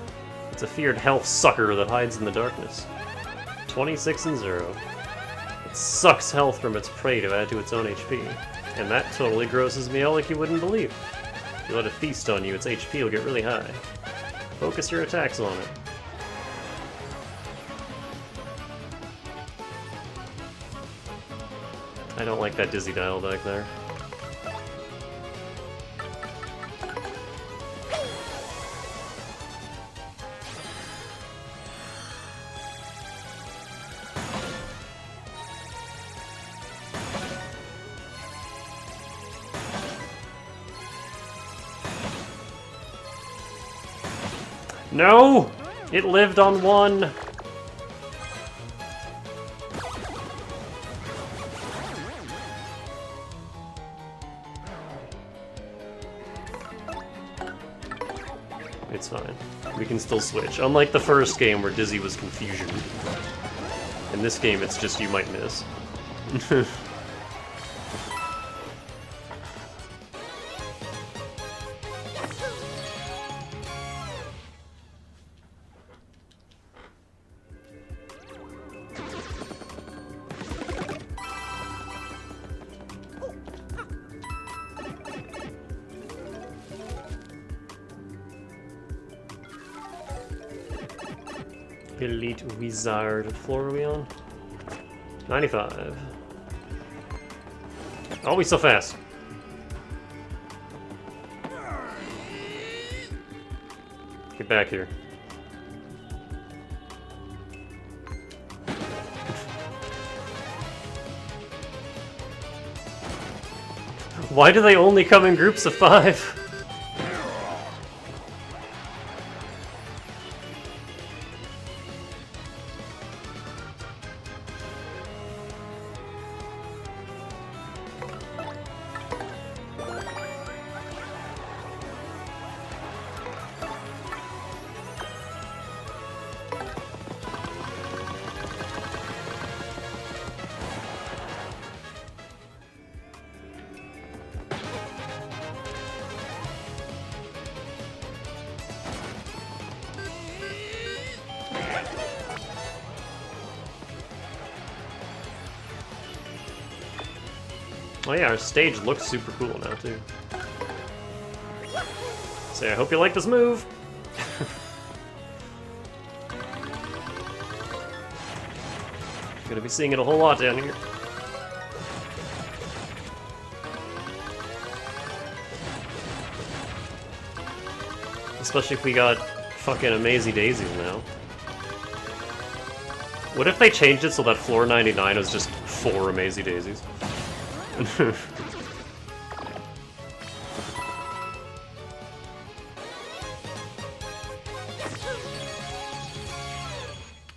It's a feared health sucker that hides in the darkness. 26 and 0. It sucks health from its prey to add to its own HP. And that totally grosses me out like you wouldn't believe. If you let it feast on you, its HP will get really high. Focus your attacks on it. I don't like that dizzy dial back there. No! It lived on one! It's fine. We can still switch. Unlike the first game where Dizzy was confusion. In this game, it's just you might miss. Elite Wizard. What floor are we on? 95. Oh, he's so fast. Get back here. Why do they only come in groups of 5? Oh yeah, our stage looks super cool now, too. So I hope you like this move! Gonna be seeing it a whole lot down here. Especially if we got fucking Amazy Daisies now. What if they changed it so that floor 99 was just 4 Amazy Daisies?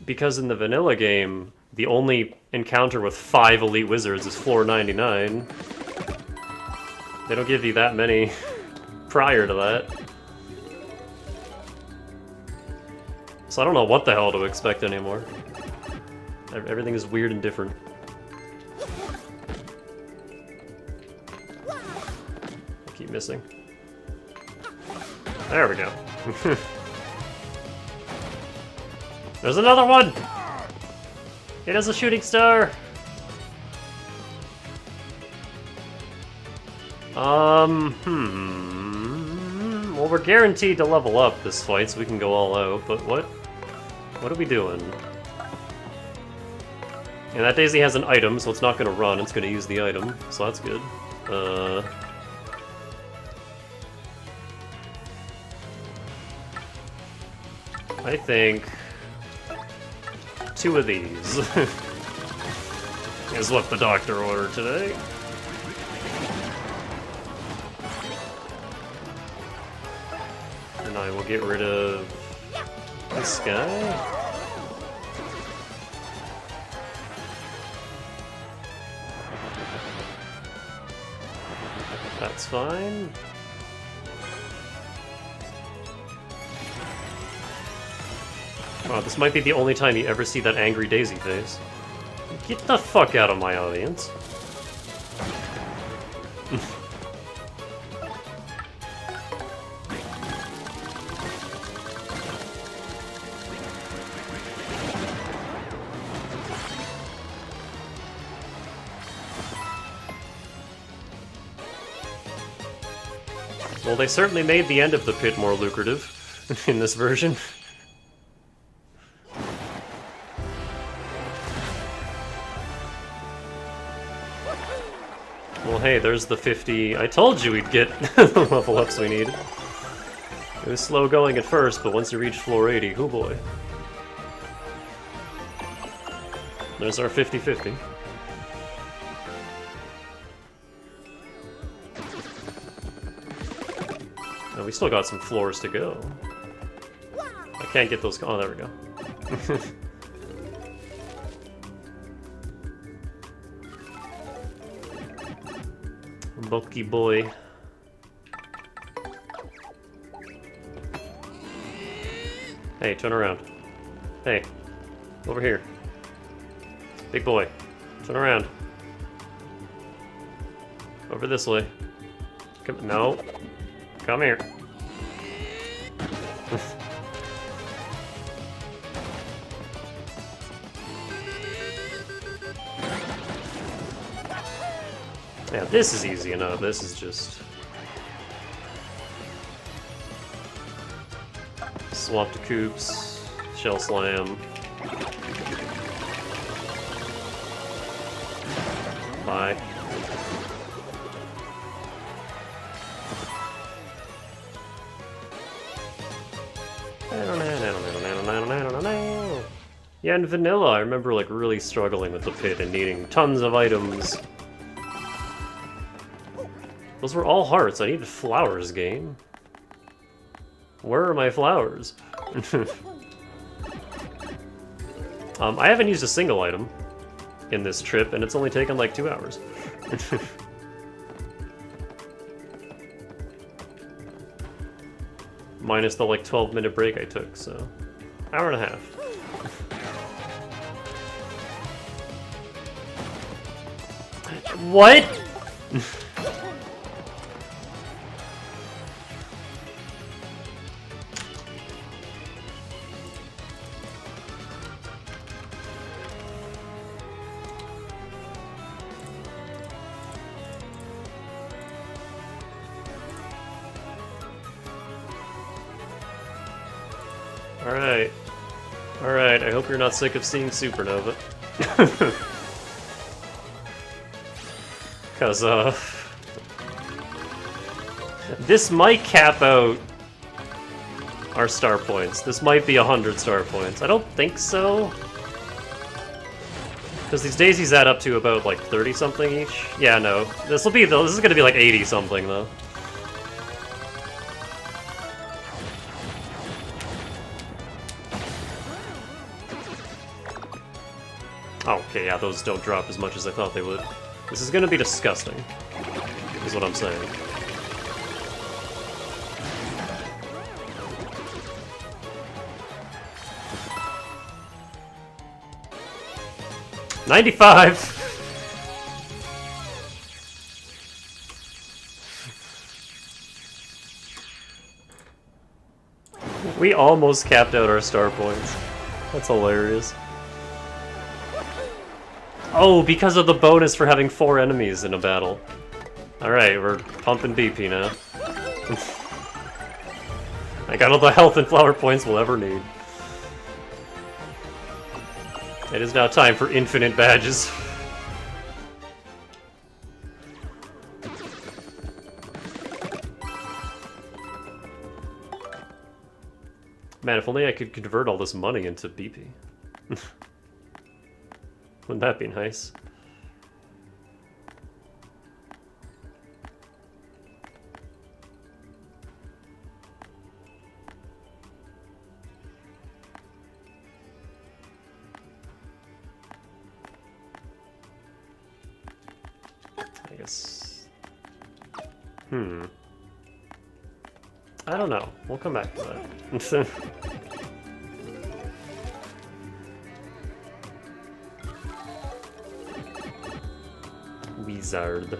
Because in the vanilla game, the only encounter with 5 elite wizards is floor 99. They don't give you that many prior to that. So I don't know what the hell to expect anymore. Everything is weird and different. I keep missing. There we go. There's another one! It has a shooting star! Well, we're guaranteed to level up this fight, so we can go all out, but what are we doing? And that Daisy has an item, so it's not gonna run, it's gonna use the item, so that's good. I think 2 of these is what the doctor ordered today. And I will get rid of this guy. That's fine. Wow, this might be the only time you ever see that angry Daisy face. Get the fuck out of my audience. Well, they certainly made the end of the pit more lucrative in this version. Well, hey, there's the 50. I told you we'd get the level ups we need. It was slow going at first, but once you reach floor 80, oh boy. There's our 50-50. Oh, we still got some floors to go. I can't get those. Oh, there we go. Bulky boy. Hey, turn around. Hey, over here. Big boy, turn around. Over this way. Come, no. Come here. Yeah, this is easy enough. This is just... swap to Coops, Shell Slam. Bye. Yeah, in vanilla, I remember like really struggling with the pit and needing tons of items. Those were all hearts. I needed flowers, game. Where are my flowers? I haven't used a single item in this trip, and it's only taken like 2 hours. Minus the like 12-minute break I took, so hour and a half. What? Alright. Alright, I hope you're not sick of seeing Supernova. Because, this might cap out our star points. This might be 100 star points. I don't think so. Because these daisies add up to about, like, 30-something each. Yeah, no. This is gonna be, like, 80-something, though. Okay, yeah, those don't drop as much as I thought they would. This is gonna be disgusting, is what I'm saying. $95! We almost capped out our star points. That's hilarious. Oh, because of the bonus for having 4 enemies in a battle. Alright, we're pumping BP now. I got all the health and flower points we'll ever need. It is now time for infinite badges. Man, if only I could convert all this money into BP. Wouldn't that be nice? I guess... I don't know. We'll come back to that. Wizard.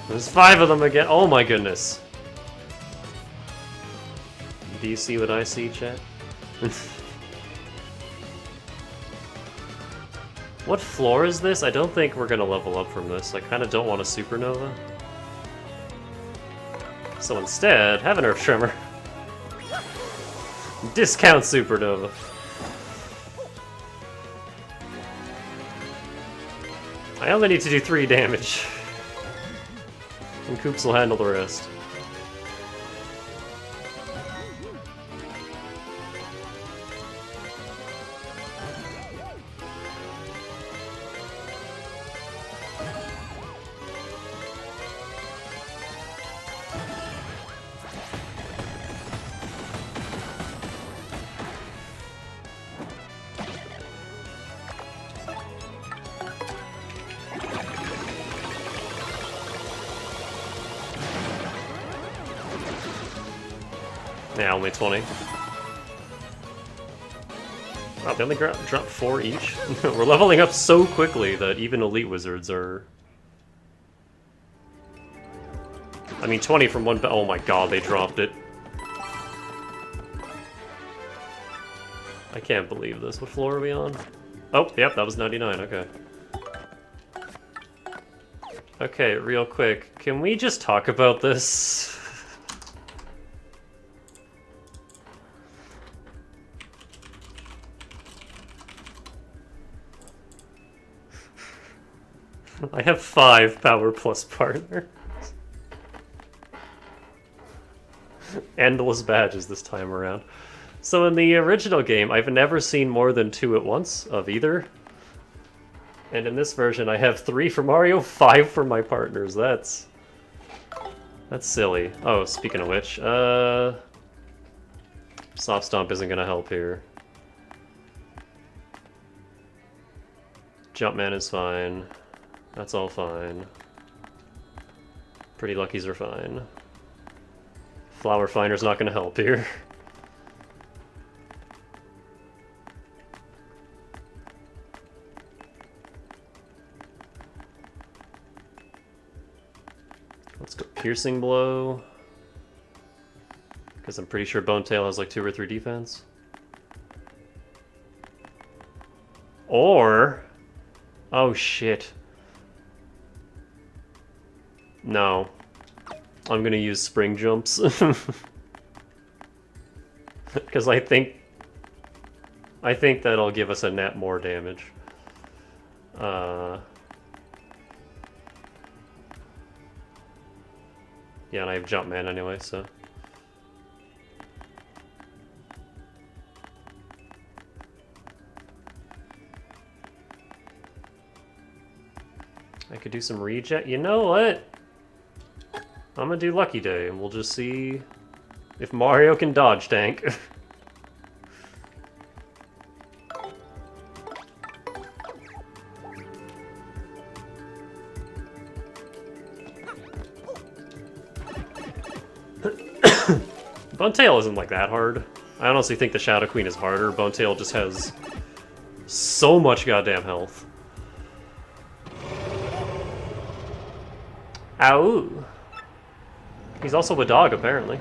There's 5 of them again. Oh my goodness. Do you see what I see, chat? What floor is this? I don't think we're gonna level up from this. I kinda don't want a supernova. So instead, have an earth tremor. Discount supernova. I only need to do 3 damage. And Koops will handle the rest. Yeah, only 20. Wow, they only dropped 4 each? We're leveling up so quickly that even elite wizards are... I mean, 20 from one... Oh my god, they dropped it. I can't believe this. What floor are we on? Oh, yep, that was 99, okay. Okay, real quick. Can we just talk about this? I have 5 power plus partner. Endless badges this time around. So in the original game, I've never seen more than 2 at once of either. And in this version, I have 3 for Mario, 5 for my partners. That's silly. Oh, speaking of which, Soft Stomp isn't gonna help here. Jumpman is fine. That's all fine. Pretty Luckies are fine. Flower Finder's not gonna help here. Let's go Piercing Blow. Because I'm pretty sure Bone Tail has like 2 or 3 defense. Or... Oh shit. No. I'm gonna use Spring Jumps. Because I think that'll give us a net more damage. Yeah, and I have Jumpman anyway, so... I could do some reject. You know what? I'm gonna do Lucky Day, and we'll just see if Mario can dodge tank. Bone Tail isn't like that hard. I honestly think the Shadow Queen is harder. Bone Tail just has so much goddamn health. Ow! He's also a dog, apparently.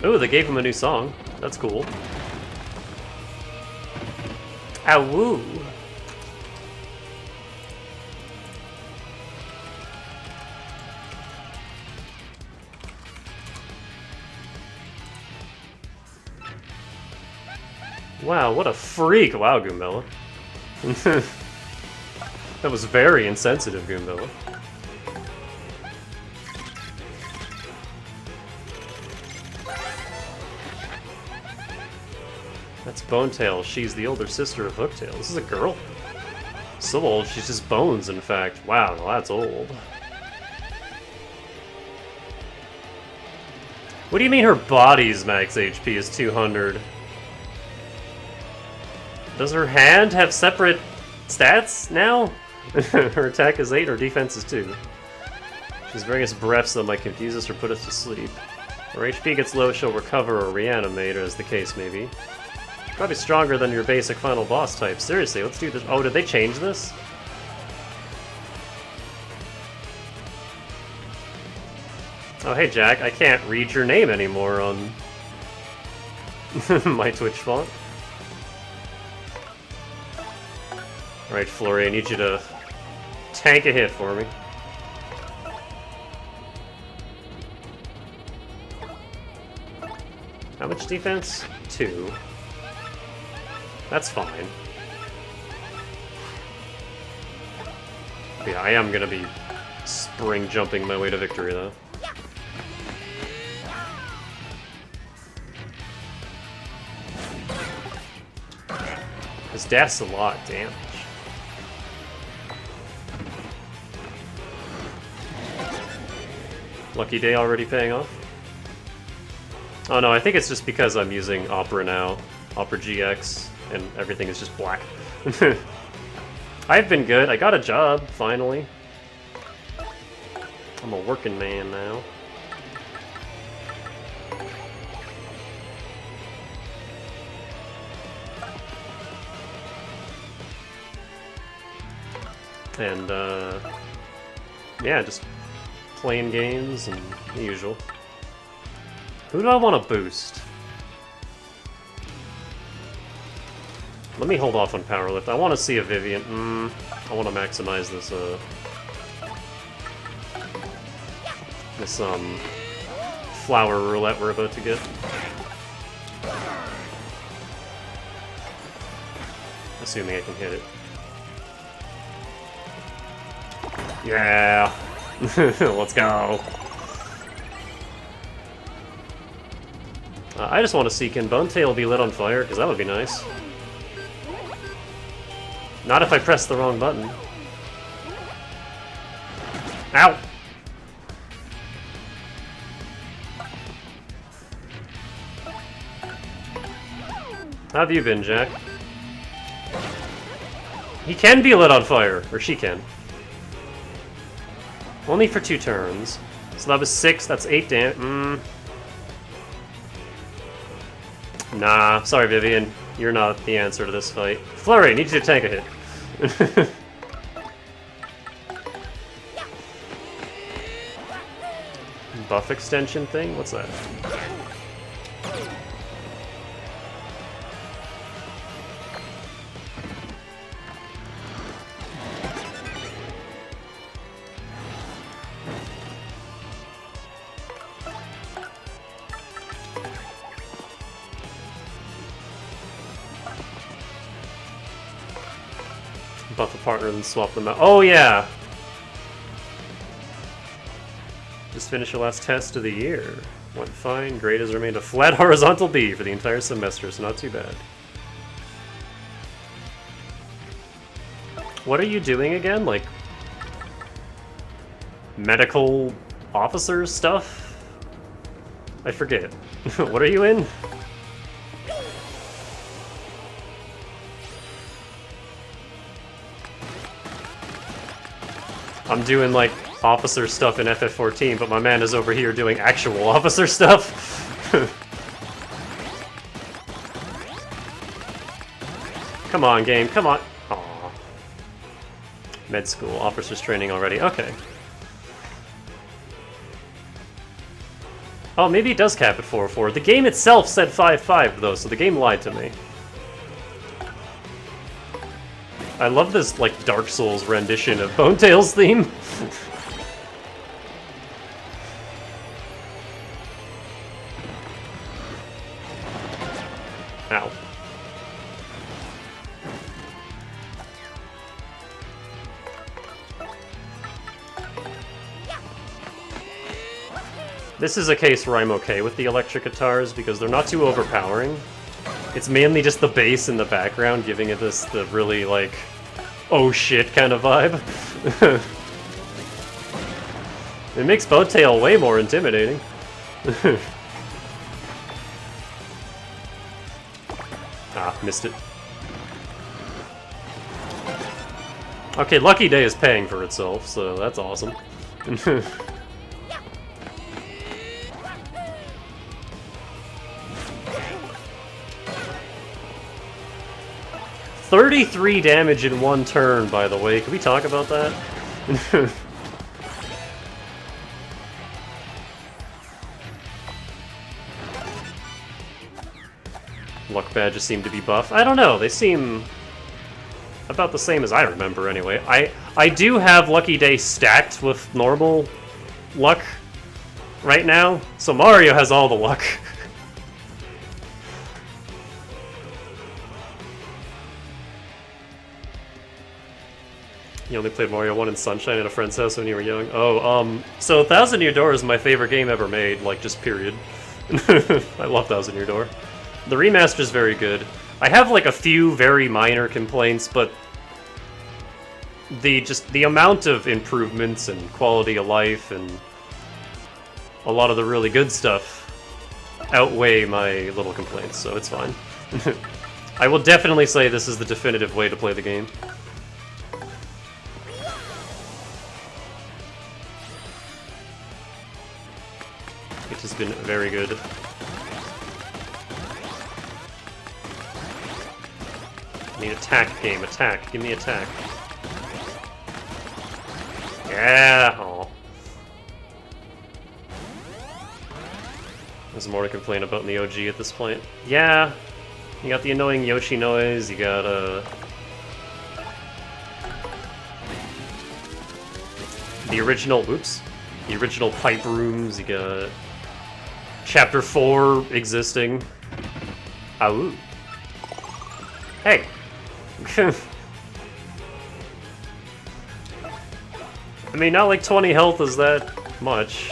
Ooh, they gave him a new song. That's cool. Ow-woo! Wow, what a freak! Wow, Goombella. That was very insensitive, Goombella. That's Bonetail. She's the older sister of Hooktail. This is a girl? So old, she's just bones, in fact. Wow, well, that's old. What do you mean her body's max HP is 200? Does her hand have separate stats now? Her attack is 8, her defense is 2. She's bringing us breaths that might confuse us or put us to sleep. Her HP gets low, she'll recover or reanimate, as the case may be. Probably stronger than your basic final boss type. Seriously, let's do this. Oh, did they change this? Oh, hey Jack, I can't read your name anymore on my Twitch font. Alright, Flurry, I need you to tank a hit for me. How much defense? 2. That's fine. Yeah, I am gonna be spring jumping my way to victory, though. His dash a lot of damage. Lucky Day already paying off? Oh no, I think it's just because I'm using Opera now. Opera GX, and everything is just black. I've been good. I got a job, finally. I'm a working man now. And, yeah, just playing games and the usual. Who do I want to boost? Let me hold off on Power Lift. I want to see a Vivian. I want to maximize this, flower roulette we're about to get. Assuming I can hit it. Yeah! Let's go! I just want to see, can Bonetail be lit on fire? Because that would be nice. Not if I press the wrong button. Ow! How have you been, Jack? He can be lit on fire, or she can. Only for 2 turns. So that was 6, that's 8 damage. Nah, sorry Vivian. You're not the answer to this fight. Flurry, need you to tank a hit. Buff extension thing? What's that? Buff a partner and swap them out. Oh yeah! Just finished your last test of the year. Went fine. Grade has remained a flat horizontal B for the entire semester, so not too bad. What are you doing again? Like medical officer stuff? I forget. What are you in? I'm doing like officer stuff in FF14, but my man is over here doing actual officer stuff. Come on, game, come on. Aw. Med school, officers training already, okay. Oh, maybe it does cap at 4-4. The game itself said 5-5, though, so the game lied to me. I love this, like, Dark Souls rendition of Bone Tail's theme. Ow. This is a case where I'm okay with the electric guitars because they're not too overpowering. It's mainly just the bass in the background giving it the really, like, oh shit kind of vibe. It makes Bone Tail way more intimidating. Ah, missed it. Okay, Lucky Day is paying for itself, so that's awesome. 33 damage in one turn, by the way. Can we talk about that? Luck badges seem to be buff. I don't know, they seem about the same as I remember anyway. I do have Lucky Day stacked with normal luck right now, so Mario has all the luck. You only played Mario 1 in Sunshine at a friend's house when you were young? Oh, so Thousand Year Door is my favorite game ever made, like, just period. I love Thousand Year Door. The remaster is very good. I have, like, a few very minor complaints, but the amount of improvements and quality of life and a lot of the really good stuff outweigh my little complaints, so it's fine. I will definitely say this is the definitive way to play the game. It has been very good. I need attack game, attack. Give me attack. Yeah! Aw. There's more to complain about in the OG at this point. Yeah! You got the annoying Yoshi noise, you got, the original, oops. The original pipe rooms, you got Chapter 4 existing. Ow. Hey! I mean, not like 20 health is that much.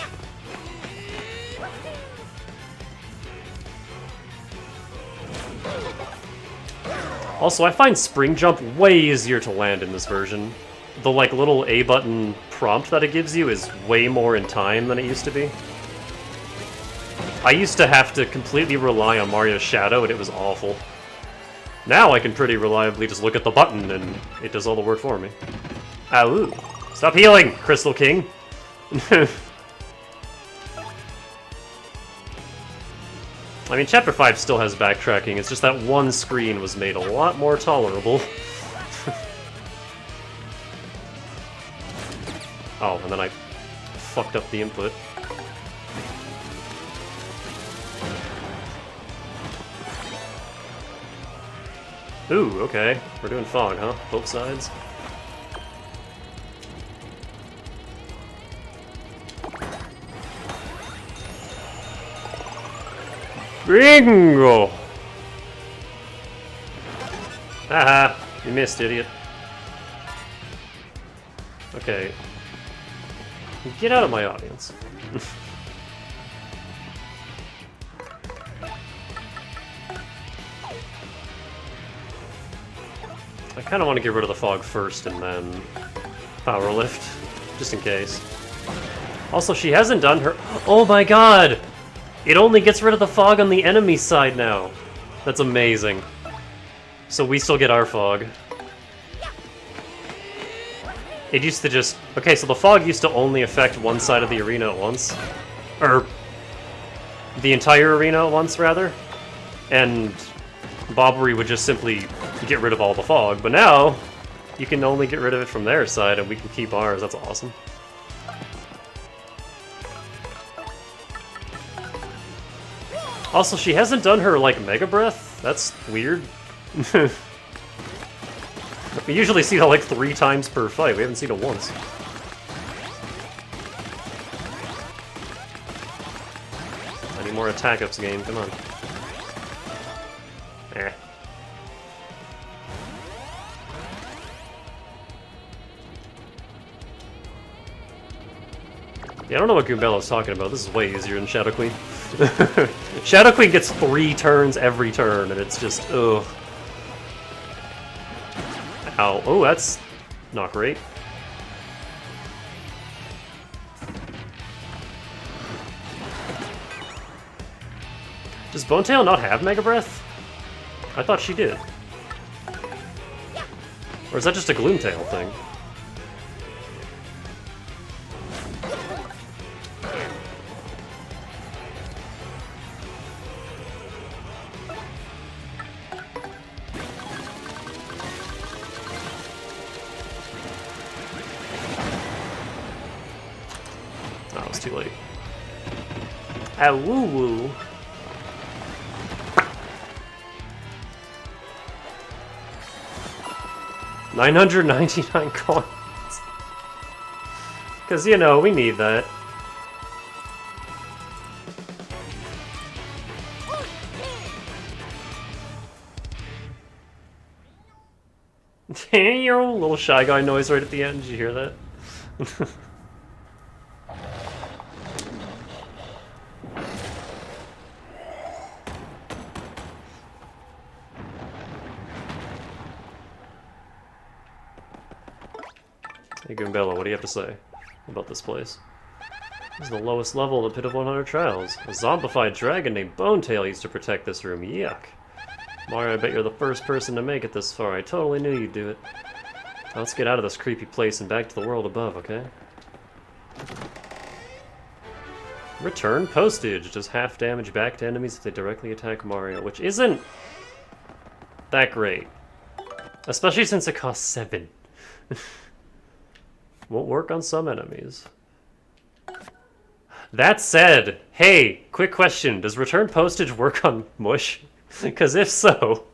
Also, I find Spring Jump way easier to land in this version. The, like, little A button prompt that it gives you is way more in time than it used to be. I used to have to completely rely on Mario's Shadow, and it was awful. Now I can pretty reliably just look at the button, and it does all the work for me. Ow! Stop healing, Crystal King! I mean, Chapter 5 still has backtracking, it's just that one screen was made a lot more tolerable. Oh, and then I fucked up the input. Ooh, okay. We're doing fog, huh? Both sides? Bingo! Haha, you missed, idiot. Okay. Get out of my audience. I kind of want to get rid of the fog first and then power lift, just in case. Also, she hasn't done her... Oh my god! It only gets rid of the fog on the enemy side now. That's amazing. So we still get our fog. It used to just... Okay, so the fog used to only affect one side of the arena at once. Or... the entire arena at once, rather. And... Bobbery would just simply get rid of all the fog. But now, you can only get rid of it from their side, and we can keep ours. That's awesome. Also, she hasn't done her, like, Mega Breath. That's weird. We usually see it, like, 3 times per fight. We haven't seen it once. I need more attack-ups, game. Come on. Eh. Yeah, I don't know what Goombella's talking about. This is way easier than Shadow Queen. Shadow Queen gets 3 turns every turn, and it's just, ugh. Ow. Oh, that's not great. Does Bonetail not have Mega Breath? I thought she did. Or is that just a Gloomtail thing? Oh, it was too late. Ah, woo woo. $999 coins. Because, you know, we need that. Your little Shy Guy noise right at the end. Did you hear that? Hey Goombella, what do you have to say about this place? This is the lowest level of the Pit of 100 Trials. A zombified dragon named Bonetail used to protect this room. Yuck. Mario, I bet you're the first person to make it this far. I totally knew you'd do it. Now let's get out of this creepy place and back to the world above, okay? Return postage. Does half damage back to enemies if they directly attack Mario, which isn't that great. Especially since it costs 7. Won't work on some enemies. That said, hey, quick question. Does return postage work on Mush? Because if so,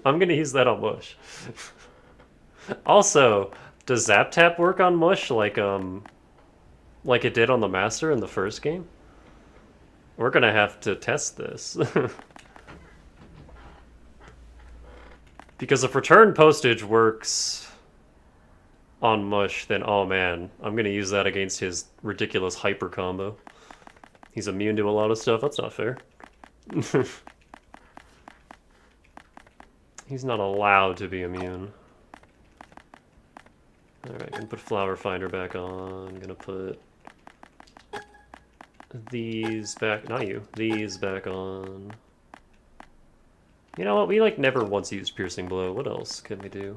I'm gonna use that on Mush. Also, does Zap Tap work on Mush like it did on the Master in the first game? We're gonna have to test this. Because if return postage works on Mush, then oh man, I'm gonna use that against his ridiculous hyper combo. He's immune to a lot of stuff, that's not fair. He's not allowed to be immune. Alright, gonna put Flower Finder back on, gonna put these back, not you, these back on. You know what, we like never once used Piercing Blow, what else can we do?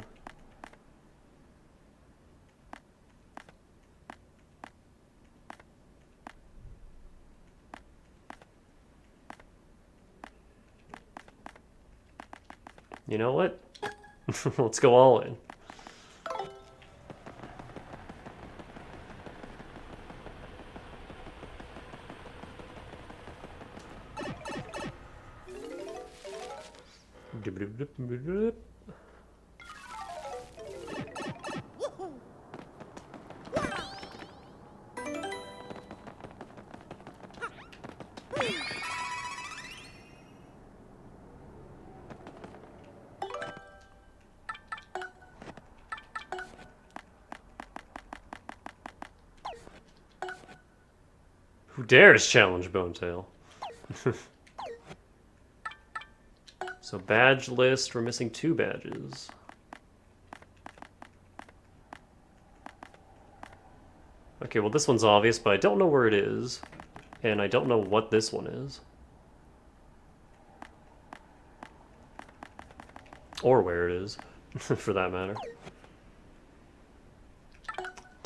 You know what? Let's go all in. Who dares challenge Bonetail? So badge list, we're missing 2 badges. Okay, well this one's obvious, but I don't know where it is. And I don't know what this one is. Or where it is, for that matter.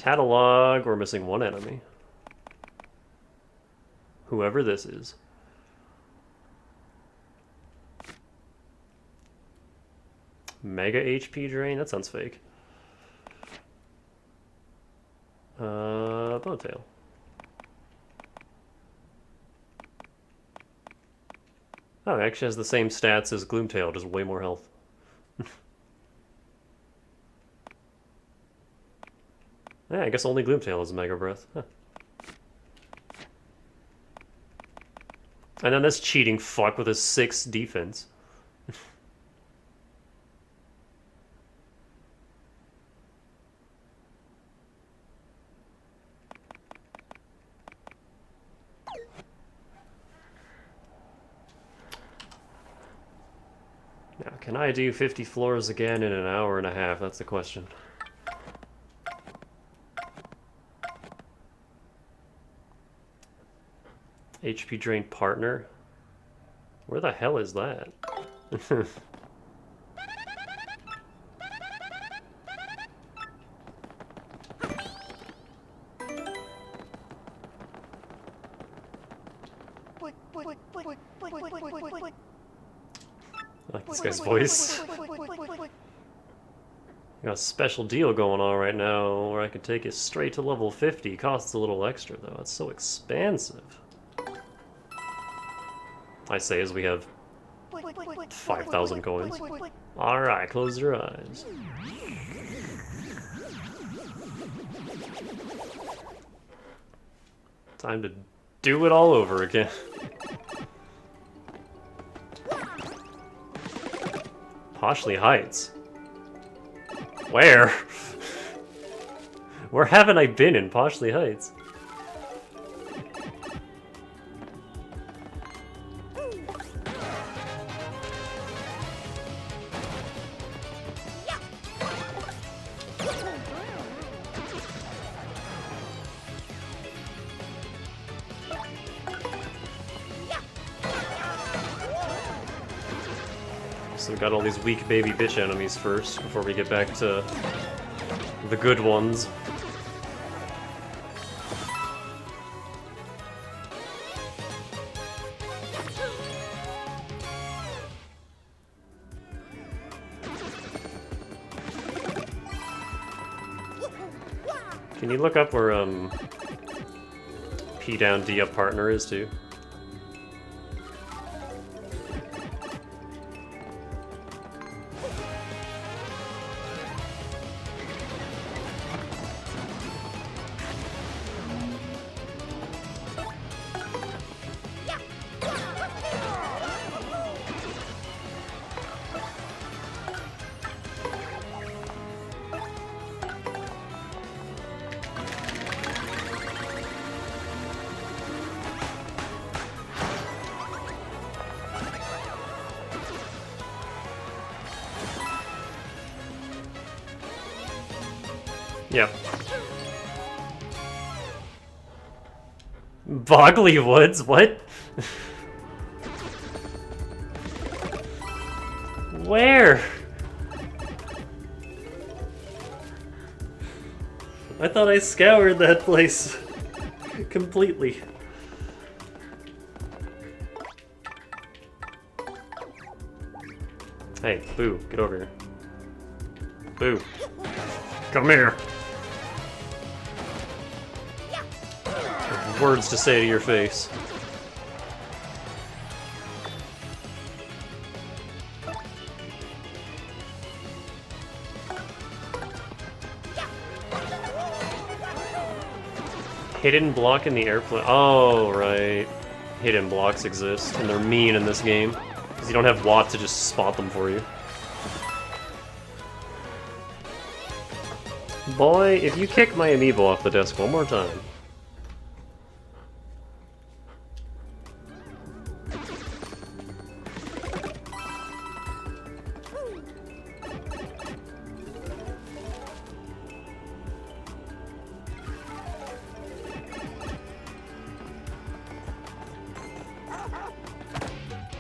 Catalog, we're missing one enemy. Whoever this is. Mega HP drain? That sounds fake. Bowtail. Oh, it actually has the same stats as Gloomtail, just way more health. Yeah, I guess only Gloomtail is Mega Breath. Huh. And then this cheating fuck with his 6 defense. Now, can I do 50 floors again in an hour and a half? That's the question. HP drain partner? Where the hell is that? I like this guy's voice. Got a special deal going on right now where I can take it straight to level 50. Costs a little extra though. It's so expansive. I say as we have 5,000 coins. Alright, close your eyes. Time to do it all over again. Poshley Heights. Where? Where haven't I been in Poshley Heights? So we got all these weak baby bitch enemies first, before we get back to the good ones. Can you look up where, P down D up partner is, too? Yep. Bogley Woods? What? Where? I thought I scoured that place completely. Hey, Boo, get over here. Boo. Come here. Words to say to your face. Hidden block in the airplane. Oh, right. Hidden blocks exist, and they're mean in this game. Because you don't have Watt to just spot them for you. Boy, if you kick my amiibo off the desk one more time.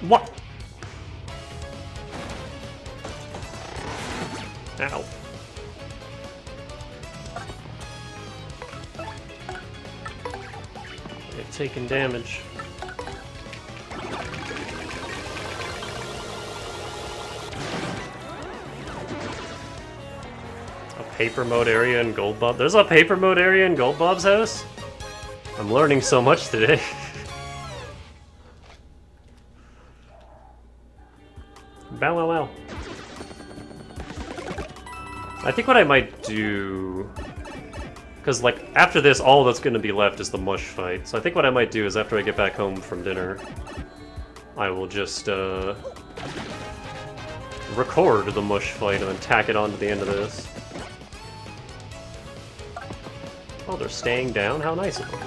What? Ow. taking damage. A paper mode area in Gold Bob. There's a paper mode area in Gold Bob's house? I'm learning so much today. Bow wow wow. I think what I might do... Because, like, after this, all that's going to be left is the mush fight. So I think what I might do is after I get back home from dinner, I will just, record the mush fight and then tack it on to the end of this. Oh, they're staying down? How nice of them.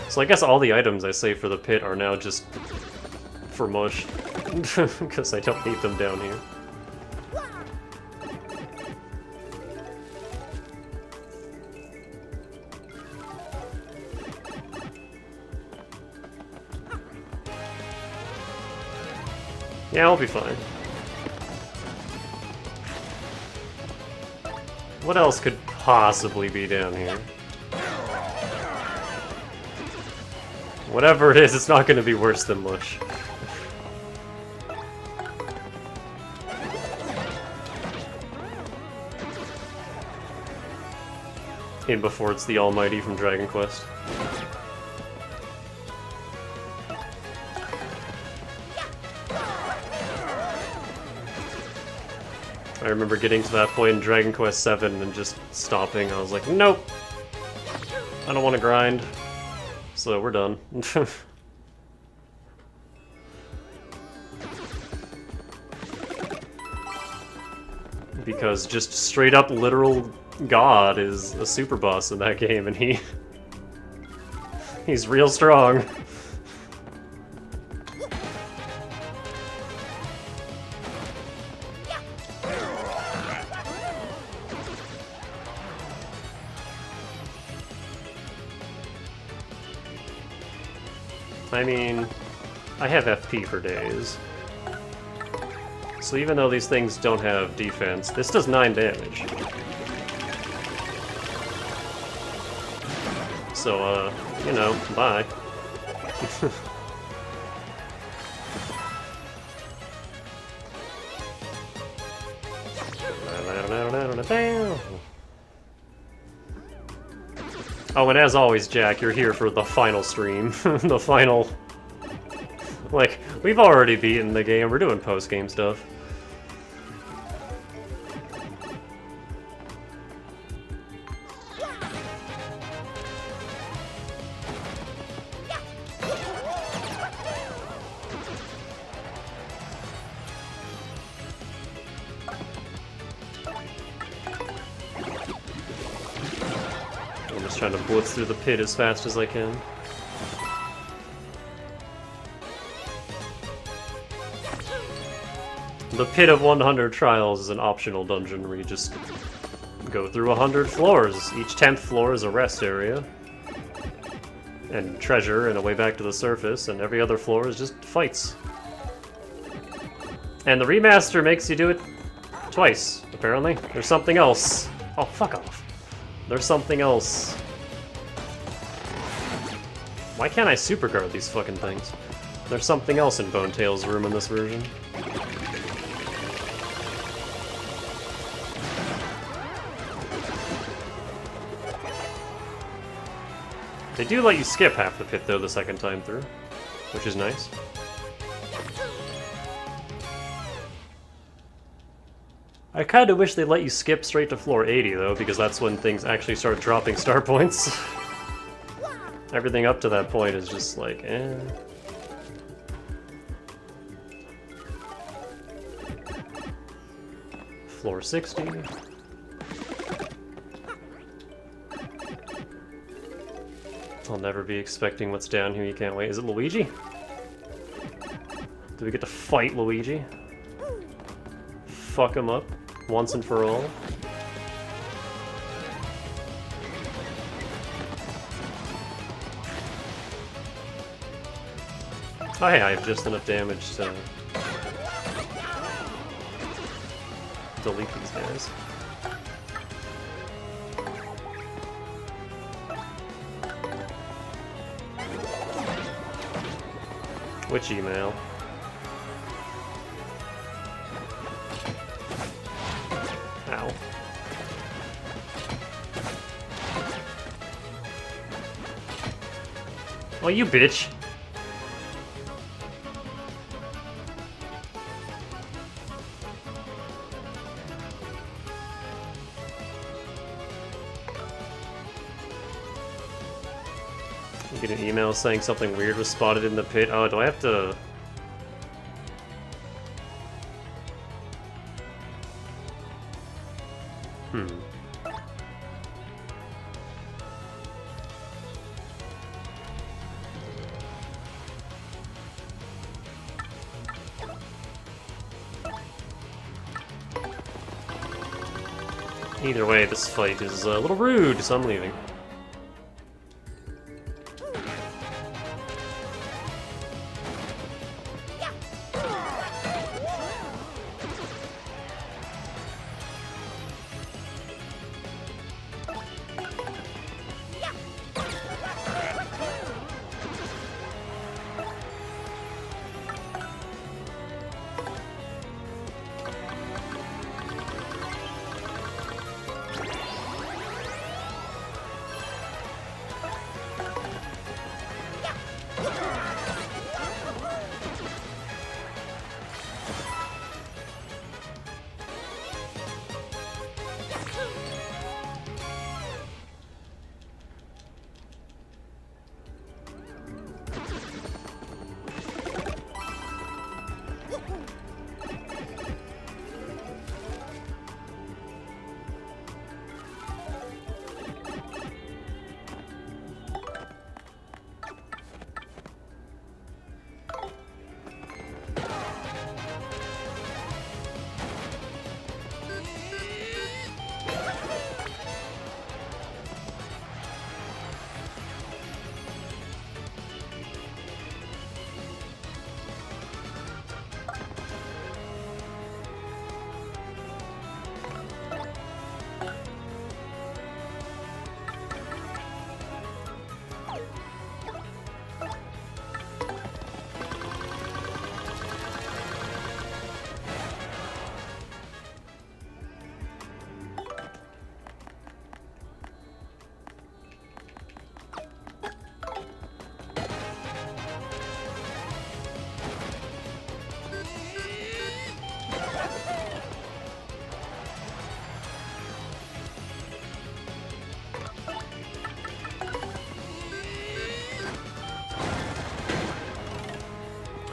So I guess all the items I save for the pit are now just for mush, because I don't need them down here. Yeah, I'll be fine. What else could possibly be down here? Whatever it is, it's not going to be worse than mush. In before it's the Almighty from Dragon Quest. I remember getting to that point in Dragon Quest VII and just stopping. I was like, nope! I don't want to grind. So we're done. Because just straight up literal God is a super boss in that game, and he's real strong. I mean, I have FP for days. So even though these things don't have defense, this does 9 damage. So, you know, bye. Oh, and as always, Jack, you're here for the final stream. The final... Like, we've already beaten the game, we're doing post-game stuff. I'm just trying to blitz through the pit as fast as I can. The Pit of 100 Trials is an optional dungeon where you just go through 100 floors. Each 10th floor is a rest area, and treasure, and a way back to the surface, and every other floor is just fights. And the remaster makes you do it twice, apparently. There's something else. Oh, fuck off. There's something else. Why can't I super guard these fucking things? There's something else in Bone Tail's room in this version. They do let you skip half the pit, though, the second time through, which is nice. I kinda wish they let you skip straight to floor 80, though, because that's when things actually start dropping star points. Everything up to that point is just like, eh. Floor 60. I'll never be expecting what's down here, you can't wait. Is it Luigi? Do we get to fight Luigi? Fuck him up, once and for all? Oh hey, I have just enough damage to delete these guys. Which email? Ow. Oh, you bitch! You get an email saying something weird was spotted in the pit. Oh, do I have to... Either way, this fight is a little rude, so I'm leaving.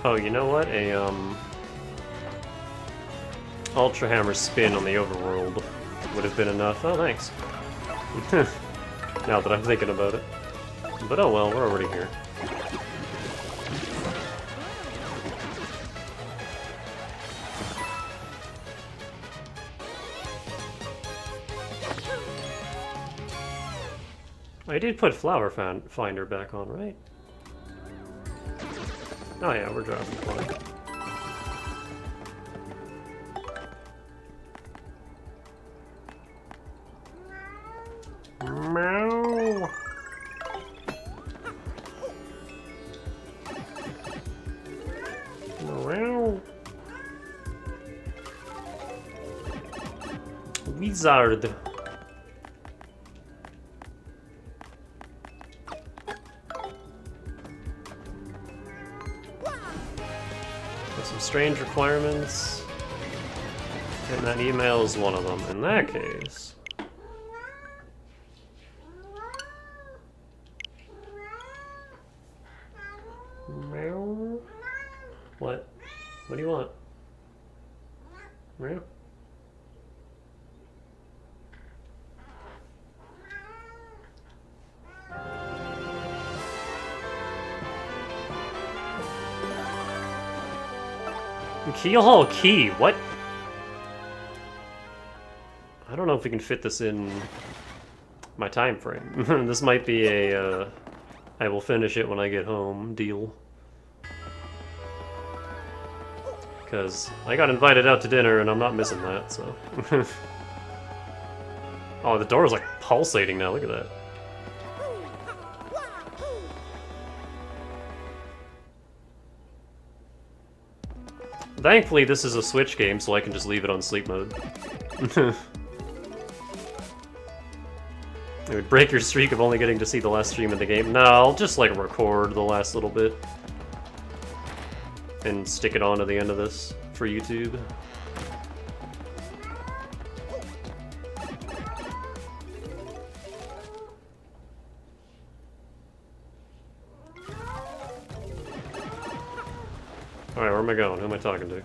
Oh, you know what? Ultra Hammer spin on the overworld would have been enough. Oh, thanks. Now that I'm thinking about it. But oh well, we're already here. I did put Flower Finder back on, right? Oh yeah, we're dropping fine. Meow. Meow. Wizard. Some strange requirements, and that email is one of them. In that case, meow. What? What do you want? Meow. Keelhaul key, what? I don't know if we can fit this in my time frame. This might be a, I will finish it when I get home deal. because I got invited out to dinner and I'm not missing that, so. Oh, the door is like pulsating now, look at that. Thankfully, this is a Switch game, so I can just leave it on sleep mode. It would break your streak of only getting to see the last stream of the game. No, I'll just like record the last little bit. And stick it on to the end of this for YouTube. Alright, where am I going? Who am I talking to?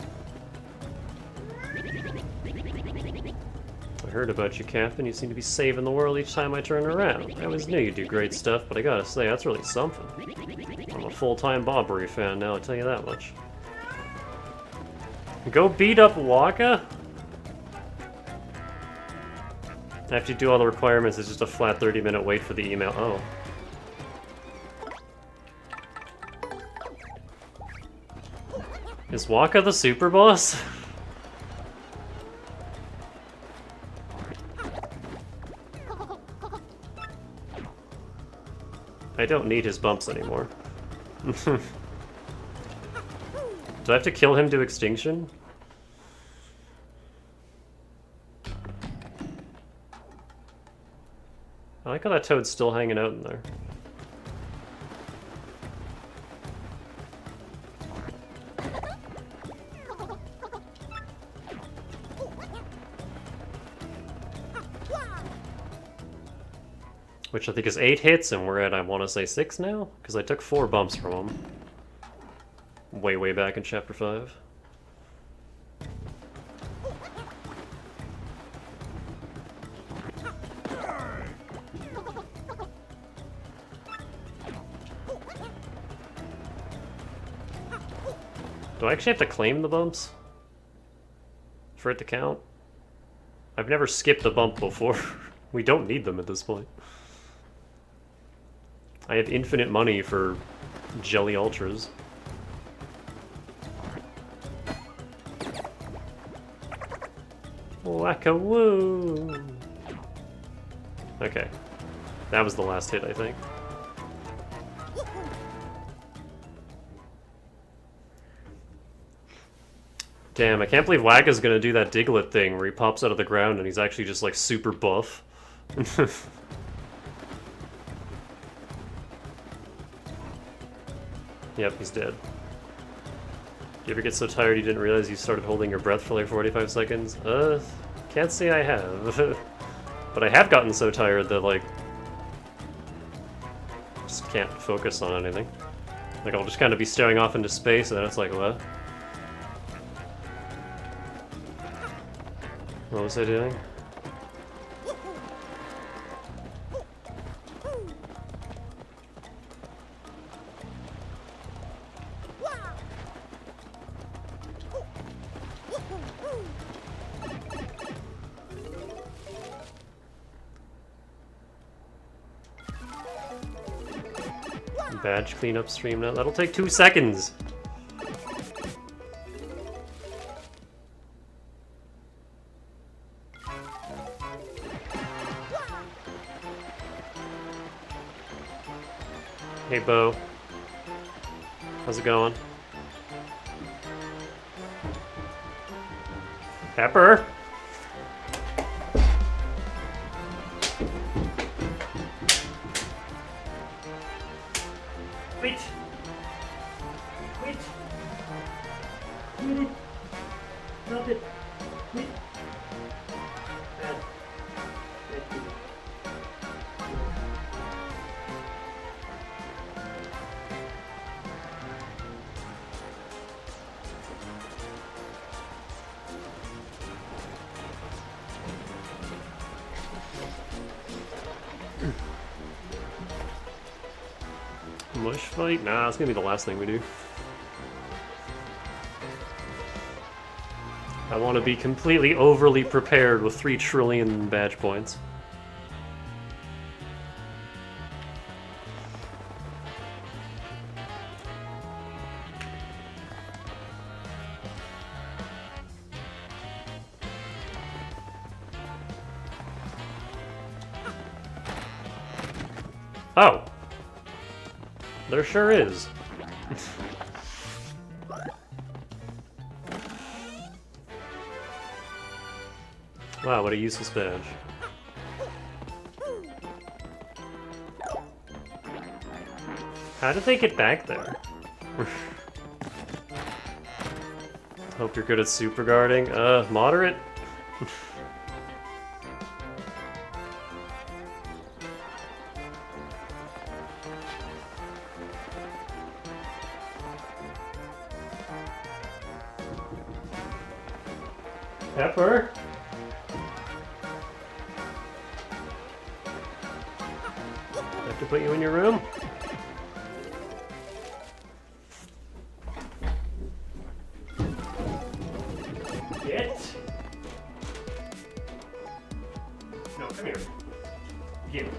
I heard about you, Captain. You seem to be saving the world each time I turn around. I always knew you'd do great stuff, but I gotta say, that's really something. I'm a full-time Bobbery fan now, I'll tell you that much. Go beat up Waka? After you do all the requirements, it's just a flat 30-minute wait for the email. Oh. Is Waka the super boss? I don't need his bumps anymore. Do I have to kill him to extinction? I like how that toad's still hanging out in there. Which I think is 8 hits, and we're at, I want to say, 6 now? Because I took 4 bumps from him. Way back in Chapter 5. Do I actually have to claim the bumps? For it to count? I've never skipped a bump before. We don't need them at this point. I have infinite money for Jelly Ultras. Whack-a-woo! Okay. That was the last hit, I think. Damn, I can't believe Wacka's gonna do that Diglett thing where he pops out of the ground and he's actually just like super buff. Yep, he's dead. You ever get so tired you didn't realize you started holding your breath for like 45 seconds? Can't say I have. But I have gotten so tired that, like, just can't focus on anything. Like, I'll just kind of be staring off into space and then it's like, what? What was I doing? Badge cleanup stream now. That'll take 2 seconds. Hey, Bo. How's it going? Pepper? Wait! Wait! Wait! Stop it! Wait! Bad. Mush fight? Nah, it's gonna be the last thing we do. I want to be completely overly prepared with 3 trillion badge points. Oh! There sure is. Wow, what a useless badge. How did they get back there? Hope you're good at super guarding. Moderate? Pepper? I have to put you in your room? Get. No, come here. You.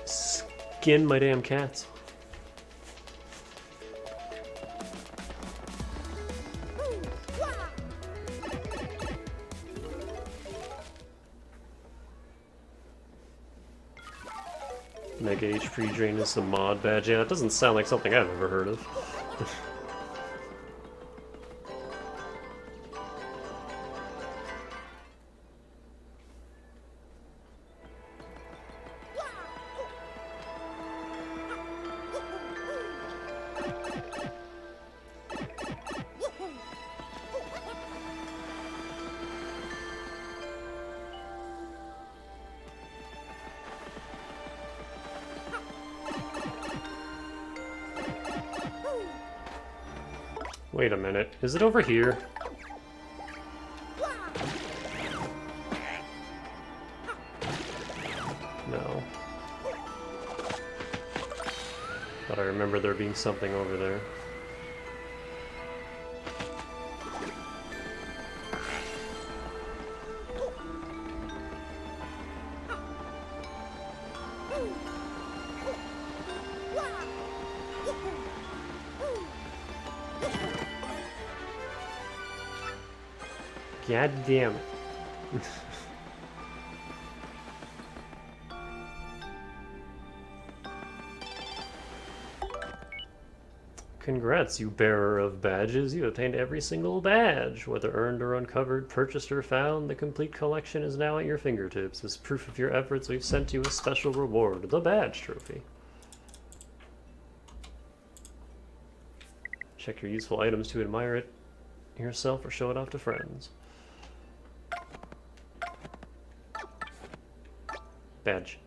Skin my damn cats. Mega HP drain is a mod badge. Yeah, that doesn't sound like something I've ever heard of. Wait a minute, is it over here? No. But I remember there being something over there. God damn it. Congrats, you bearer of badges. You obtained every single badge. Whether earned or uncovered, purchased or found, the complete collection is now at your fingertips. As proof of your efforts, we've sent you a special reward, the badge trophy. Check your useful items to admire it yourself or show it off to friends. Badge.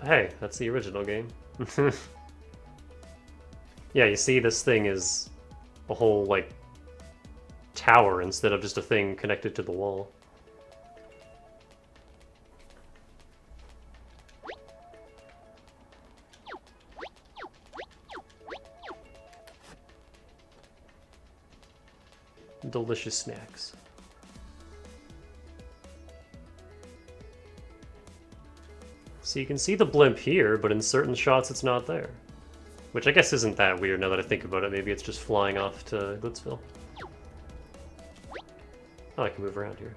Hey, that's the original game. Yeah, you see, this thing is a whole, like, tower instead of just a thing connected to the wall. Delicious snacks. So you can see the blimp here, but in certain shots it's not there. Which I guess isn't that weird now that I think about it. Maybe it's just flying off to Glitzville. Oh, I can move around here.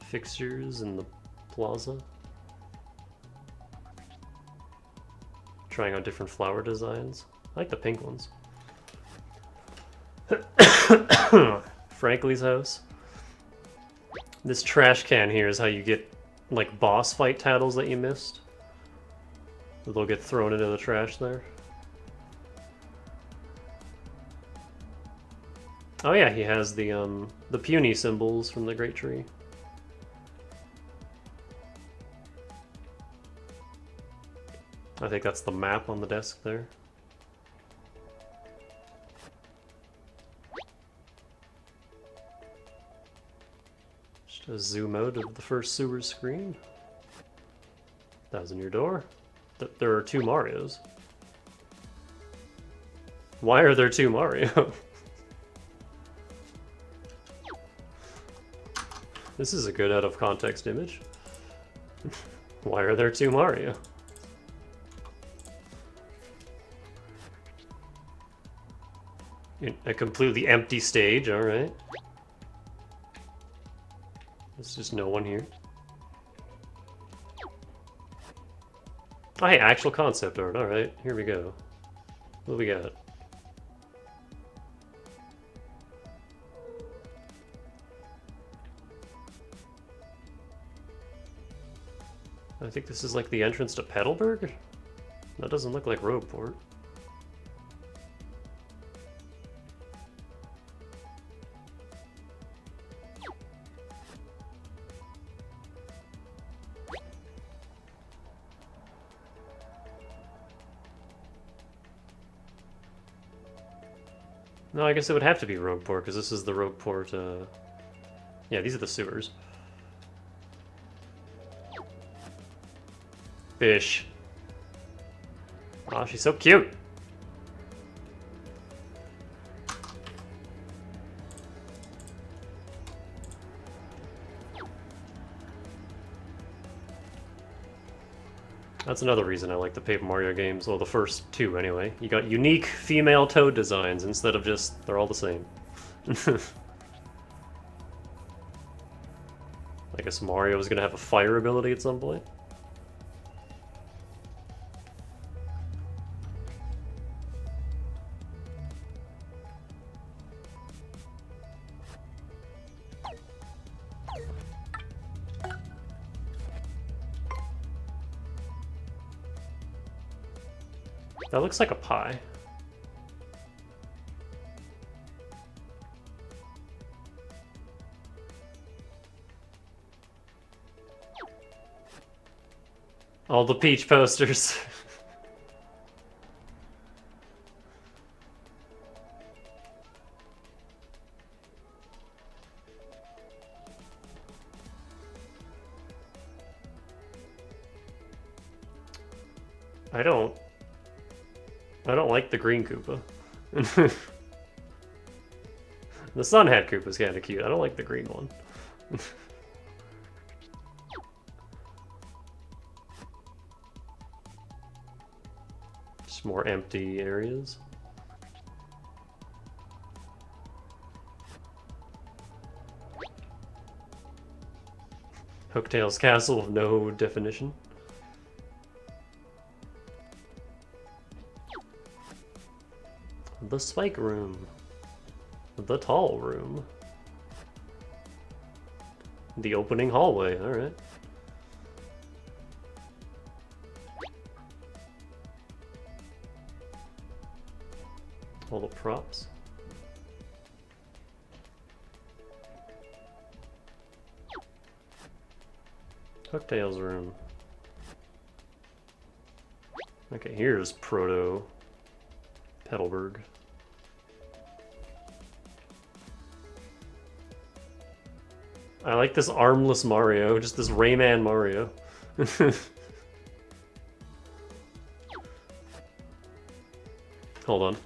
Fixtures in the plaza. Trying out different flower designs. I like the pink ones. Frankly's house. This trash can here is how you get, like, boss fight titles that you missed. They'll get thrown into the trash there. Oh yeah, he has the puny symbols from the Great Tree. I think that's the map on the desk there. Just a zoom out of the first sewer screen. That was in your door. There are 2 Marios. Why are there 2 Mario? This is a good out of context image. Why are there 2 Mario? In a completely empty stage, alright. There's just no one here. Oh, hey, actual concept art, alright, here we go. What do we got? I think this is like the entrance to Petalburg? That doesn't look like Rogueport. No, I guess it would have to be Rogueport, because this is the Rogueport, yeah, these are the sewers. Fish. Oh, she's so cute! That's another reason I like the Paper Mario games, well, the first 2 anyway. You got unique female Toad designs instead of just, they're all the same. I guess Mario is gonna have a fire ability at some point. That looks like a pie. All the Peach posters. I don't like the green Koopa. The Sun Hat Koopa's kinda cute. I don't like the green one. Just more empty areas. Hooktail's Castle of no definition. The Spike Room. The Tall Room. The opening hallway, alright. All the props. Hooktail's room. Okay, here's Proto Petalburg. I like this armless Mario, just this Rayman Mario. Hold on.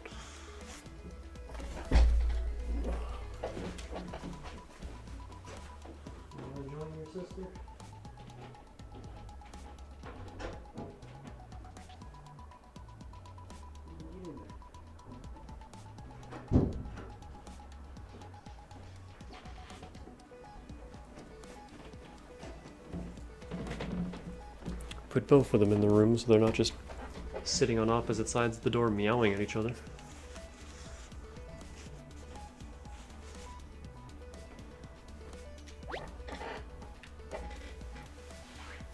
put both of them in the room so they're not just sitting on opposite sides of the door meowing at each other.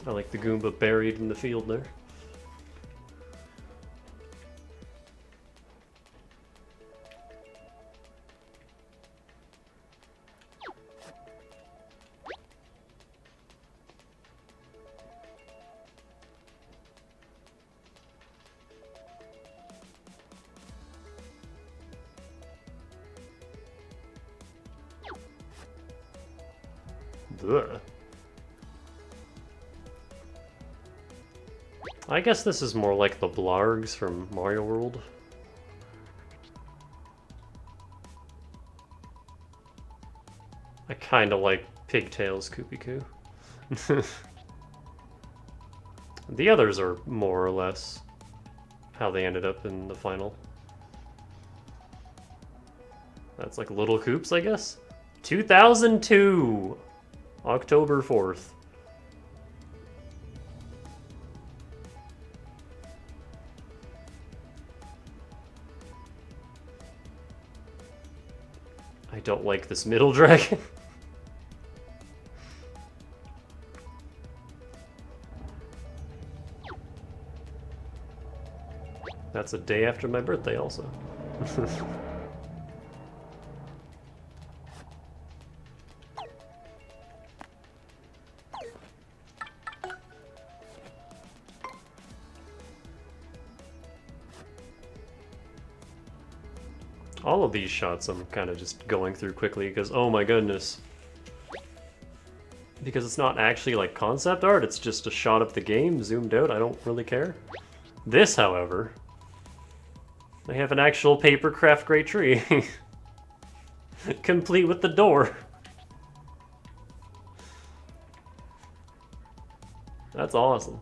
I like the Goomba buried in the field there. Ugh. I guess this is more like the Blargs from Mario World. I kinda like Pigtails Koopy Koo. The others are more or less how they ended up in the final. That's like Little Koops, I guess? 2002! October 4th. I don't like this middle dragon. That's a day after my birthday also. All of these shots I'm kind of just going through quickly because, oh my goodness. Because it's not actually like concept art, it's just a shot of the game zoomed out, I don't really care. This, however, they have an actual paper craft grade tree. Complete with the door. That's awesome.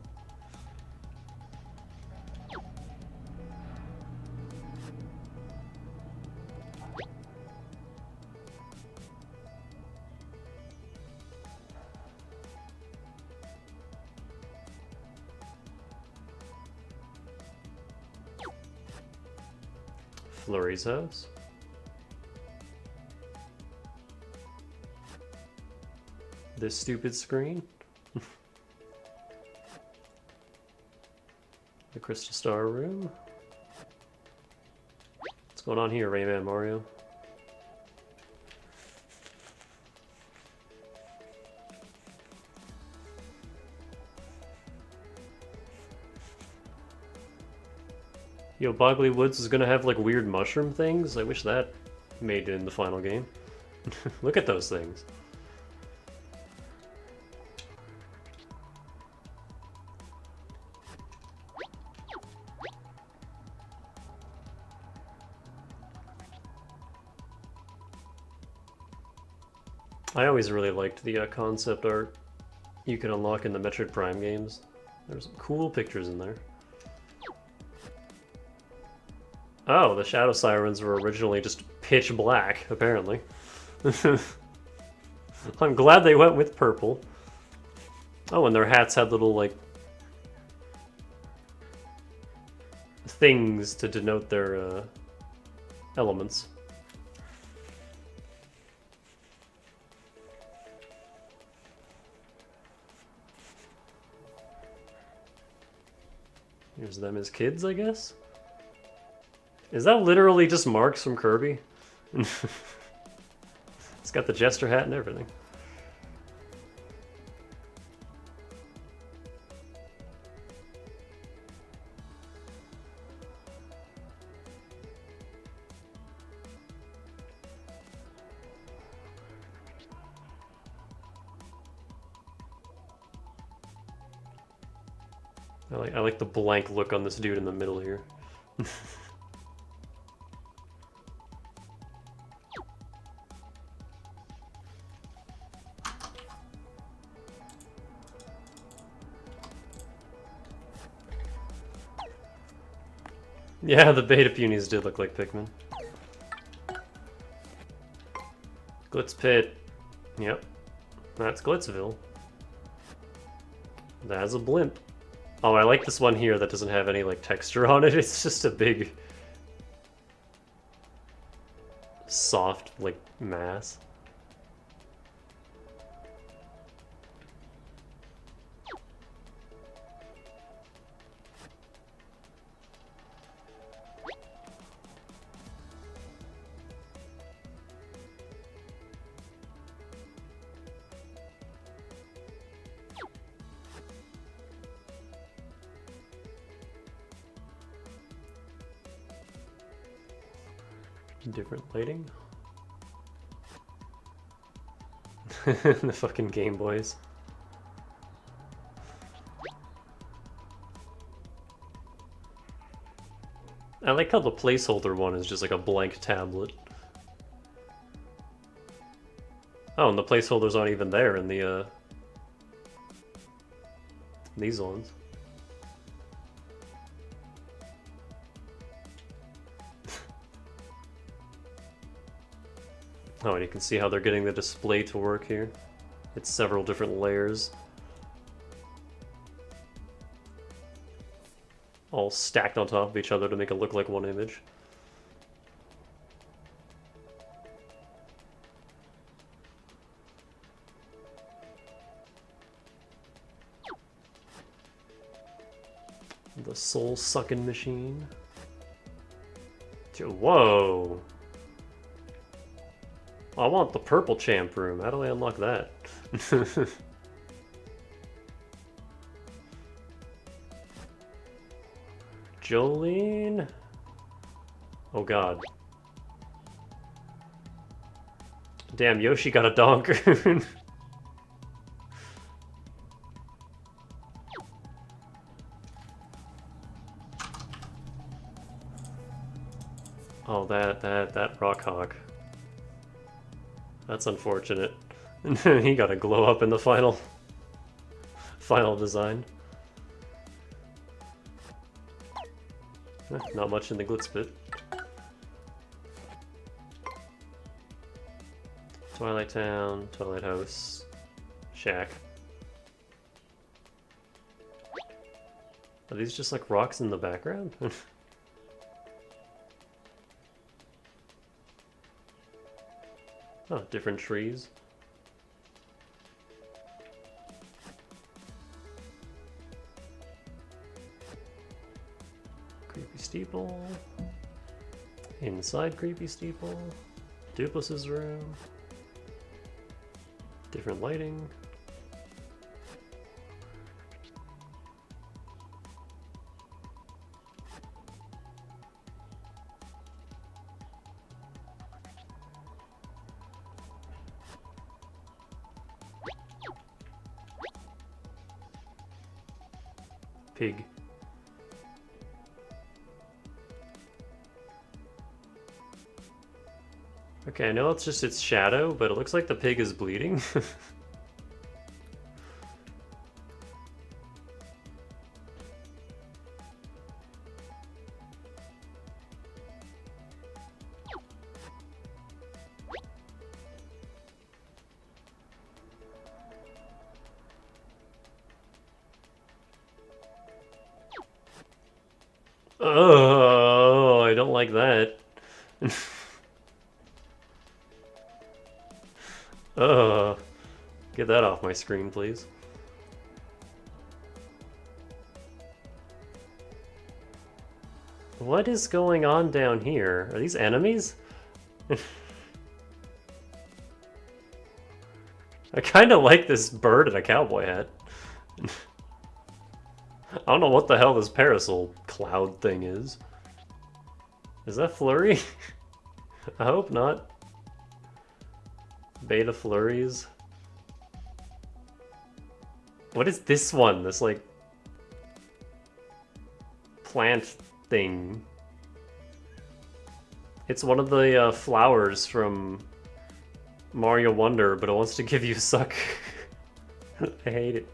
Flurry's house. This stupid screen. The Crystal Star room. What's going on here, Rayman Mario? Yo, Boggly Woods is gonna have like weird mushroom things. I wish that made it in the final game. Look at those things. I always really liked the concept art you can unlock in the Metroid Prime games. There's some cool pictures in there. Oh, the Shadow Sirens were originally just pitch black, apparently. I'm glad they went with purple. Oh, and their hats had little, like, things to denote their elements. Here's them as kids, I guess? Is that literally just marks from Kirby? It's got the jester hat and everything. I like the blank look on this dude in the middle here. Yeah, the Beta Punies did look like Pikmin. Glitz Pit. Yep. That's Glitzville. That's a blimp. Oh, I like this one here that doesn't have any, like, texture on it. It's just a big, soft, like, mass. Different lighting. The fucking Game Boys. I like how the placeholder one is just like a blank tablet. Oh, and the placeholders aren't even there in the, these ones. Oh, and you can see how they're getting the display to work here. It's several different layers. All stacked on top of each other to make it look like one image. The soul-sucking machine. Whoa! I want the purple champ room. How do I unlock that? Jolene? Oh god. Damn, Yoshi got a donker. Oh, that rock hog. That's unfortunate. He got a glow up in the final design. Not much in the glitz bit. Twilight Town, Twilight House, Shack. Are these just like rocks in the background? Oh, different trees. Creepy steeple. Inside creepy steeple. Duplus's room. Different lighting. Pig. Okay, I know it's just its shadow, but it looks like the pig is bleeding. Oh, I don't like that. Get that off my screen, please. What is going on down here? Are these enemies? I kind of like this bird in a cowboy hat. I don't know what the hell this parasol cloud thing is. Is that Flurry? I hope not. Beta flurries. What is this one? This, like, plant thing. It's one of the flowers from Mario Wonder, but it wants to give you a suck. I hate it.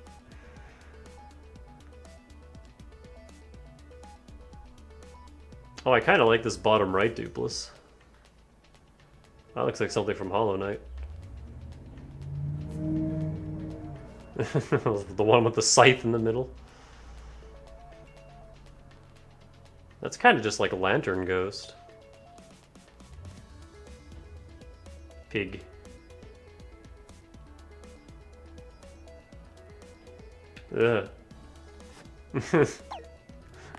Oh, I kind of like this bottom right duplicate. That looks like something from Hollow Knight. The one with the scythe in the middle. That's kind of just like a lantern ghost. Pig. Ugh.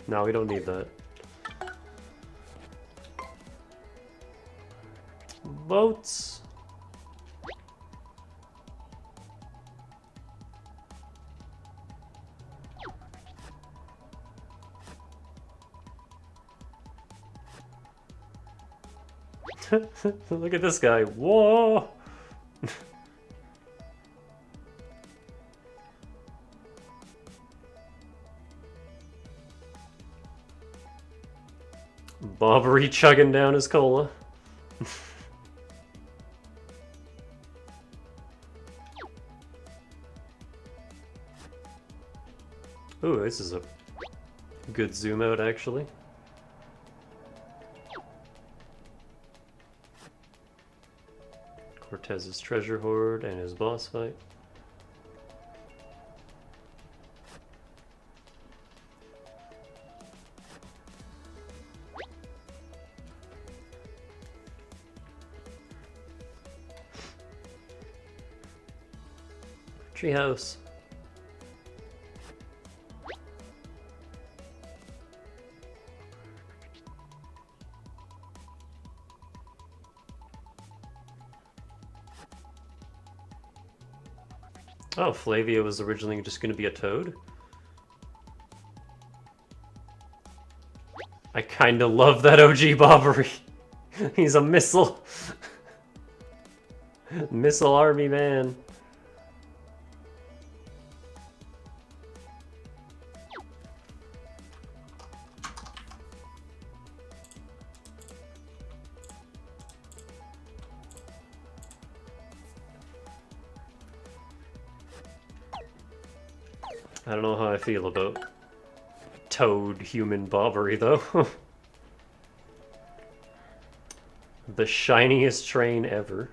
No, we don't need that. Boats. Look at this guy. Whoa! Bobbery chugging down his cola. Ooh, this is a good zoom out, actually. Cortez's treasure hoard and his boss fight. Treehouse. Oh, Flavia was originally just going to be a toad? I kinda love that OG Bobbery. He's a missile. Missile army man. I don't know how I feel about toad human Bobbery, though. The shiniest train ever.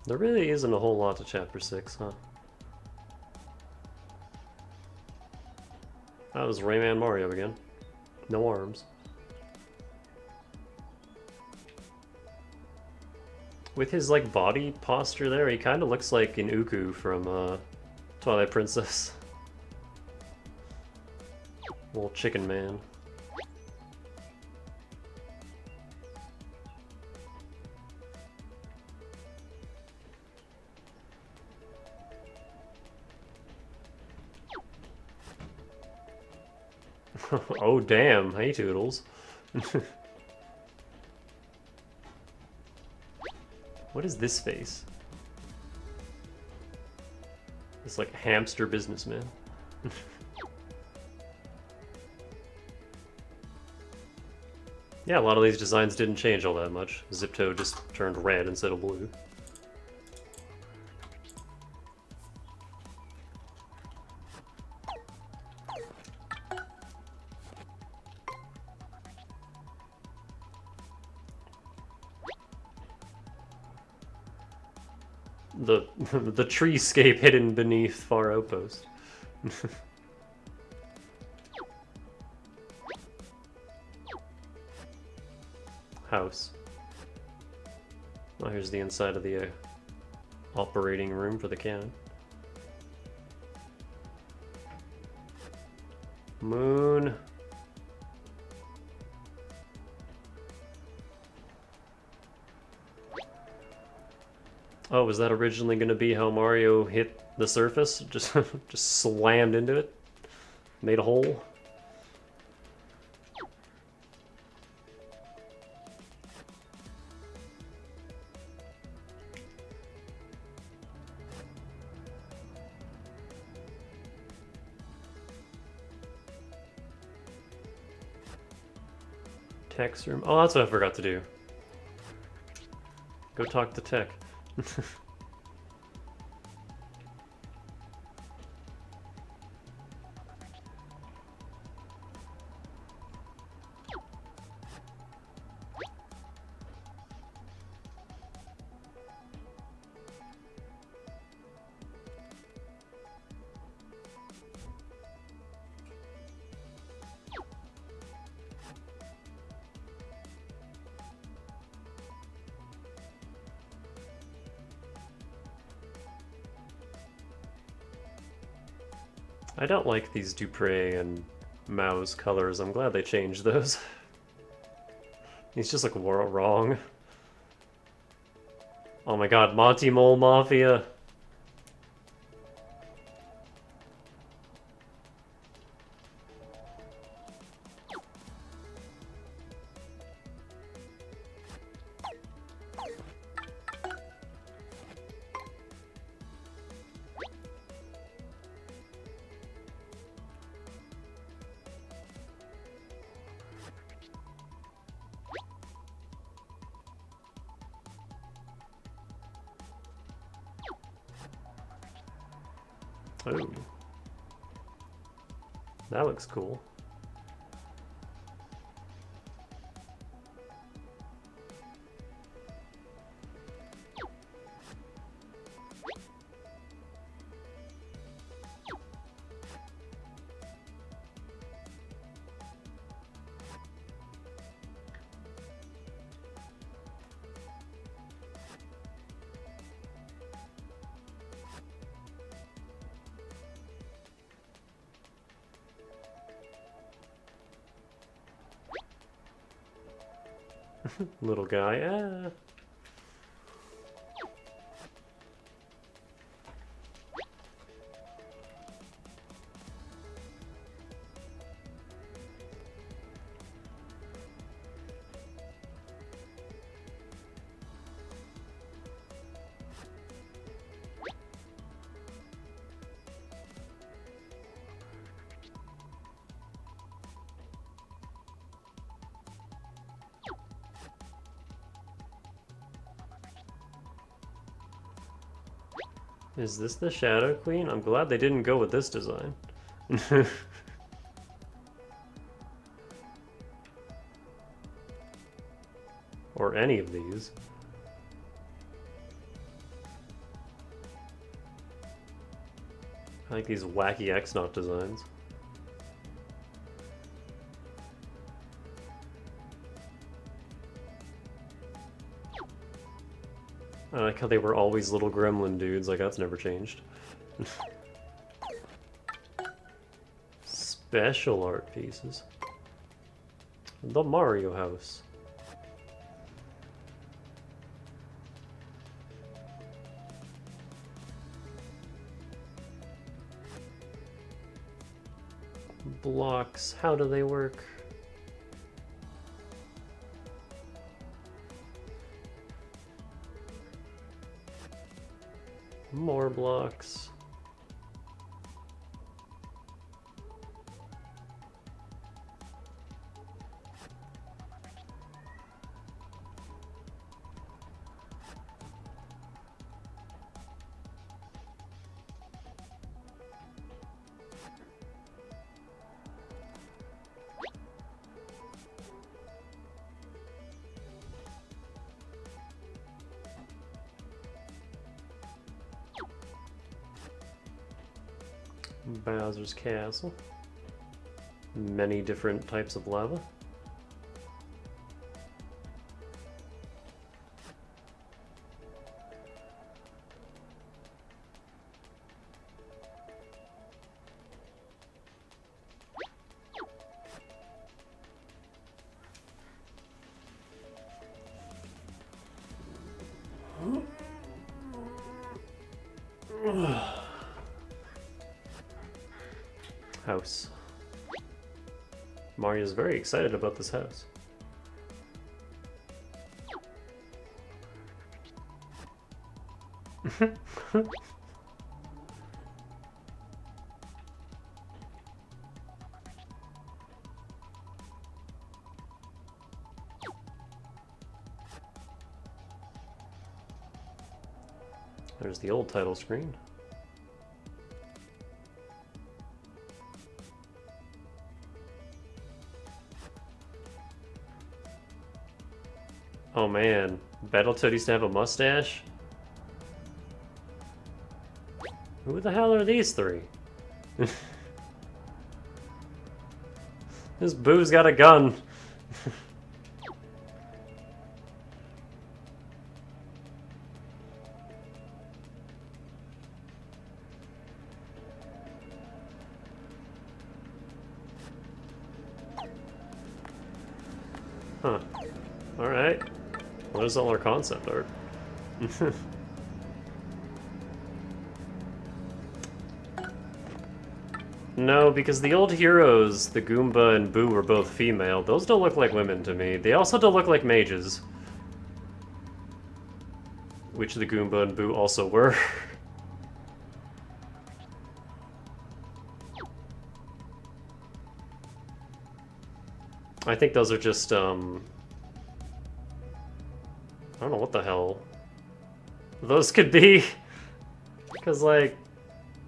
There really isn't a whole lot to Chapter 6, huh? That was Rayman Mario again. No arms. With his, like, body posture there, he kind of looks like an Uku from, Twilight Princess. Little chicken man. Oh damn, hey Toodles. What is this face? This like hamster businessman. Yeah, a lot of these designs didn't change all that much. Zipto just turned red instead of blue. The treescape hidden beneath Far Outpost. House. Oh, here's the inside of the operating room for the cannon. Moon. Oh, was that originally going to be how Mario hit the surface? Just slammed into it? Made a hole? Tech's room. Oh, that's what I forgot to do. Go talk to Tech. I don't like these Dupre and Mao's colors. I'm glad they changed those. He's just like wrong. Oh my god, Monty Mole Mafia! Oh. That looks cool. Little guy, ah. Is this the Shadow Queen? I'm glad they didn't go with this design. Or any of these. I like these wacky X-Knot designs. I like how they were always little gremlin dudes, like that's never changed. Special art pieces. The Mario house. Blocks, how do they work? More blocks. Bowser's Castle. Many different types of lava. House. Mario's very excited about this house. There's the old title screen. Oh man, Battletoad used to have a mustache? Who the hell are these three? This Boo's got a gun. Huh. Alright. Well, there's all our concept art. No, because the old heroes, the Goomba and Boo, were both female. Those don't look like women to me. They also don't look like mages. Which the Goomba and Boo also were. I think those are just, I don't know what the hell those could be. Because, like,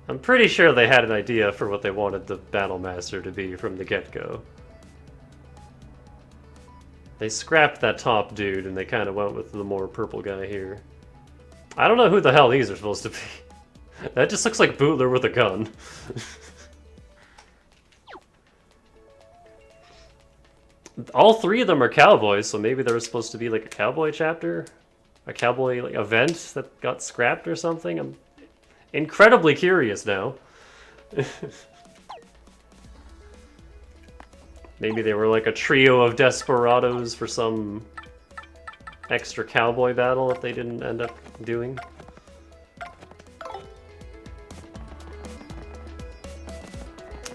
I'm pretty sure they had an idea for what they wanted the Battle Master to be from the get-go. They scrapped that top dude and they kind of went with the more purple guy here. I don't know who the hell these are supposed to be. That just looks like Bootler with a gun. All three of them are cowboys, so maybe there was supposed to be like a cowboy chapter? A cowboy like event that got scrapped or something? I'm incredibly curious now. Maybe they were like a trio of desperados for some extra cowboy battle that they didn't end up doing.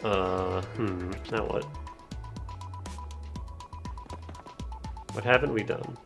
Now what? What haven't we done?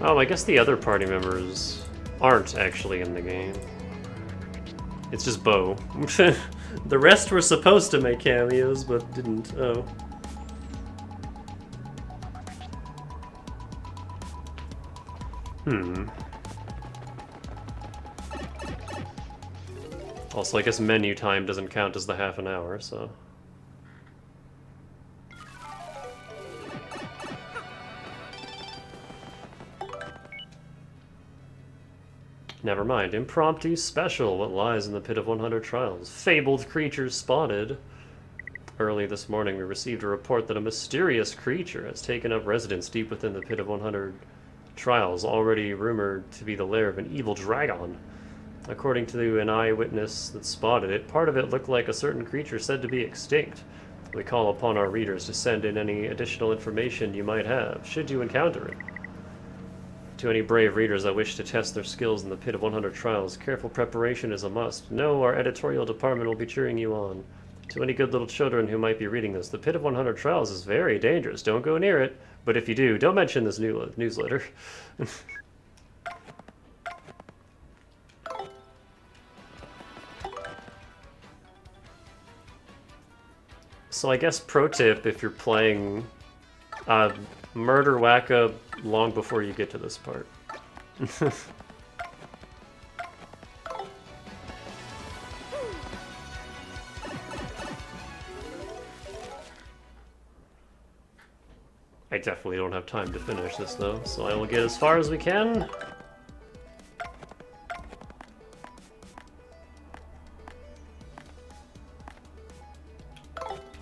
Oh, I guess the other party members aren't actually in the game. It's just Bo. The rest were supposed to make cameos, but didn't. Oh. Also, I guess menu time doesn't count as the half an hour, so... Never mind. Impromptu special. What lies in the pit of 100 trials? Fabled creatures spotted. Early this morning, we received a report that a mysterious creature has taken up residence deep within the pit of 100 trials, already rumored to be the lair of an evil dragon. According to an eyewitness that spotted it, part of it looked like a certain creature said to be extinct. We call upon our readers to send in any additional information you might have, should you encounter it. To any brave readers that wish to test their skills in the pit of 100 trials, careful preparation is a must. Know our editorial department will be cheering you on. To any good little children who might be reading this, the pit of 100 trials is very dangerous. Don't go near it. But if you do, don't mention this newsletter. So I guess pro tip, if you're playing murder Wacka long before you get to this part. I definitely don't have time to finish this though, so I will get as far as we can.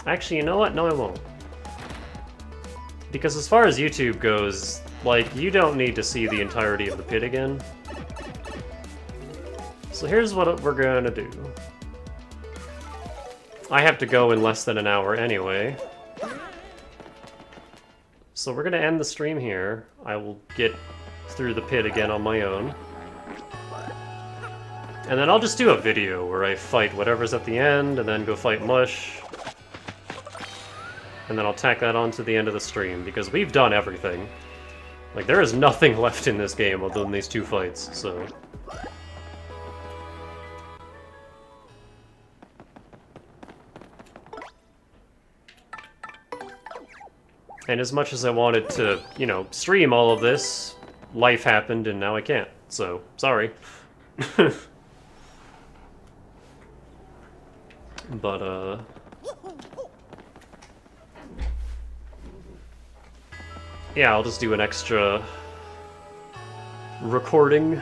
Actually, you know what? No, I won't. Because as far as YouTube goes, like, you don't need to see the entirety of the pit again. So here's what we're gonna do. I have to go in less than an hour anyway. So we're gonna end the stream here. I will get through the pit again on my own. And then I'll just do a video where I fight whatever's at the end, and then go fight Mush. And then I'll tack that on to the end of the stream, because we've done everything. Like, there is nothing left in this game other than these two fights, so... And as much as I wanted to, you know, stream all of this, life happened and now I can't, so, sorry. But, yeah, I'll just do an extra recording.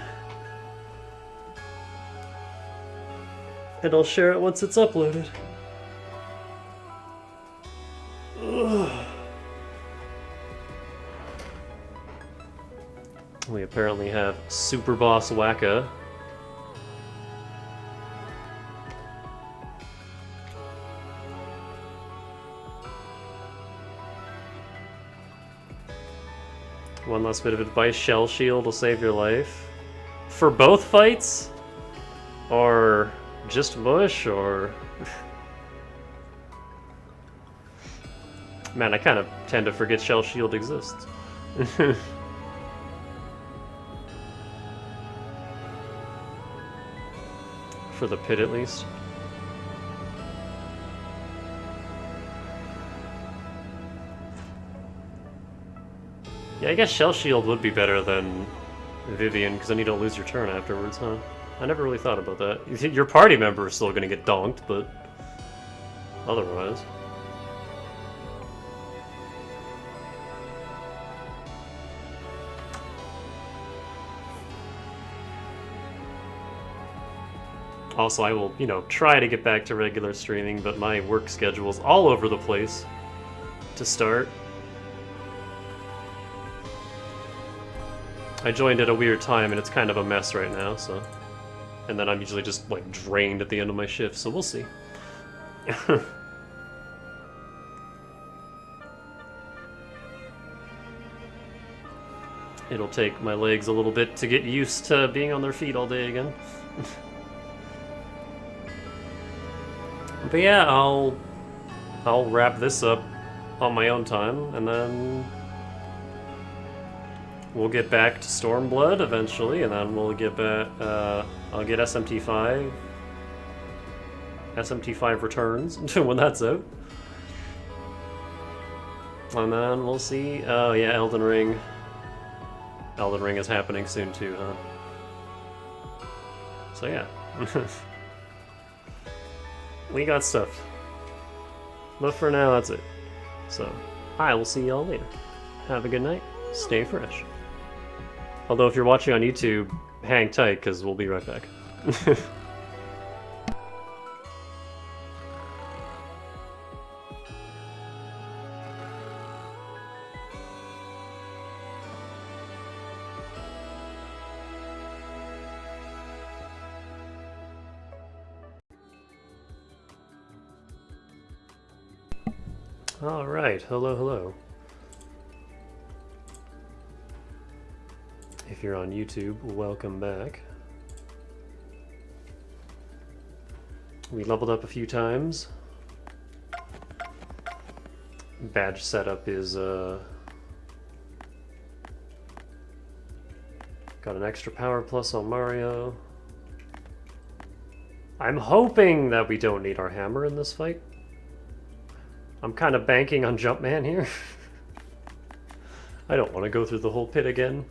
And I'll share it once it's uploaded. Ugh. We apparently have Super Boss Wacka. One last bit of advice, Shell Shield will save your life. For both fights? Or just Mush, or... Man, I kind of tend to forget Shell Shield exists. For the pit, at least. Yeah, I guess Shell Shield would be better than Vivian, because then you don't lose your turn afterwards, huh? I never really thought about that. Your party member is still gonna get donked, but... otherwise... Also, I will, you know, try to get back to regular streaming, but my work schedule's all over the place to start. I joined at a weird time, and it's kind of a mess right now, so... And then I'm usually just, like, drained at the end of my shift, so we'll see. It'll take my legs a little bit to get used to being on their feet all day again. But yeah, I'll wrap this up on my own time, and then we'll get back to Stormblood eventually, and then we'll get back. I'll get SMT5. SMT5 returns when that's out, and then we'll see. Oh yeah, Elden Ring. Elden Ring is happening soon too, huh? So yeah. We got stuff. But for now, that's it. So, I will see y'all later. Have a good night. Stay fresh. Although if you're watching on YouTube, hang tight, because we'll be right back. Alright, hello, hello. If you're on YouTube, welcome back. We leveled up a few times. Badge setup is, got an extra power plus on Mario. I'm hoping that we don't need our hammer in this fight. I'm kind of banking on Jumpman here. I don't want to go through the whole pit again.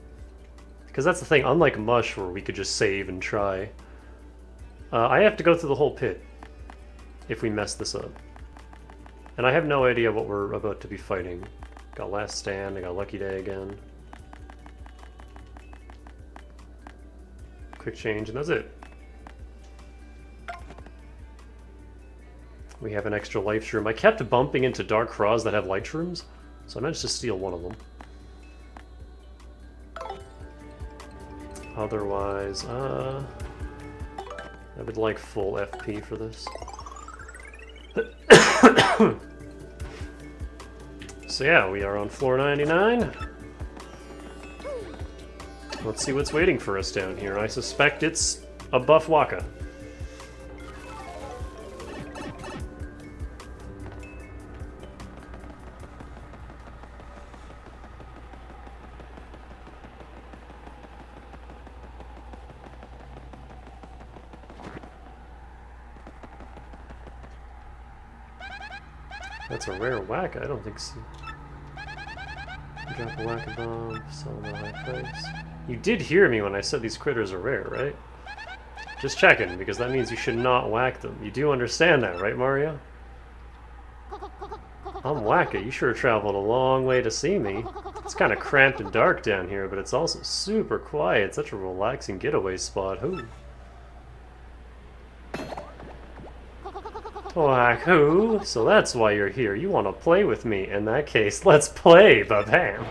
Because that's the thing, unlike Mush, where we could just save and try. I have to go through the whole pit if we mess this up. And I have no idea what we're about to be fighting. Got Last Stand, I got Lucky Day again. Quick change, and that's it. We have an extra life shroom. I kept bumping into dark craws that have light shrooms, so I managed to steal one of them. Otherwise, I would like full FP for this. So yeah, we are on floor 99. Let's see what's waiting for us down here. I suspect it's a buff Waka. That's a rare Waka, I don't think so. Drop a Waka bomb, sell them at a high price. You did hear me when I said these critters are rare, right? Just checking, because that means you should not whack them. You do understand that, right, Mario? I'm Waka, you sure traveled a long way to see me. It's kind of cramped and dark down here, but it's also super quiet. Such a relaxing getaway spot. Who? Wahoo! So that's why you're here. You want to play with me. In that case, let's play, ba-bam!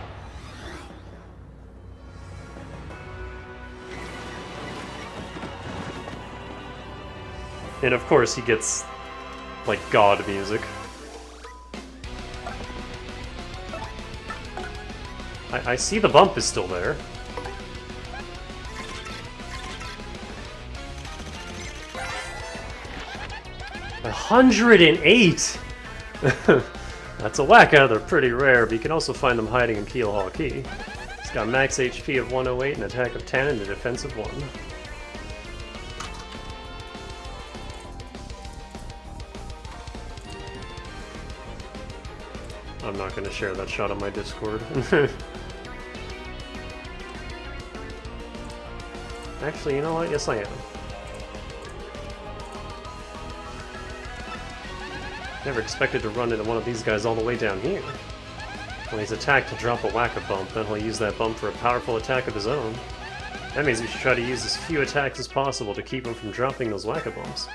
And of course he gets, like, god music. I see the bump is still there. $108! That's a Waka, they're pretty rare, but you can also find them hiding in Keel Hall Key. It's got max HP of 108, an attack of 10, and a defense of 1. I'm not going to share that shot on my Discord. Actually, you know what? Yes, I am. Never expected to run into one of these guys all the way down here. When he's attacked, he'll drop a Waka bump, then he'll use that bump for a powerful attack of his own. That means we should try to use as few attacks as possible to keep him from dropping those Waka bumps.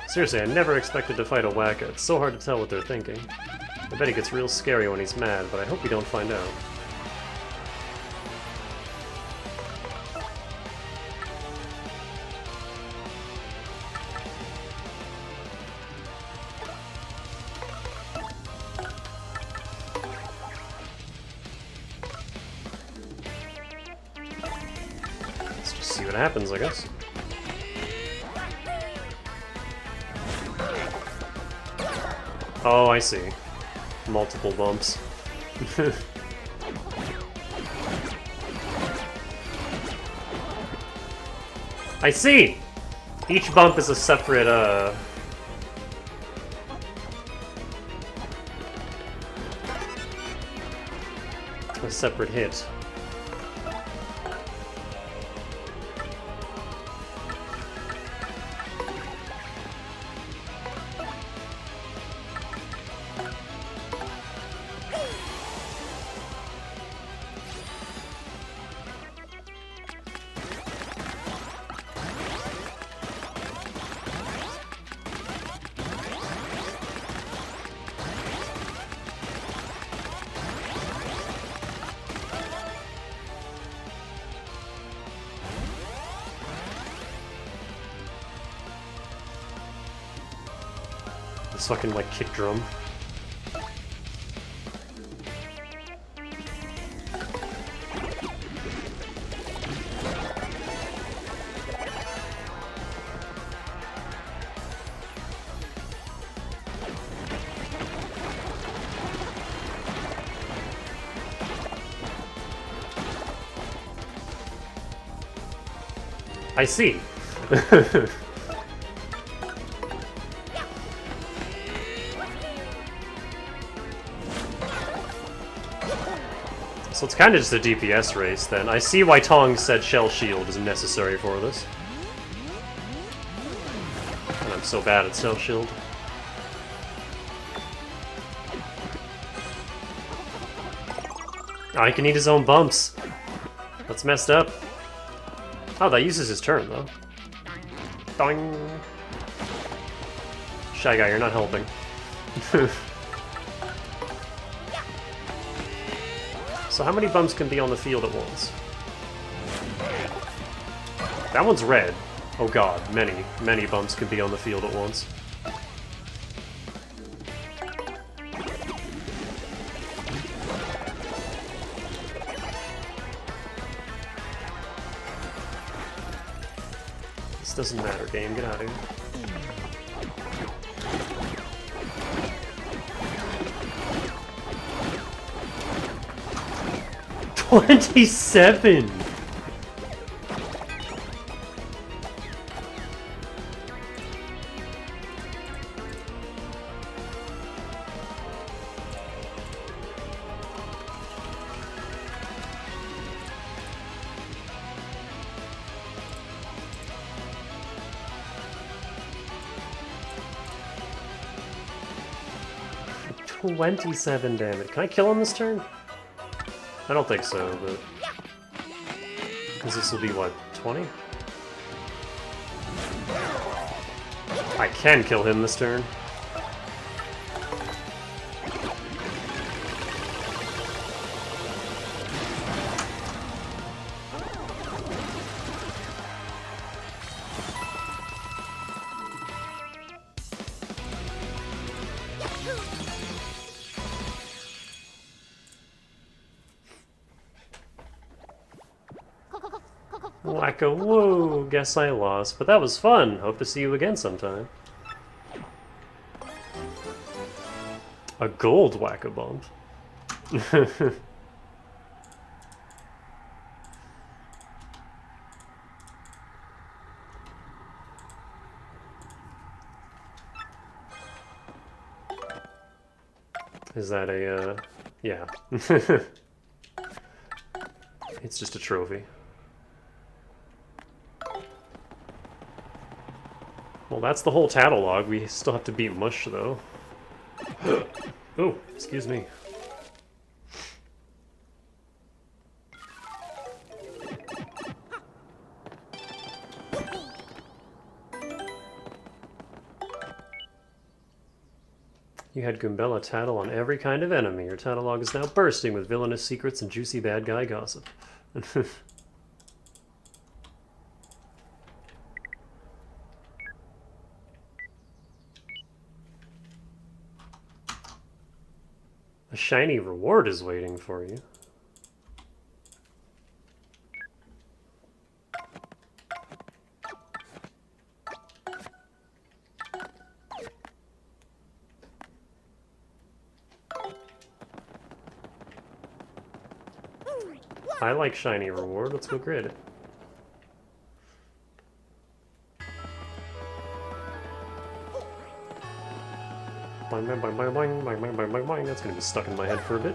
Seriously, I never expected to fight a Waka. It's so hard to tell what they're thinking. I bet he gets real scary when he's mad, but I hope we don't find out. Let's just see what happens, I guess. Oh, I see. Multiple bumps. I see! Each bump is a separate, a separate hit. This fucking, like, kick drum. I see. So it's kind of just a DPS race, then. I see why Tong said Shell Shield is necessary for this. And I'm so bad at Shell Shield. Oh, he can eat his own bumps. That's messed up. Oh, that uses his turn, though. Doing. Shy Guy, you're not helping. So how many bumps can be on the field at once? That one's red. Oh god, many bumps can be on the field at once. This doesn't matter, game. Get out of here. 27! $27 damage. Can I kill him this turn? I don't think so, but... Because this will be, what, 20? I can kill him this turn. Wacko, whoa, guess I lost. But that was fun. Hope to see you again sometime. A gold Whack-A-Bump. Is that a, yeah. It's just a trophy. Well, that's the whole catalog. We still have to beat Mush, though. Oh, excuse me. You had Goombella tattle on every kind of enemy. Your catalog is now bursting with villainous secrets and juicy bad guy gossip. A shiny reward is waiting for you. I like shiny reward. Let's go grid it. Boing, boing, boing, boing, boing, boing, boing, boing, boing. That's gonna be stuck in my head for a bit.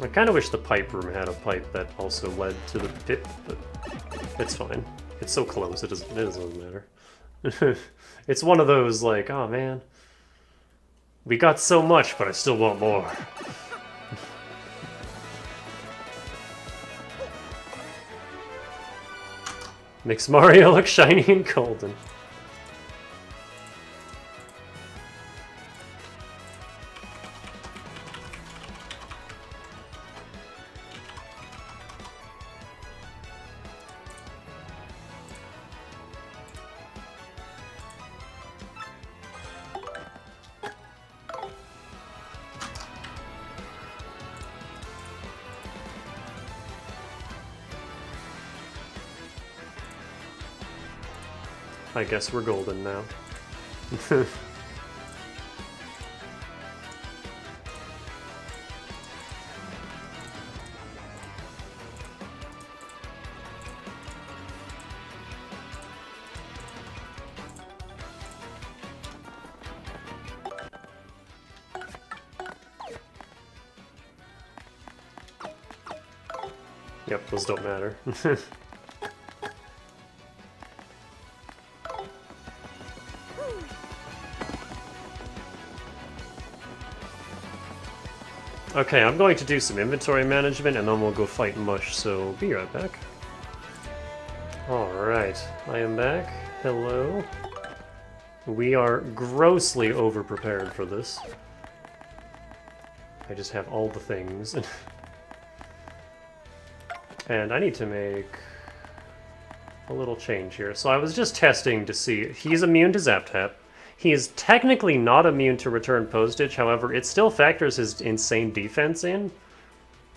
I kind of wish the pipe room had a pipe that also led to the pit, but it's fine. It's so close, it doesn't matter. It's one of those, like, oh man, we got so much, but I still want more. Makes Mario look shiny and golden. I guess we're golden now. Yep, those don't matter. Okay, I'm going to do some inventory management and then we'll go fight Mush, so be right back. Alright, I am back. Hello. We are grossly over-prepared for this. I just have all the things. And I need to make a little change here. So I was just testing to see. He's immune to Zap Tap. He is technically not immune to return postage, however, it still factors his insane defense in.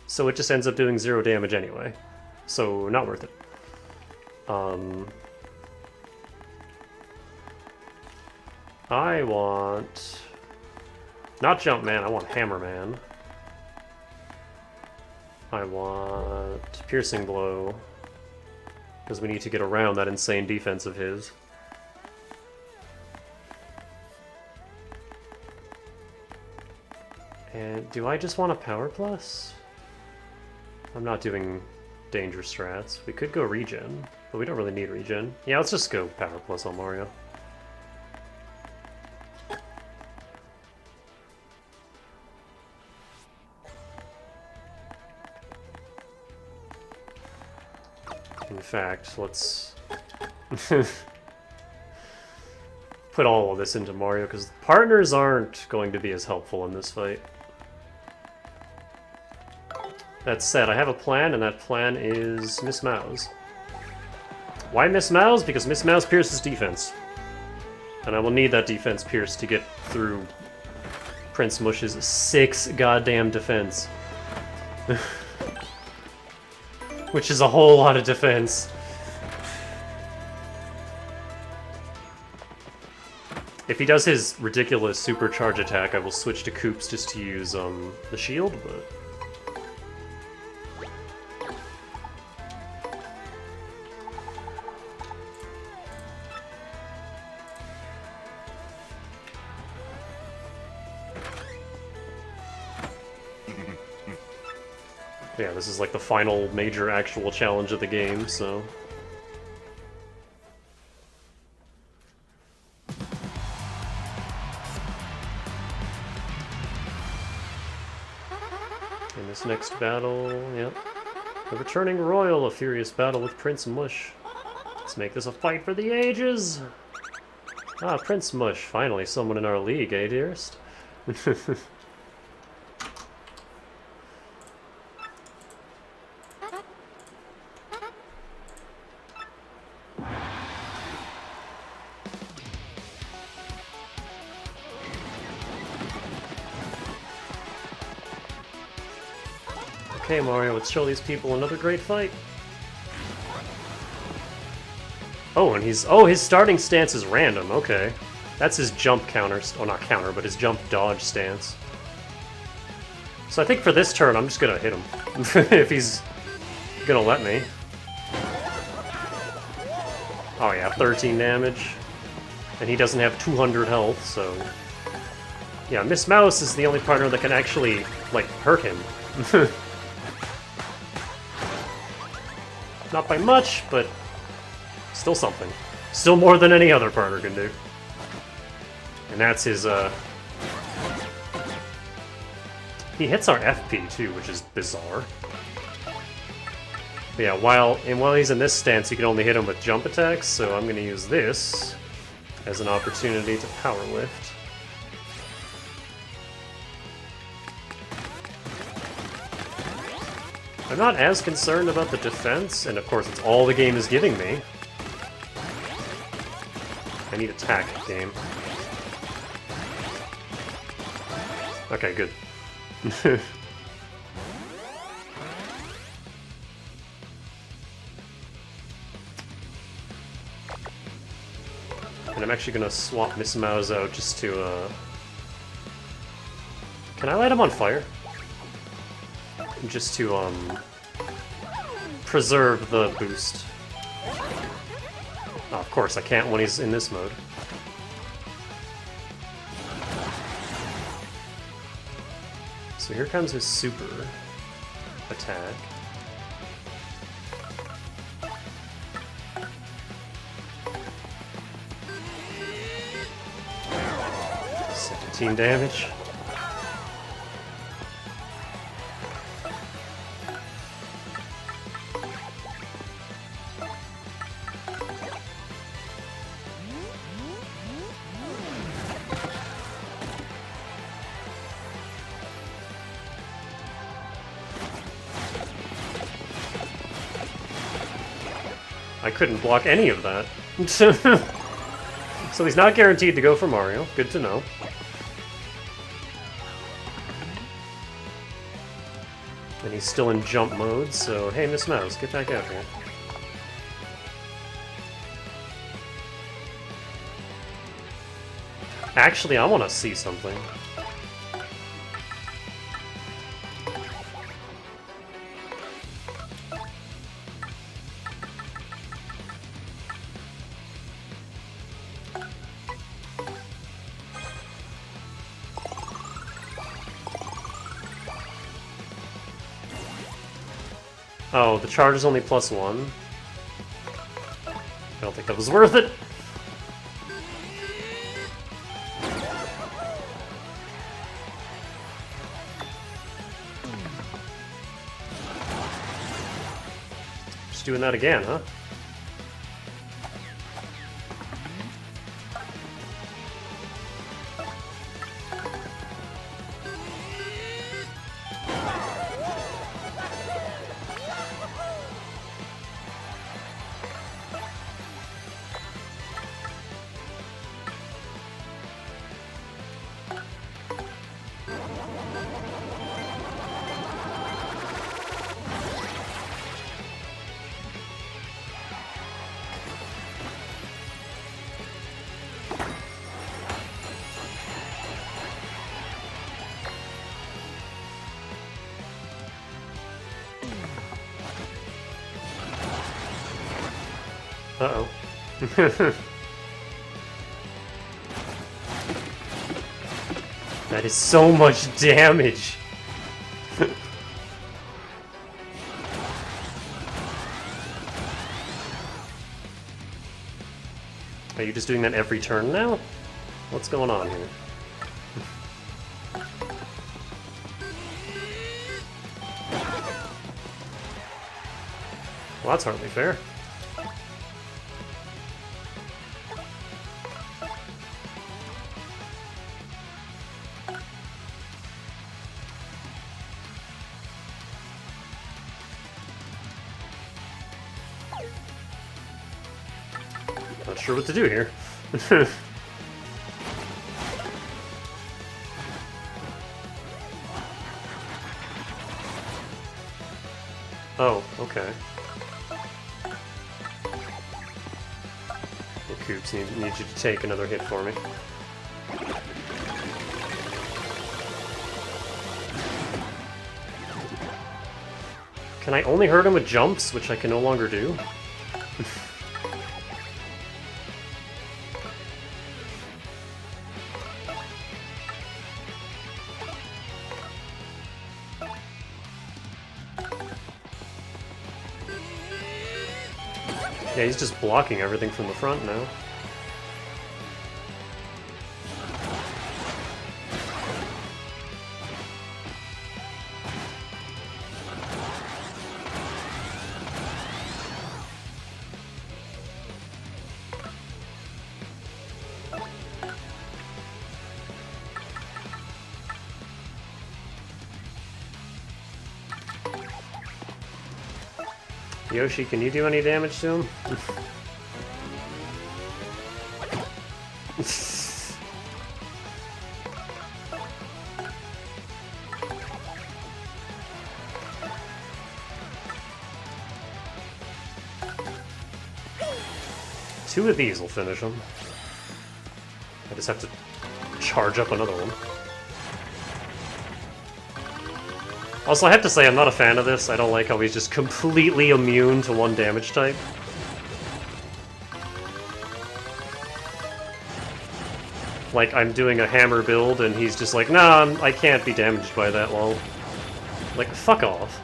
So it just ends up doing 0 damage anyway. So, not worth it. I want... not Jump Man, I want Hammer Man. I want Piercing Blow. Because we need to get around that insane defense of his. And do I just want a Power Plus? I'm not doing Danger strats. We could go Regen, but we don't really need Regen. Yeah, let's just go Power Plus on Mario. In fact, let's put all of this into Mario, because partners aren't going to be as helpful in this fight. That said, I have a plan, and that plan is Miss Mouse. Why Miss Mouse? Because Miss Mouse pierces defense. And I will need that defense pierced to get through Prince Mush's 6 goddamn defense. Which is a whole lot of defense. If he does his ridiculous supercharge attack, I will switch to Koops just to use the shield, but... yeah, this is like the final major actual challenge of the game, so... in this next battle, yep. The returning royal, a furious battle with Prince Mush. Let's make this a fight for the ages! Ah, Prince Mush, finally someone in our league, eh, dearest? Okay, Mario, let's show these people another great fight. Oh, and his starting stance is random, okay. That's his jump counter, oh not counter, but his jump dodge stance. So I think for this turn, I'm just gonna hit him. If he's gonna let me. Oh yeah, 13 damage. And he doesn't have 200 health, so... yeah, Miss Mouse is the only partner that can actually, like, hurt him. Not by much, but still something. Still more than any other partner can do. And that's his, he hits our FP too, which is bizarre. But yeah, while he's in this stance, you can only hit him with jump attacks, so I'm gonna use this as an opportunity to power lift. I'm not as concerned about the defense, and of course it's all the game is giving me. I need attack, game. Okay, good. And I'm actually gonna swap Miss Mouse out just to, can I light him on fire? Just to, preserve the boost. Oh, of course, I can't when he's in this mode. So here comes his super attack. Damage. I couldn't block any of that. So he's not guaranteed to go for Mario. Good to know. And he's still in jump mode, so hey, Miss Mouse, get back out here. Actually, I want to see something. Oh, the charge is only +1. I don't think that was worth it. Just doing that again, huh? Uh-oh. That is so much damage! Are you just doing that every turn now? What's going on here? Well, that's hardly fair. Not sure what to do here. Oh, okay. Well, Coops, need you to take another hit for me. Can I only hurt him with jumps, which I can no longer do? Yeah, he's just blocking everything from the front now. Yoshi, can you do any damage to him? Two of these will finish him. I just have to charge up another one. Also, I have to say, I'm not a fan of this. I don't like how he's just completely immune to one damage type. Like, I'm doing a hammer build, and he's just like, nah, I can't be damaged by that, lol. Like, fuck off.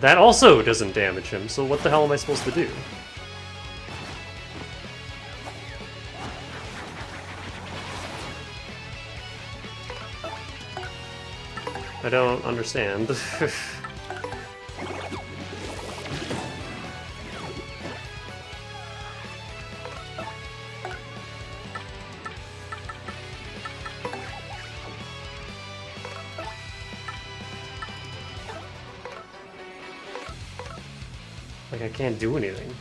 That also doesn't damage him, so what the hell am I supposed to do? I don't understand. Like, I can't do anything.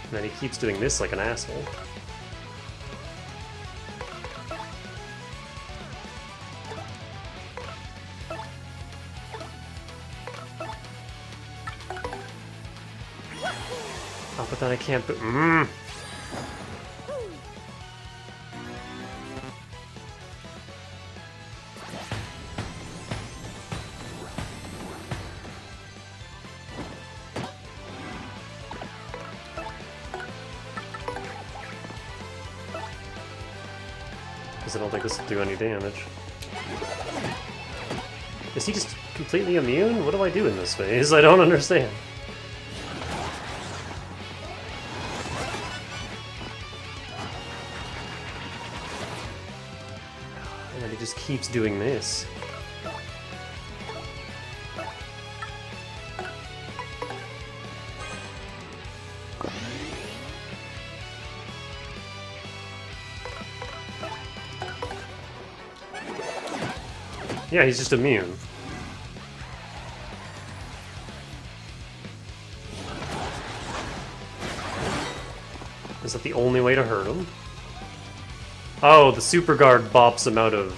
And then he keeps doing this like an asshole. Oh, but then I can't because I don't think this will do any damage. Is he just completely immune? What do I do in this phase? I don't understand. And he just keeps doing this. Yeah, he's just immune. Is that the only way to hurt him? Oh, the super guard bops him out of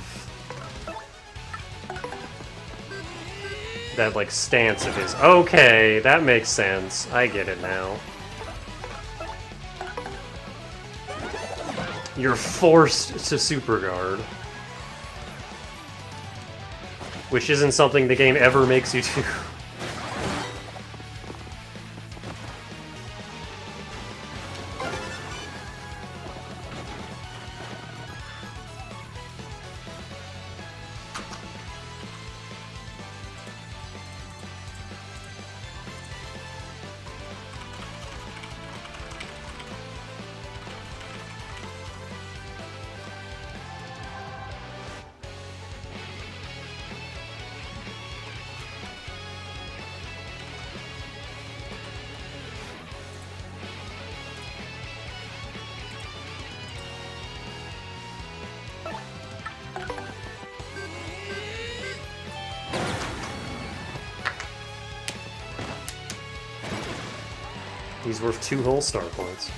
that, like, stance of his. Okay, that makes sense. I get it now. You're forced to super guard. Which isn't something the game ever makes you do. He's worth 2 whole star points.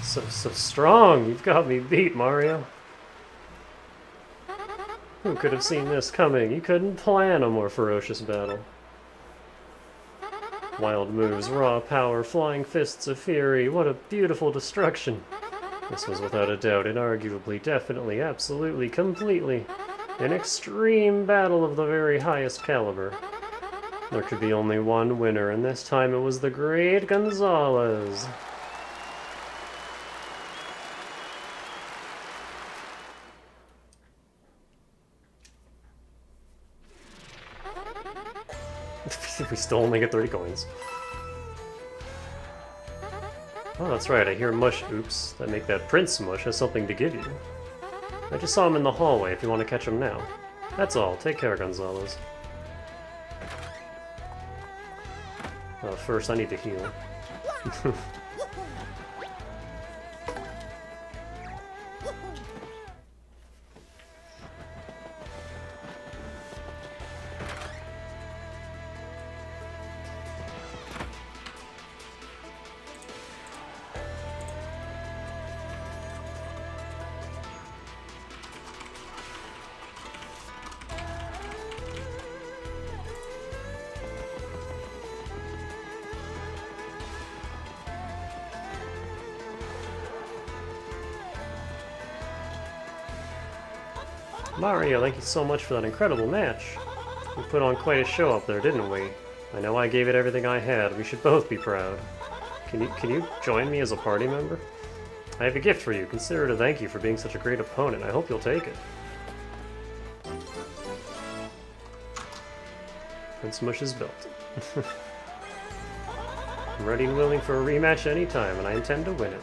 So strong! You've got me beat, Mario. Who could have seen this coming? You couldn't plan a more ferocious battle. Wild moves, raw power, flying fists of fury. What a beautiful destruction. This was without a doubt, inarguably, definitely, absolutely, completely, an extreme battle of the very highest caliber. There could be only one winner, and this time it was the great Gonzalez. We still only get 30 coins. Oh, that's right, I hear Mush, oops, that make that Prince Mush has something to give you. I just saw him in the hallway if you want to catch him now. That's all, take care, Gonzalez. First I need to heal. Mario, thank you so much for that incredible match. We put on quite a show up there, didn't we? I know I gave it everything I had. We should both be proud. Can you join me as a party member? I have a gift for you. Consider it a thank you for being such a great opponent. I hope you'll take it. Prince Mush's belt. I'm ready and willing for a rematch anytime, and I intend to win it.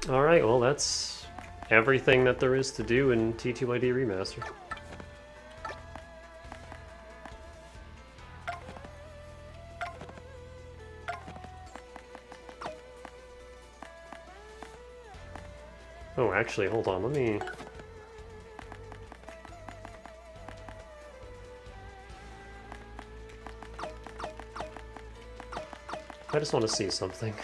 Alright, well that's everything that there is to do in TTYD Remaster. Oh, actually, hold on, let me... I just want to see something.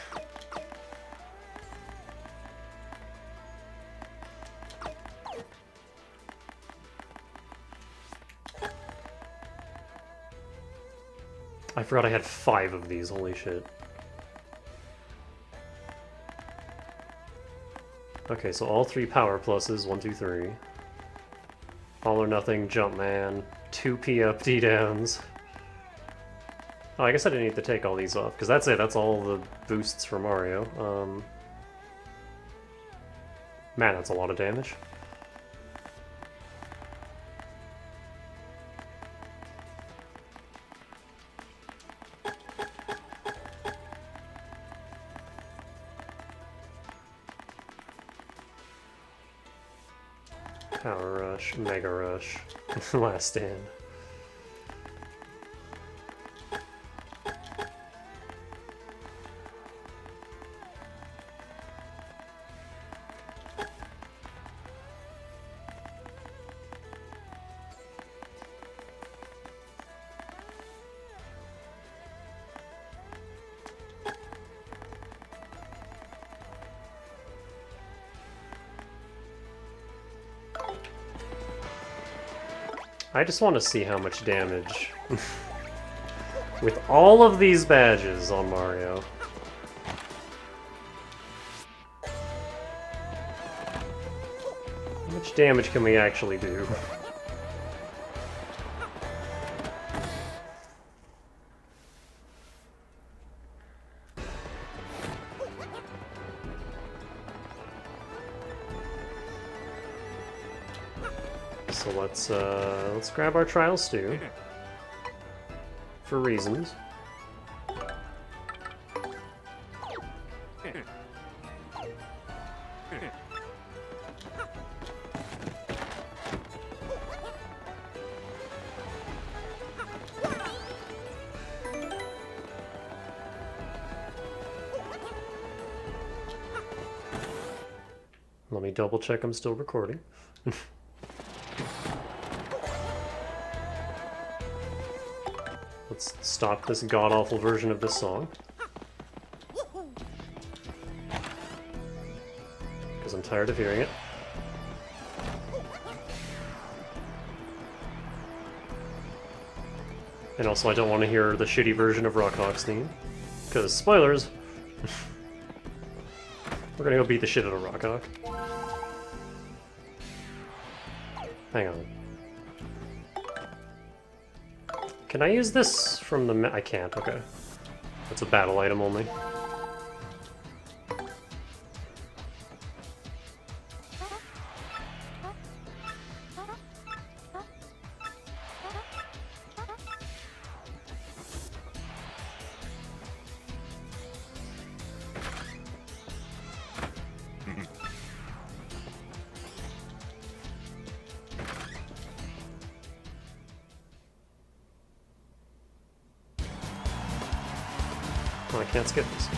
I forgot I had 5 of these, holy shit. Okay, so all 3 power pluses, 1, 2, 3. All or nothing, Jumpman, 2p up, D downs. Oh, I guess I didn't need to take all these off, because that's it, that's all the boosts for Mario. Man, that's a lot of damage. Power Rush, Mega Rush, Last Stand. I just want to see how much damage with all of these badges on Mario. How much damage can we actually do? So let's grab our Trial Stew for reasons. Let me double check I'm still recording. Let's stop this god-awful version of this song. Because I'm tired of hearing it. And also I don't want to hear the shitty version of Rockhawk's theme. Because, spoilers! We're gonna go beat the shit out of Rockhawk. Hang on. Can I use this from the I can't, okay. That's a battle item only. Oh, I can't skip this.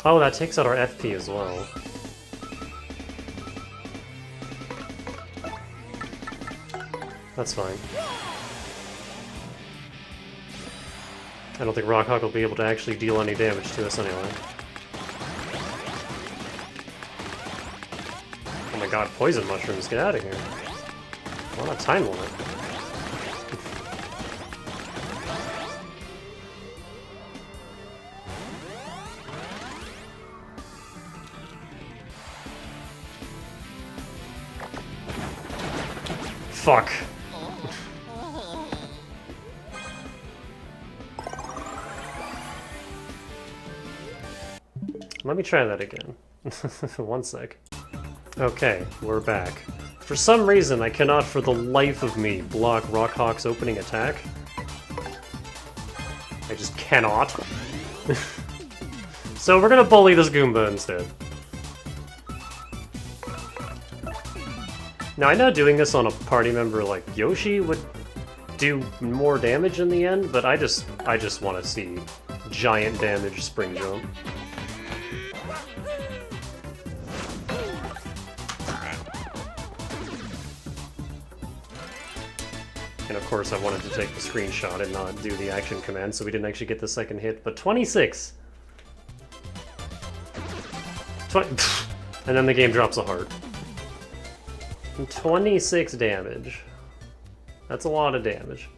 Oh, that takes out our FP as well. That's fine. I don't think Rockhawk will be able to actually deal any damage to us anyway. Oh my god, poison mushrooms, get out of here. What a time limit. Fuck. Let me try that again. 1 sec. Okay, we're back. For some reason, I cannot for the life of me block Rockhawk's opening attack. I just cannot. So we're gonna bully this Goomba instead. Now, I know doing this on a party member like Yoshi would do more damage in the end, but I just want to see giant damage spring jump. And of course I wanted to take the screenshot and not do the action command, so we didn't actually get the second hit, but 26! 20 and then the game drops a heart. 26 damage. That's a lot of damage.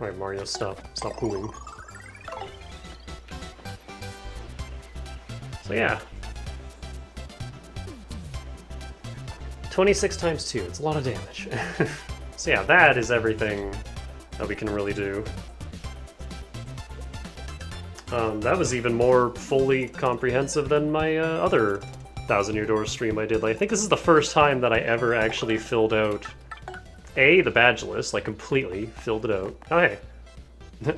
Alright, Mario, stop pooing. So yeah. 26 times 2, it's a lot of damage. So yeah, that is everything that we can really do. That was even more fully comprehensive than my other Thousand Year Door stream I did. Like, I think this is the first time that I ever actually filled out the badge list, like completely filled it out. Oh hey,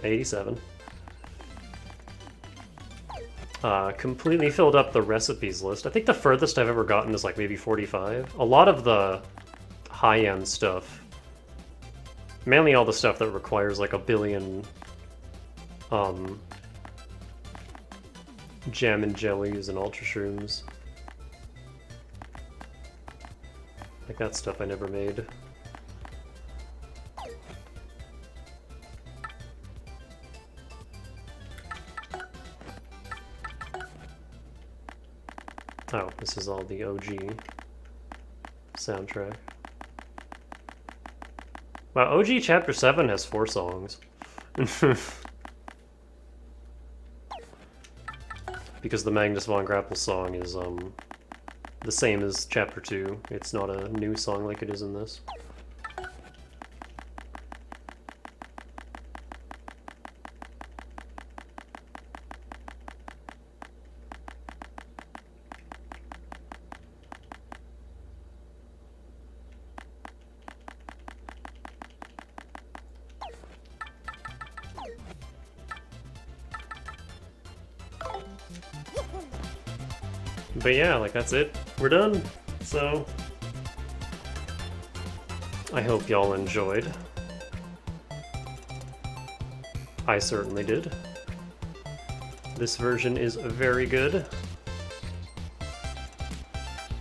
87. Completely filled up the recipes list. I think the furthest I've ever gotten is like maybe 45. A lot of the high-end stuff, mainly all the stuff that requires like a billion jam and jellies and ultra shrooms. Like that stuff I never made. Oh, this is all the OG soundtrack. Wow, OG Chapter 7 has 4 songs. Because the Magnus von Grapple song is the same as Chapter 2. It's not a new song like it is in this. But yeah, like that's it. We're done. So I hope y'all enjoyed. I certainly did. This version is very good.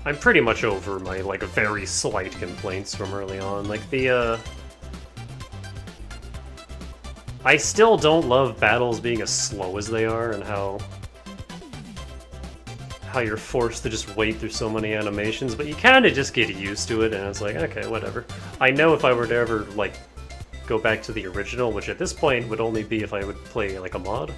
I'm pretty much over my like very slight complaints from early on. Like the I still don't love battles being as slow as they are, and how you're forced to just wait through so many animations, but you kind of just get used to it, and it's like, okay, whatever. I know if I were to ever, like, go back to the original, which at this point would only be if I would play, like, a mod,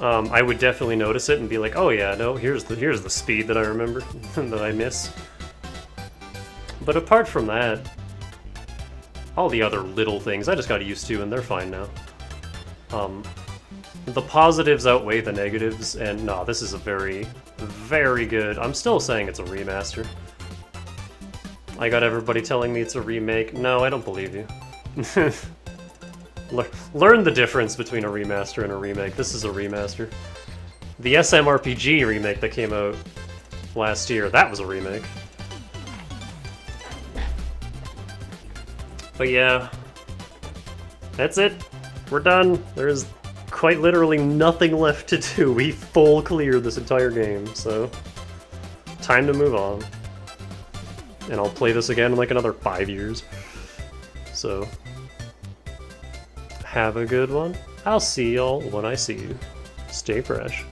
I would definitely notice it and be like, oh yeah, no, here's the speed that I remember, that I miss. But apart from that, all the other little things I just got used to, and they're fine now. The positives outweigh the negatives, and no, this is a very, very good... I'm still saying it's a remaster. I got everybody telling me it's a remake. No, I don't believe you. Learn the difference between a remaster and a remake. This is a remaster. The SMRPG remake that came out last year, that was a remake. But yeah, That's it. We're done. There's quite literally nothing left to do. We full cleared this entire game, so time to move on. And I'll play this again in like another 5 years. So have a good one. I'll see y'all when I see you. Stay fresh.